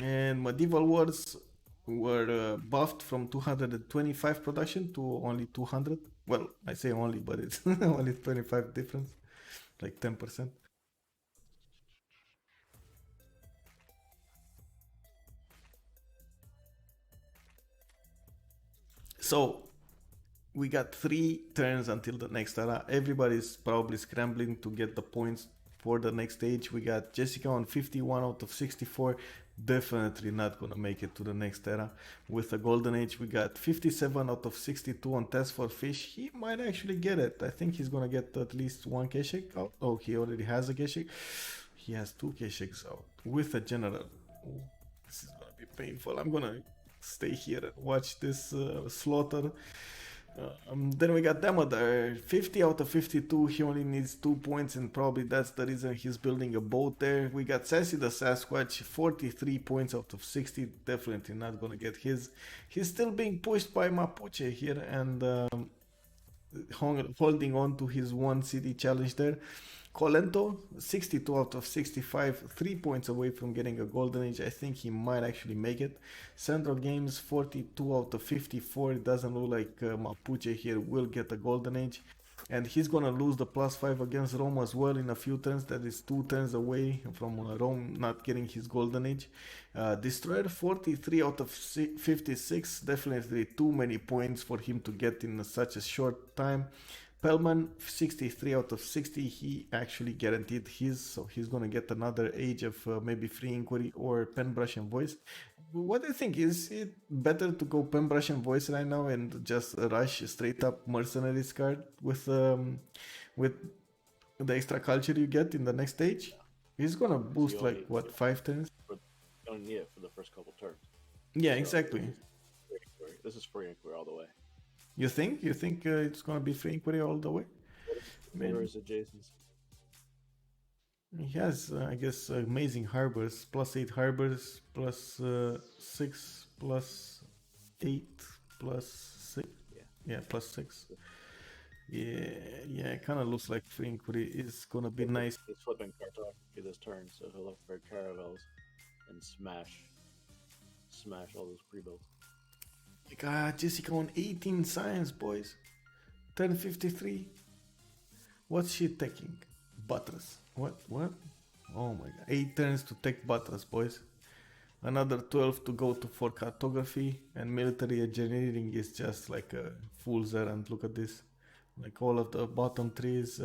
And medieval wars were buffed from 225 production to only 200. Well, I say only, but it's only 25 difference, like 10%. So we got 3 turns until the next era. Everybody's probably scrambling to get the points for the next stage. We got Jessica on 51 out of 64. Definitely not gonna make it to the next era. With the golden age, we got 57 out of 62 on Test for Fish. He might actually get it. I think he's gonna get at least 1 Keshik out. Oh, he already has a Keshik. He has 2 Keshiks out with a general. Oh, this is gonna be painful. I'm gonna stay here and watch this slaughter. Then we got Demodar, 50 out of 52. He only needs 2 points, and probably that's the reason he's building a boat there. We got Sassy the Sasquatch, 43 points out of 60. Definitely not gonna get his. He's still being pushed by Mapuche here, and holding on to his one city challenge there. Colento, 62 out of 65, 3 points away from getting a golden age. I think he might actually make it. Central Games, 42 out of 54. It doesn't look like Mapuche here will get a golden age. And he's gonna lose the +5 against Rome as well in a few turns. That is 2 turns away from Rome not getting his golden age. Destroyer, 43 out of 56. Definitely too many points for him to get in such a short time. Pellman, 63 out of 60. He actually guaranteed his, so he's gonna get another age of maybe Free Inquiry or Pen, Brush, and Voice. What do you think? Is it better to go Pen, Brush, and Voice right now and just rush straight up Mercenaries card with the extra culture you get in the next stage? He's gonna boost only- like what, 5 turns? You don't need it for the first couple turns. Yeah, So, exactly. This is free inquiry all the way. You think? You think it's gonna be Free Inquiry all the way? Where is it, Jason's? He has, I guess, amazing harbors. +8 harbors, +6, +8, +6. Yeah, +6. Yeah, it kind of looks like Free Inquiry is gonna be nice. He's flipping cartography this turn, so he'll look for caravels and smash all those pre-builds. You got Jessica on 18 science, boys. 1053. What's she taking? Buttress. What? Oh my god. 8 turns to take Buttress, boys. Another 12 to go for cartography, and military engineering is just like a fool's errand. Look at this. Like all of the bottom trees.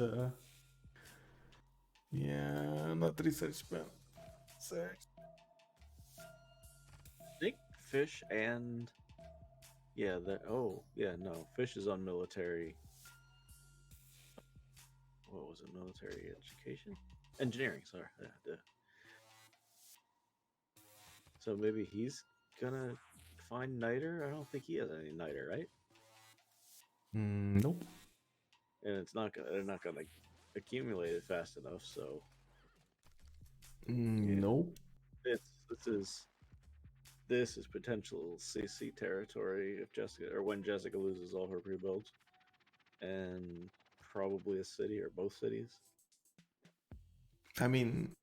Yeah, not research, man. Search. I think fish and fish is on military. What was it? Military education, engineering. Sorry. Yeah. So maybe he's gonna find niter. I don't think he has any niter, right? Nope. And they're not gonna accumulate it fast enough. So Nope. This is potential CC territory if Jessica or when Jessica loses all her pre-builds, and probably a city or both cities. I mean,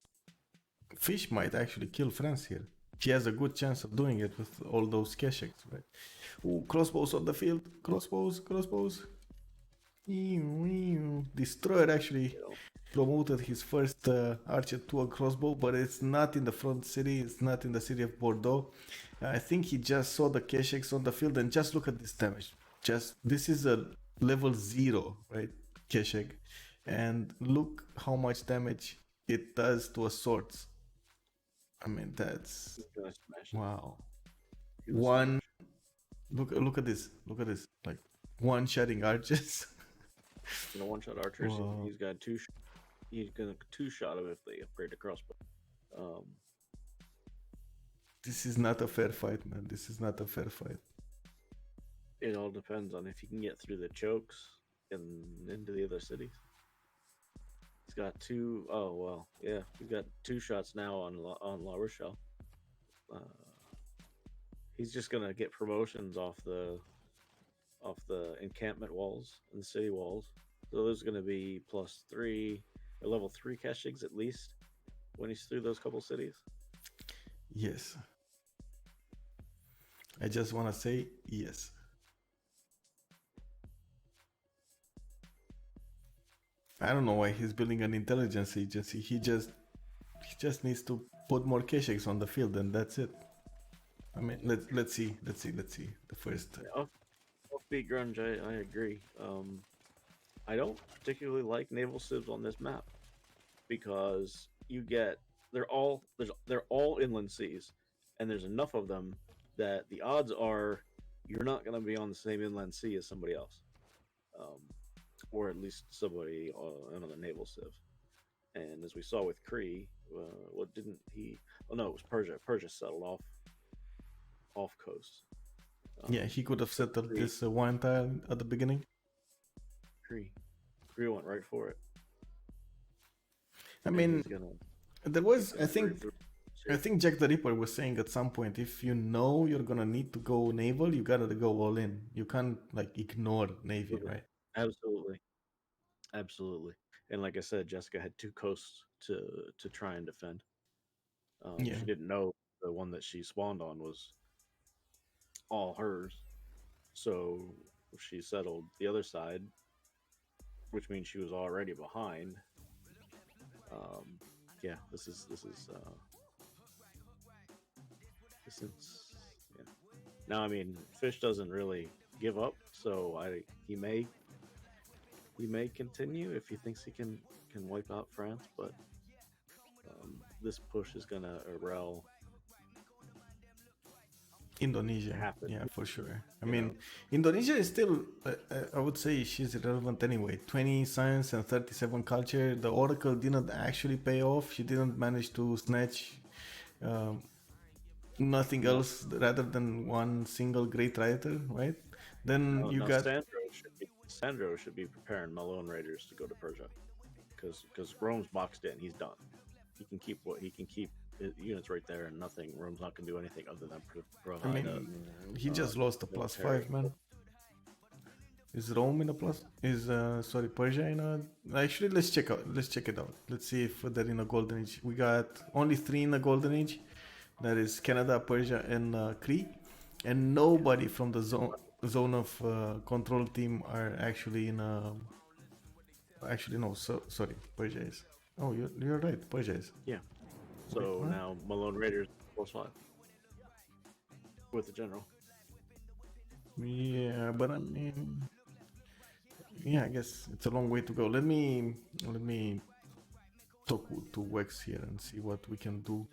Fish might actually kill France here. She has a good chance of doing it with all those Kesheks, right? Ooh, crossbows on the field. Crossbows. Destroyer actually promoted his first archer to a crossbow, but it's not in the front city. It's not in the city of Bordeaux. I think he just saw the Kesheks on the field, and just look at this damage. This is a level 0, right? Keshek. And look how much damage it does to a swords. I mean, that's He's gonna smash it. wow. He's gonna One look at this. Look at this. Like one shotting archers. gonna one-shot archers. Wow. He's got he's gonna two-shot him if they upgrade the crossbow. This is not a fair fight, man. This is not a fair fight. It all depends on if he can get through the chokes and into the other cities. He's got two. Oh well, yeah. He's got 2 shots now on La Rochelle. He's just gonna get promotions off the encampment walls and the city walls. So there's gonna be +3 or level 3 Keshigs at least when he's through those couple cities. Yes. I just want to say yes. I don't know why he's building an intelligence agency. He just needs to put more Kesheks on the field, and that's it. I mean, let's see. The first. Offbeat grunge, I agree. I don't particularly like naval civs on this map because they're all inland seas, and there's enough of them that the odds are you're not going to be on the same inland sea as somebody else, or at least somebody on the naval civ. And as we saw with Kree, what didn't he? Oh no, it was Persia. Persia settled off coast. Yeah, he could have settled Cree- this one tile at the beginning. Cree went right for it. I And mean, he's gonna there he's was, gonna breathe through. I think Jack the Ripper was saying at some point, if you know you're gonna need to go naval, you gotta go all in. You can't like ignore navy, right? Absolutely. And like I said, Jessica had 2 coasts to try and defend. Yeah. She didn't know the one that she spawned on was all hers, so she settled the other side, which means she was already behind. Yeah, this is yeah. Now, I mean, Fish doesn't really give up, so he may continue if he thinks he can wipe out France, but this push is gonna Irel Indonesia, happen. yeah, for sure. I You mean, know? Indonesia is still, I would say she's irrelevant anyway. 20 science and 37 culture. The Oracle didn't actually pay off. She didn't manage to snatch um, nothing No. else rather than one single great writer, right? Then you Now got Sandro should be preparing Malone Raiders to go to Persia because Rome's boxed in. He's done. He can keep his units right there, and nothing. Rome's not going to do anything other than provide. I mean, he just lost a +5, man. Is Rome in a plus? Is sorry, Persia in a? Actually, let's check it out. Let's see if they're in a golden age. We got only 3 in the golden age. That is Canada, Persia, and Cree, and nobody from the zone of control team are actually in a. Actually, no. Sorry, Persia is. Oh, you're right. Persia is. Yeah. So Wait, now Malone Raiders +5 with the general. Yeah, but I mean, yeah, I guess it's a long way to go. Let me talk to Wex here and see what we can do.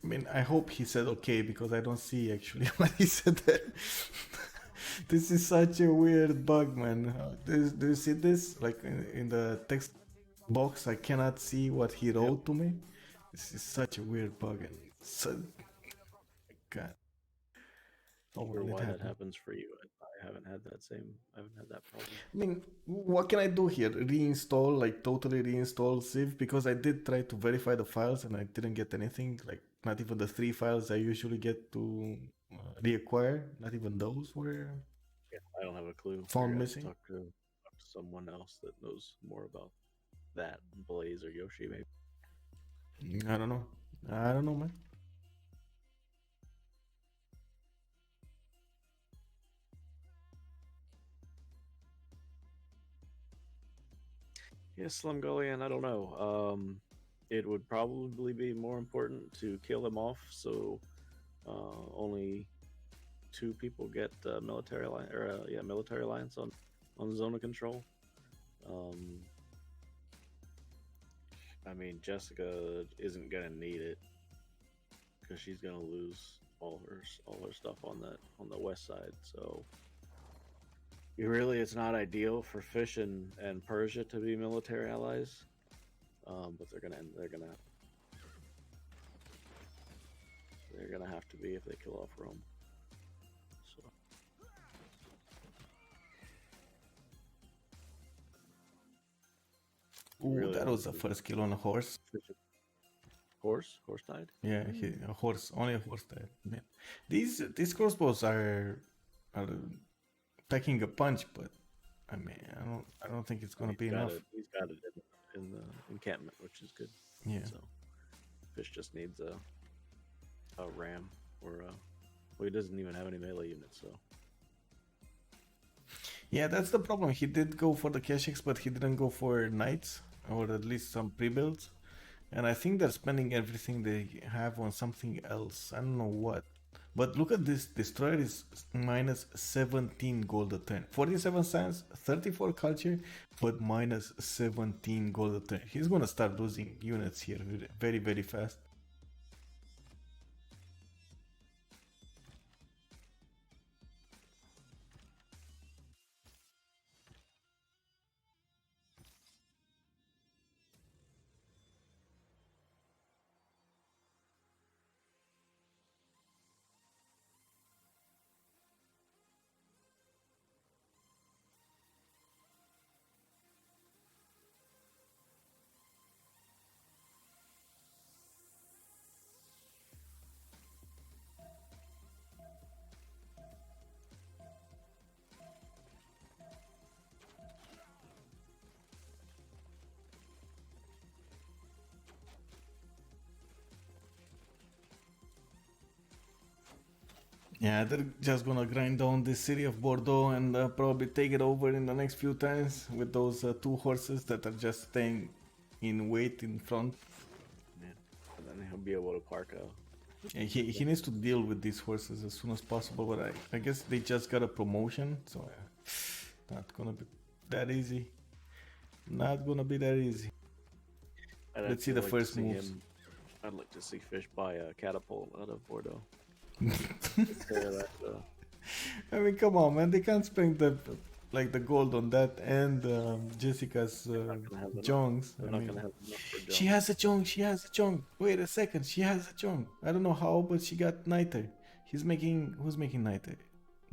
I mean, I hope he said okay because I don't see actually what he said there. This is such a weird bug, man. Do you see this? Like in the text box, I cannot see what he wrote to me. This is such a weird bug. And God. Oh, Or well, it why that happened. happens for you. I haven't had that problem. I mean, what can I do here? Reinstall, like totally reinstall Civ? Because I did try to verify the files and I didn't get anything. Like, not even the 3 files I usually get to reacquire. Not even those were Yeah, I don't have a clue. found You're gonna have missing. to talk to someone else that knows more about that, Blaze or Yoshi, maybe. I don't know. I don't know, man. Yeah, Slumgullion, I don't know. It would probably be more important to kill him off, so only 2 people get military alliance on zone of control. I mean, Jessica isn't gonna need it because she's gonna lose all her stuff on the west side. So it's not ideal for Fish and Persia to be military allies, but they're gonna have to be if they kill off Rome. So Ooh, really that want was the to- first kill on a horse. horse died. Yeah, a horse. Only a horse died. Man. These crossbows are packing a punch, but I mean, I don't think it's gonna be enough. He's got it in the encampment, which is good. Yeah. So Fish just needs a ram or well, he doesn't even have any melee units, so Yeah, that's the problem. He did go for the Keshiks, but he didn't go for knights, or at least some pre-builds. And I think they're spending everything they have on something else. I don't know what. But look at this, destroyer is minus 17 gold a turn. 47 science, 34 culture, but minus 17 gold a turn. He's gonna start losing units here very, very fast. Yeah, they're just gonna grind down the city of Bordeaux and probably take it over in the next few turns with those two horses that are just staying in wait in front. Yeah. And then he'll be able to park out. Yeah, he needs to deal with these horses as soon as possible, but I guess they just got a promotion, so not gonna be that easy. Not gonna be that easy. Let's see the first moves. I'd like to see Fish buy a catapult out of Bordeaux. That, I mean, come on, man! They can't spend the gold on that and Jessica's jongs. They're not gonna have enough for She has a jong. She has a jong. Wait a second. She has a jong. I don't know how, but she got Niter. Who's making Niter?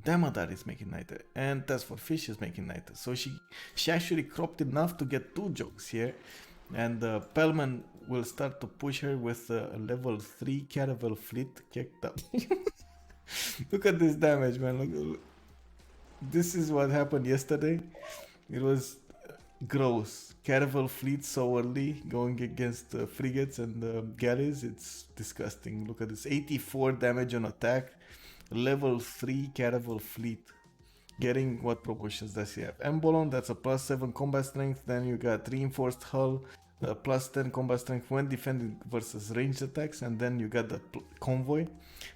Damadar is making Niter, and that's for Fish is making Niter. So she actually cropped enough to get 2 jongs here, and Pellman will start to push her with a level 3 Caravel fleet kicked up. Look at this damage, man. Look. This is what happened yesterday. It was gross. Caravel fleet so early going against frigates and galleys. It's disgusting. Look at this. 84 damage on attack. Level 3 Caravel fleet. Getting what proportions does he have? Embolon, that's a plus 7 combat strength. Then you got reinforced hull. Plus 10 combat strength when defending versus ranged attacks, and then you got the convoy.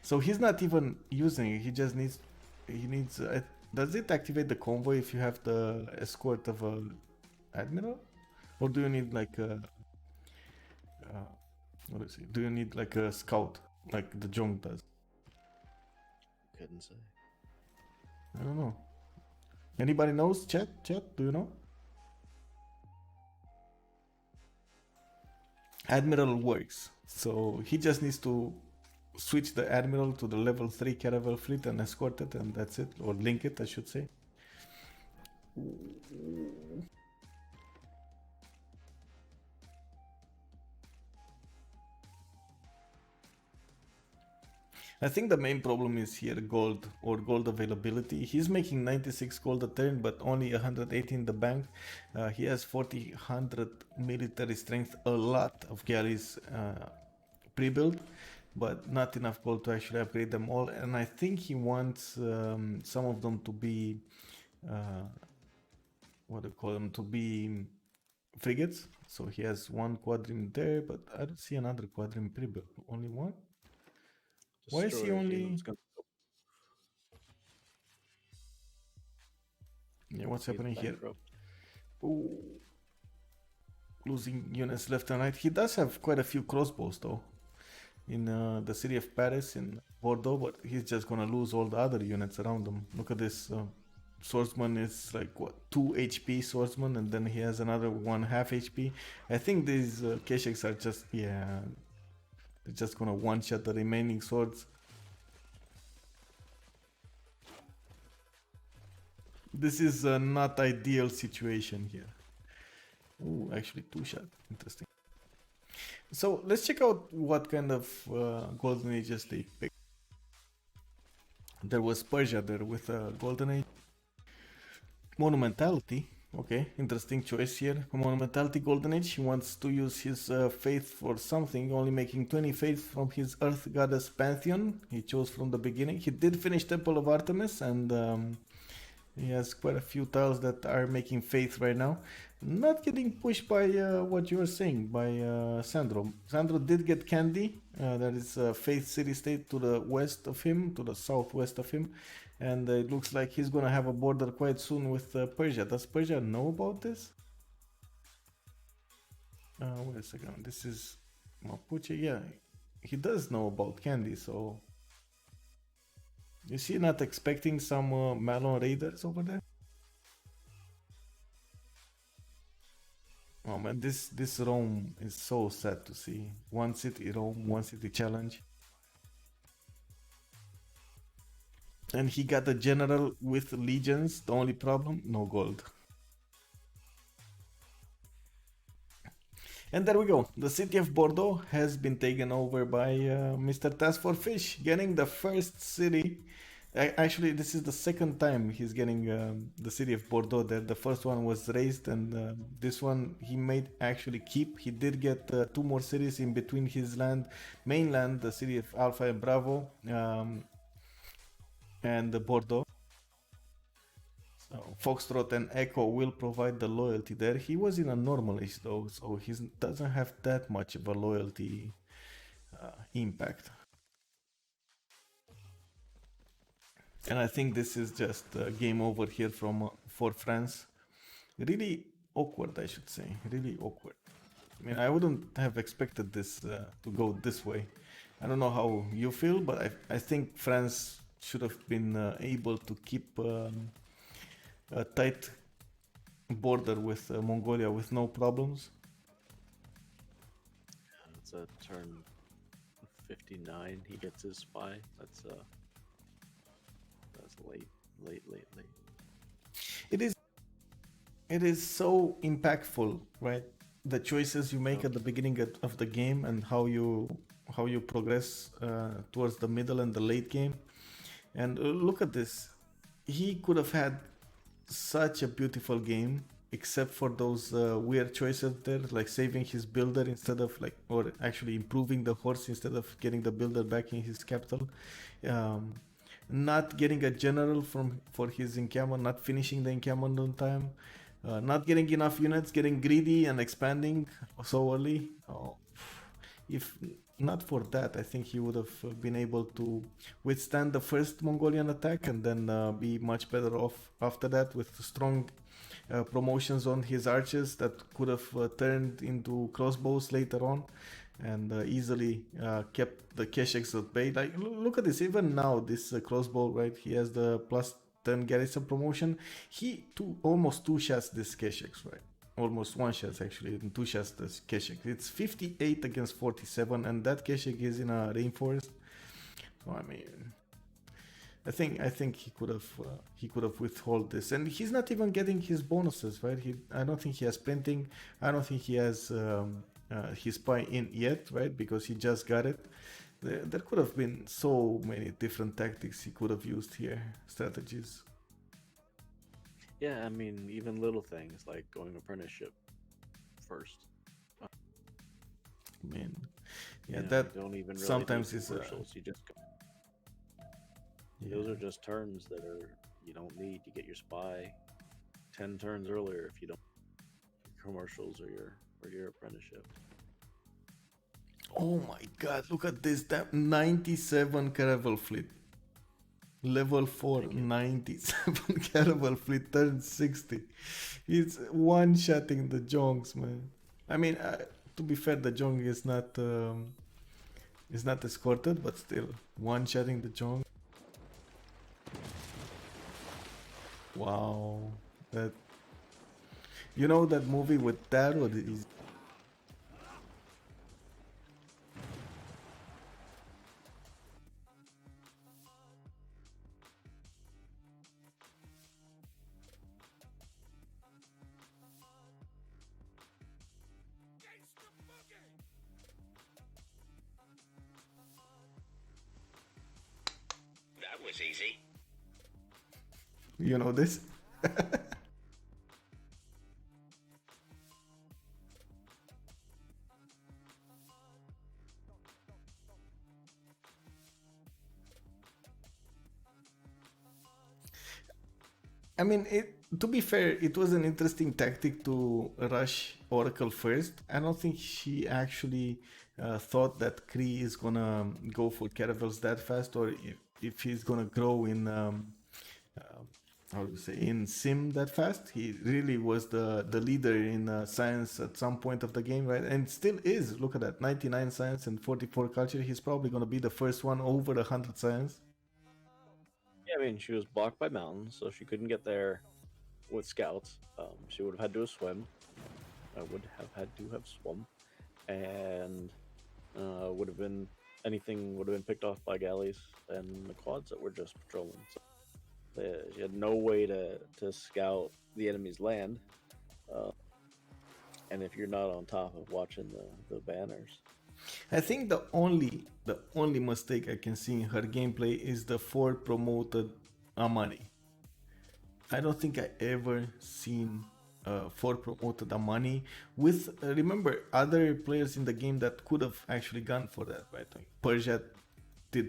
So he's not even using it. He just needs. Does it activate the convoy if you have the escort of a admiral, or do you need like a? What is it? Do you need like a scout, like the Jong does? Couldn't say. I don't know. Anybody knows? Chat, do you know? Admiral works, so he just needs to switch the Admiral to the level 3 Caravel fleet and escort it, and that's it, or link it, I should say. I think the main problem is here gold availability. He's making 96 gold a turn, but only 180 in the bank. He has 400 military strength, a lot of galleys pre-built, but not enough gold to actually upgrade them all. And I think he wants some of them to be, to be frigates. So he has 1 quadrim there, but I don't see another quadrim pre-built. Only 1? Why is he only? Yeah, what's happening here? Ooh. Losing units left and right. He does have quite a few crossbows though in the city of Paris, in Bordeaux, but he's just gonna lose all the other units around him. Look at this. Swordsman is like what, 2 HP swordsman, and then he has another 1/2 HP. I think these Kesheks are just, yeah, they're just gonna one-shot the remaining swords. This is a not ideal situation here. Ooh, actually 2-shot. Interesting. So let's check out what kind of golden ages they picked. There was Persia there with a golden age. Monumentality. Okay, interesting choice here. Monumentality Golden Age. He wants to use his faith for something, only making 20 faith from his Earth Goddess Pantheon. He chose from the beginning. He did finish Temple of Artemis, and He has quite a few tiles that are making faith right now. Not getting pushed by what you were saying, by Sandro. Sandro did get Candy. That is Faith City State to the west of him, to the southwest of him. And it looks like he's going to have a border quite soon with Persia. Does Persia know about this? Wait a second. This is Mapuche. Yeah, he does know about Candy, so... Is he not expecting some Malon Raiders over there? Oh man, this Rome is so sad to see. One city Rome, one city challenge. And he got a general with legions. The only problem, no gold. And there we go. The city of Bordeaux has been taken over by Mr. Task for Fish, getting the first city. Actually, this is the second time he's getting the city of Bordeaux there. The first one was raised, and this one he made actually keep. He did get two more cities in between his mainland, the city of Alpha and Bravo, and Bordeaux. So Foxtrot and Echo will provide the loyalty there. He was in a normal age though, so he doesn't have that much of a loyalty impact. And I think this is just game over here for France. Really awkward, I should say. Really awkward. I mean, I wouldn't have expected this to go this way. I don't know how you feel, but I think France should have been able to keep a tight border with Mongolia with no problems. It's a turn 59. He gets his spy. That's late. It is so impactful, right? The choices you make at the beginning of the game and how you progress towards the middle and the late game. And look at this. He could have had such a beautiful game, except for those weird choices there, like saving his builder instead of or actually improving the horse instead of getting the builder back in his capital. Not getting a general for his encampment, not finishing the encampment on time, not getting enough units, getting greedy and expanding so early. If not for that, I think he would have been able to withstand the first Mongolian attack and then be much better off after that with strong promotions on his archers that could have turned into crossbows later on and easily kept the Kesheks at bay. Like, look at this, even now, this crossbow, right? He has the plus 10 garrison promotion. He almost two-shots this Kesheks, right? Almost one shot actually, and two shots this Keshek. It's 58 against 47, and that Keshek is in a rainforest. So, I mean, I think he could have withhold this, and he's not even getting his bonuses, right? I don't think he has printing. I don't think he has his spy in yet, right? Because he just got it. There could have been so many different tactics he could have used here, strategies. Yeah, I mean, even little things like going apprenticeship first. Man, yeah, You know, that you don't even really sometimes do is commercials. You just go. Those are just turns that you don't need. You get your spy 10 turns earlier if you don't commercials or your apprenticeship. Oh my god, look at this. That 97 caravel fleet. Level 4, 97 caravel fleet turn 60. He's one-shotting the Jongs, man. I mean, to be fair, the Jong is not escorted, but still, one-shotting the Jong. Wow. That... You know that movie with Taro? That was easy. You know this? I mean, to be fair, it was an interesting tactic to rush Oracle first. I don't think she actually thought that Kree is gonna go for caravels that fast, or if he's gonna grow in how do you say, in sim that fast. He really was the leader in science at some point of the game, right? And still is. Look at that, 99 science and 44 culture. He's probably gonna be the first one over 100 science. Yeah, I mean, she was blocked by mountains, so she couldn't get there with scouts. She would have had to have swim. I would have had to have swum, and would have been anything would have been picked off by galleys and the quads that were just patrolling. So she had no way to scout the enemy's land, and if you're not on top of watching the banners, I think the only mistake I can see in her gameplay is the Ford promoted Amani. I don't think I ever seen Ford promoted Amani with remember other players in the game that could have actually gone for that, right? Like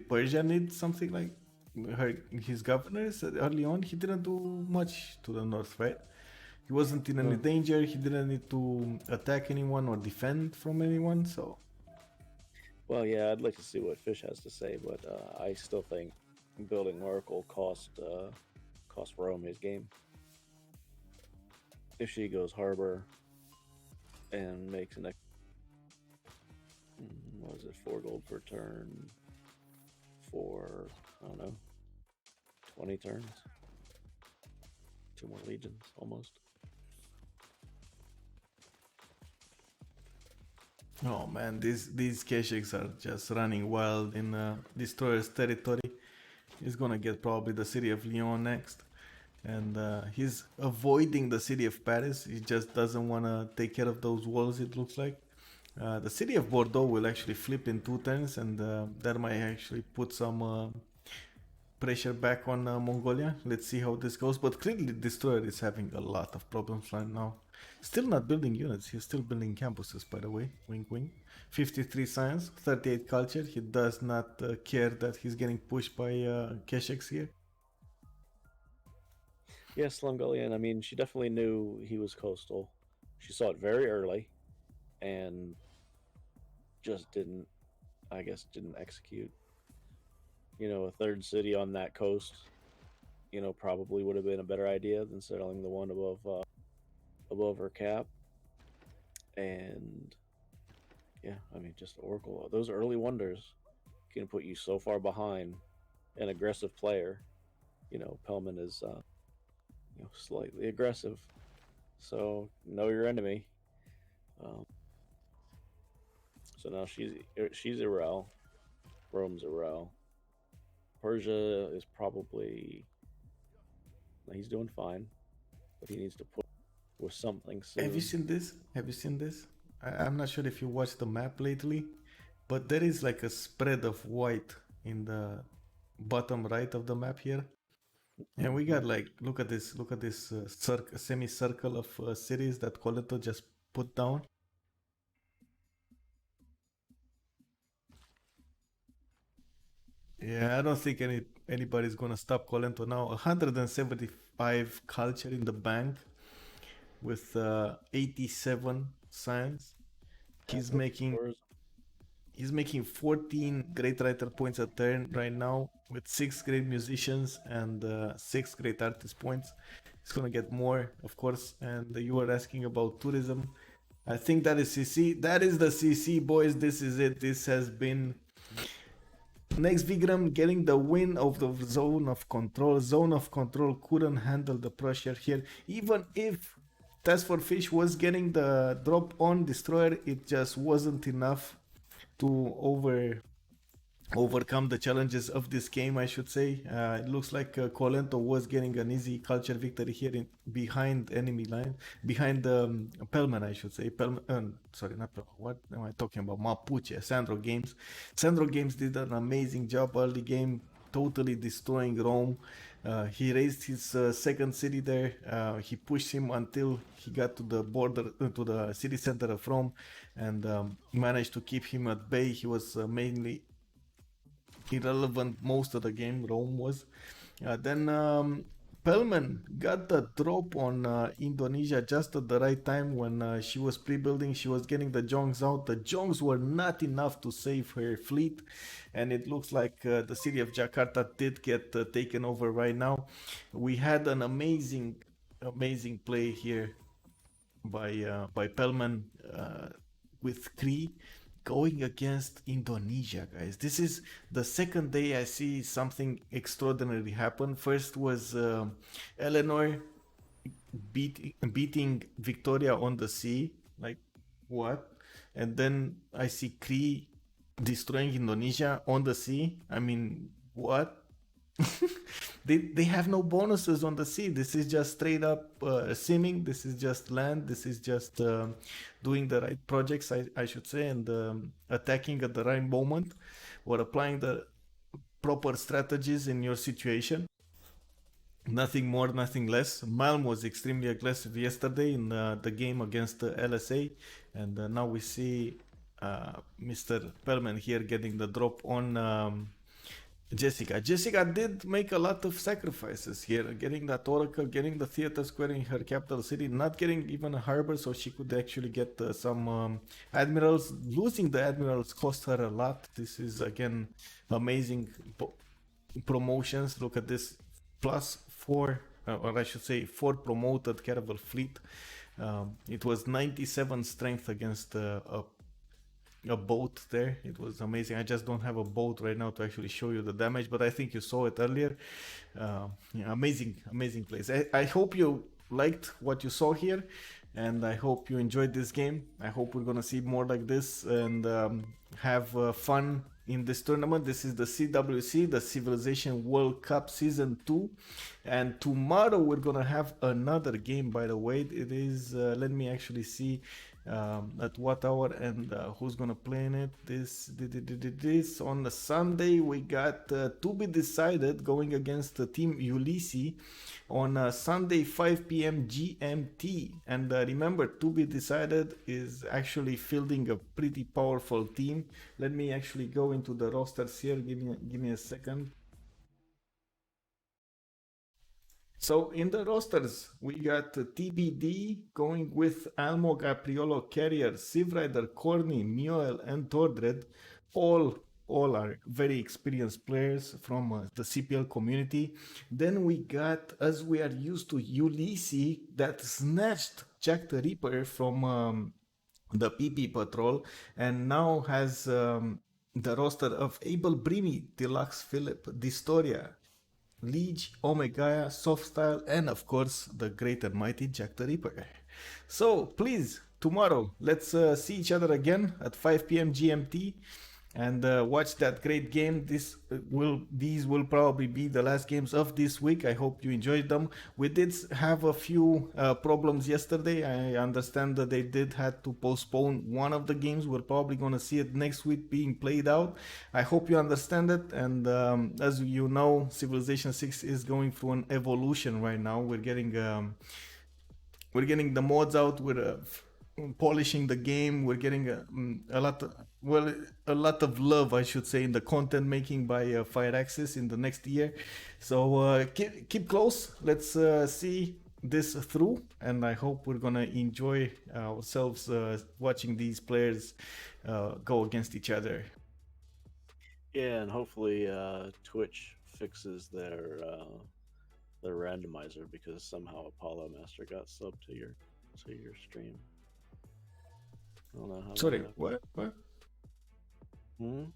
Persia need something like his governors early on? He didn't do much to the north, right? He wasn't in any danger. He didn't need to attack anyone or defend from anyone. So well, yeah, I'd like to see what Fish has to say, but I still think building Oracle cost Rome his game. If she goes Harbor and makes an what was it, 4 gold per turn for, I don't know, 20 turns, 2 more legions almost. oh man, these Keshiks are just running wild in Destroyer's territory. He's gonna get probably the city of Lyon next. And he's avoiding the city of Paris. He just doesn't want to take care of those walls, it looks like. The city of Bordeaux will actually flip in 2 turns, and that might actually put some pressure back on Mongolia. Let's see how this goes. But clearly, Destroyer is having a lot of problems right now. Still not building units. He's still building campuses, by the way. Wink, wink. 53 science, 38 culture. He does not care that he's getting pushed by Keshex here. Yeah, Slumgullion, I mean, she definitely knew he was coastal. She saw it very early and just didn't execute. You know, a third city on that coast, you know, probably would have been a better idea than settling the one above her cap. And yeah, I mean, just Oracle, those early wonders can put you so far behind an aggressive player. You know, Pellman is slightly aggressive, so know your enemy. So now she's Irel, Rome's Irel. Persia is probably, he's doing fine, but he needs to put with something soon. Have you seen this? Have you seen this? I'm not sure if you watched the map lately, but there is like a spread of white in the bottom right of the map here. And we got like, look at this semicircle of cities that Coleto just put down. Yeah, I don't think anybody's gonna stop Colento now. 175 culture in the bank with 87 science. He's making 14 great writer points a turn right now with 6 great musicians and 6 great artist points. He's gonna get more, of course. And you were asking about tourism. I think that is CC. That is the CC, boys. This is it. This has been Nekst Vigraem getting the win of the zone of control. Zone of control couldn't handle the pressure here. Even if Task for Fish was getting the drop on Destroyer, it just wasn't enough to overcome the challenges of this game, I should say. It looks like Colento was getting an easy culture victory here behind enemy line, behind Pellman, I should say. Sorry, not Pellman. What am I talking about? Mapuche, Sandro Games. Sandro Games did an amazing job early game, totally destroying Rome. He raised his second city there. He pushed him until he got to the border, to the city center of Rome, and managed to keep him at bay. He was mainly irrelevant most of the game. Rome was. Then Pelman got the drop on Indonesia just at the right time when she was pre-building. She was getting the Jongs out. The Jongs were not enough to save her fleet, and it looks like the city of Jakarta did get taken over right now. We had an amazing play here by Pelman with Kree going against Indonesia, guys. This is the second day I see something extraordinary happen. First was Eleanor beating Victoria on the sea. Like, what? And then I see Kree destroying Indonesia on the sea. I mean, what? they have no bonuses on the sea. This is just straight up simming. This is just land. This is just doing the right projects, I should say, and attacking at the right moment, or applying the proper strategies in your situation. Nothing more, nothing less. Malm was extremely aggressive yesterday in the game against LSA, and now we see Mr. Perlman here getting the drop on Jessica. Jessica did make a lot of sacrifices here, getting that Oracle, getting the Theater Square in her capital city, not getting even a harbor so she could actually get some admirals. Losing the admirals cost her a lot. This is again amazing promotions. Look at this, +4, or I should say 4 promoted Caravel fleet. It was 97 strength against a boat there. It was amazing. I just don't have a boat right now to actually show you the damage, but I think you saw it earlier. Yeah, amazing place. I hope you liked what you saw here, and I hope you enjoyed this game. I hope we're gonna see more like this and have fun in this tournament. This is the CWC, the Civilization World Cup Season 2, and tomorrow we're gonna have another game. By the way, it is let me actually see at what hour and who's gonna play in it. This on the Sunday we got to be decided going against the team Ulysses on Sunday 5 p.m. GMT, and remember, to be decided is actually fielding a pretty powerful team. Let me actually go into the rosters here. Give me a second. So in the rosters, we got TBD going with Almo, Gapriolo, Carrier, Civrider, Corny, Mioel, and Tordred. All are very experienced players from the CPL community. Then we got, as we are used to, Ulysses that snatched Jack the Ripper from the PP Patrol and now has the roster of Abel Brimi, Deluxe Philip, Distoria, Liege, Omega, Softstyle, and of course the great and mighty Jack the Ripper. So please, tomorrow, let's see each other again at 5 p.m. GMT and watch that great game. These will probably be the last games of this week. I hope you enjoyed them. We did have a few problems yesterday. I understand that they did had to postpone one of the games. We're probably going to see it next week being played out. I hope you understand it. And as you know, Civilization 6 is going through an evolution right now. We're getting the mods out. We're polishing the game. We're getting a lot of love, I should say, in the content making by Fireaxis in the next year. So keep close. Let's see this through, and I hope we're gonna enjoy ourselves watching these players go against each other. Yeah, and hopefully Twitch fixes their randomizer, because somehow Apollo Master got subbed to your stream. I don't know how. Sorry, what? Hmm?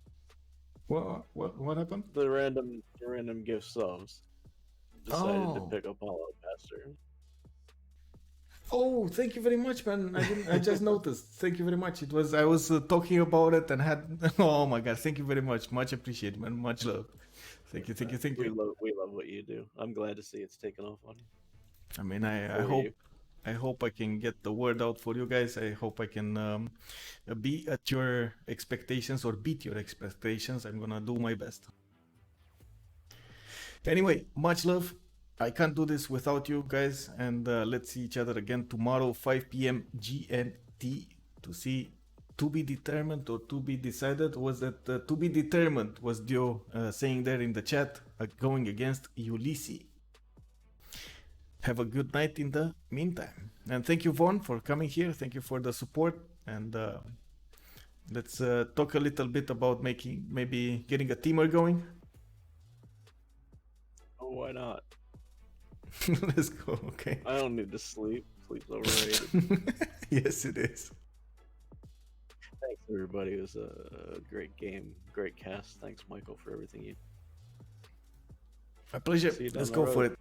What happened? The random gift subs decided to pick Apollo Master. Oh, thank you very much, man. I just noticed. Thank you very much. I was talking about it and had. Oh my God! Thank you very much. Much appreciated, man. Much love. Thank you. We love what you do. I'm glad to see it's taken off on you. I mean, I hope I can get the word out for you guys. I hope I can be at your expectations or beat your expectations. I'm gonna do my best. Anyway, much love. I can't do this without you guys, and let's see each other again tomorrow, 5 p.m. GMT, to see to be determined or to be decided. Was that to be determined was Dio saying there in the chat, going against Ulysses. have a good night in the meantime. And thank you, Vaughn, for coming here. Thank you for the support. And let's talk a little bit about maybe getting a teamer going. Oh, why not? Let's go. Okay. I don't need to sleep. Sleep's overrated. Yes, it is. Thanks, everybody. It was a great game, great cast. Thanks, Michael, for everything you. My pleasure. See you down Let's the go for road. it.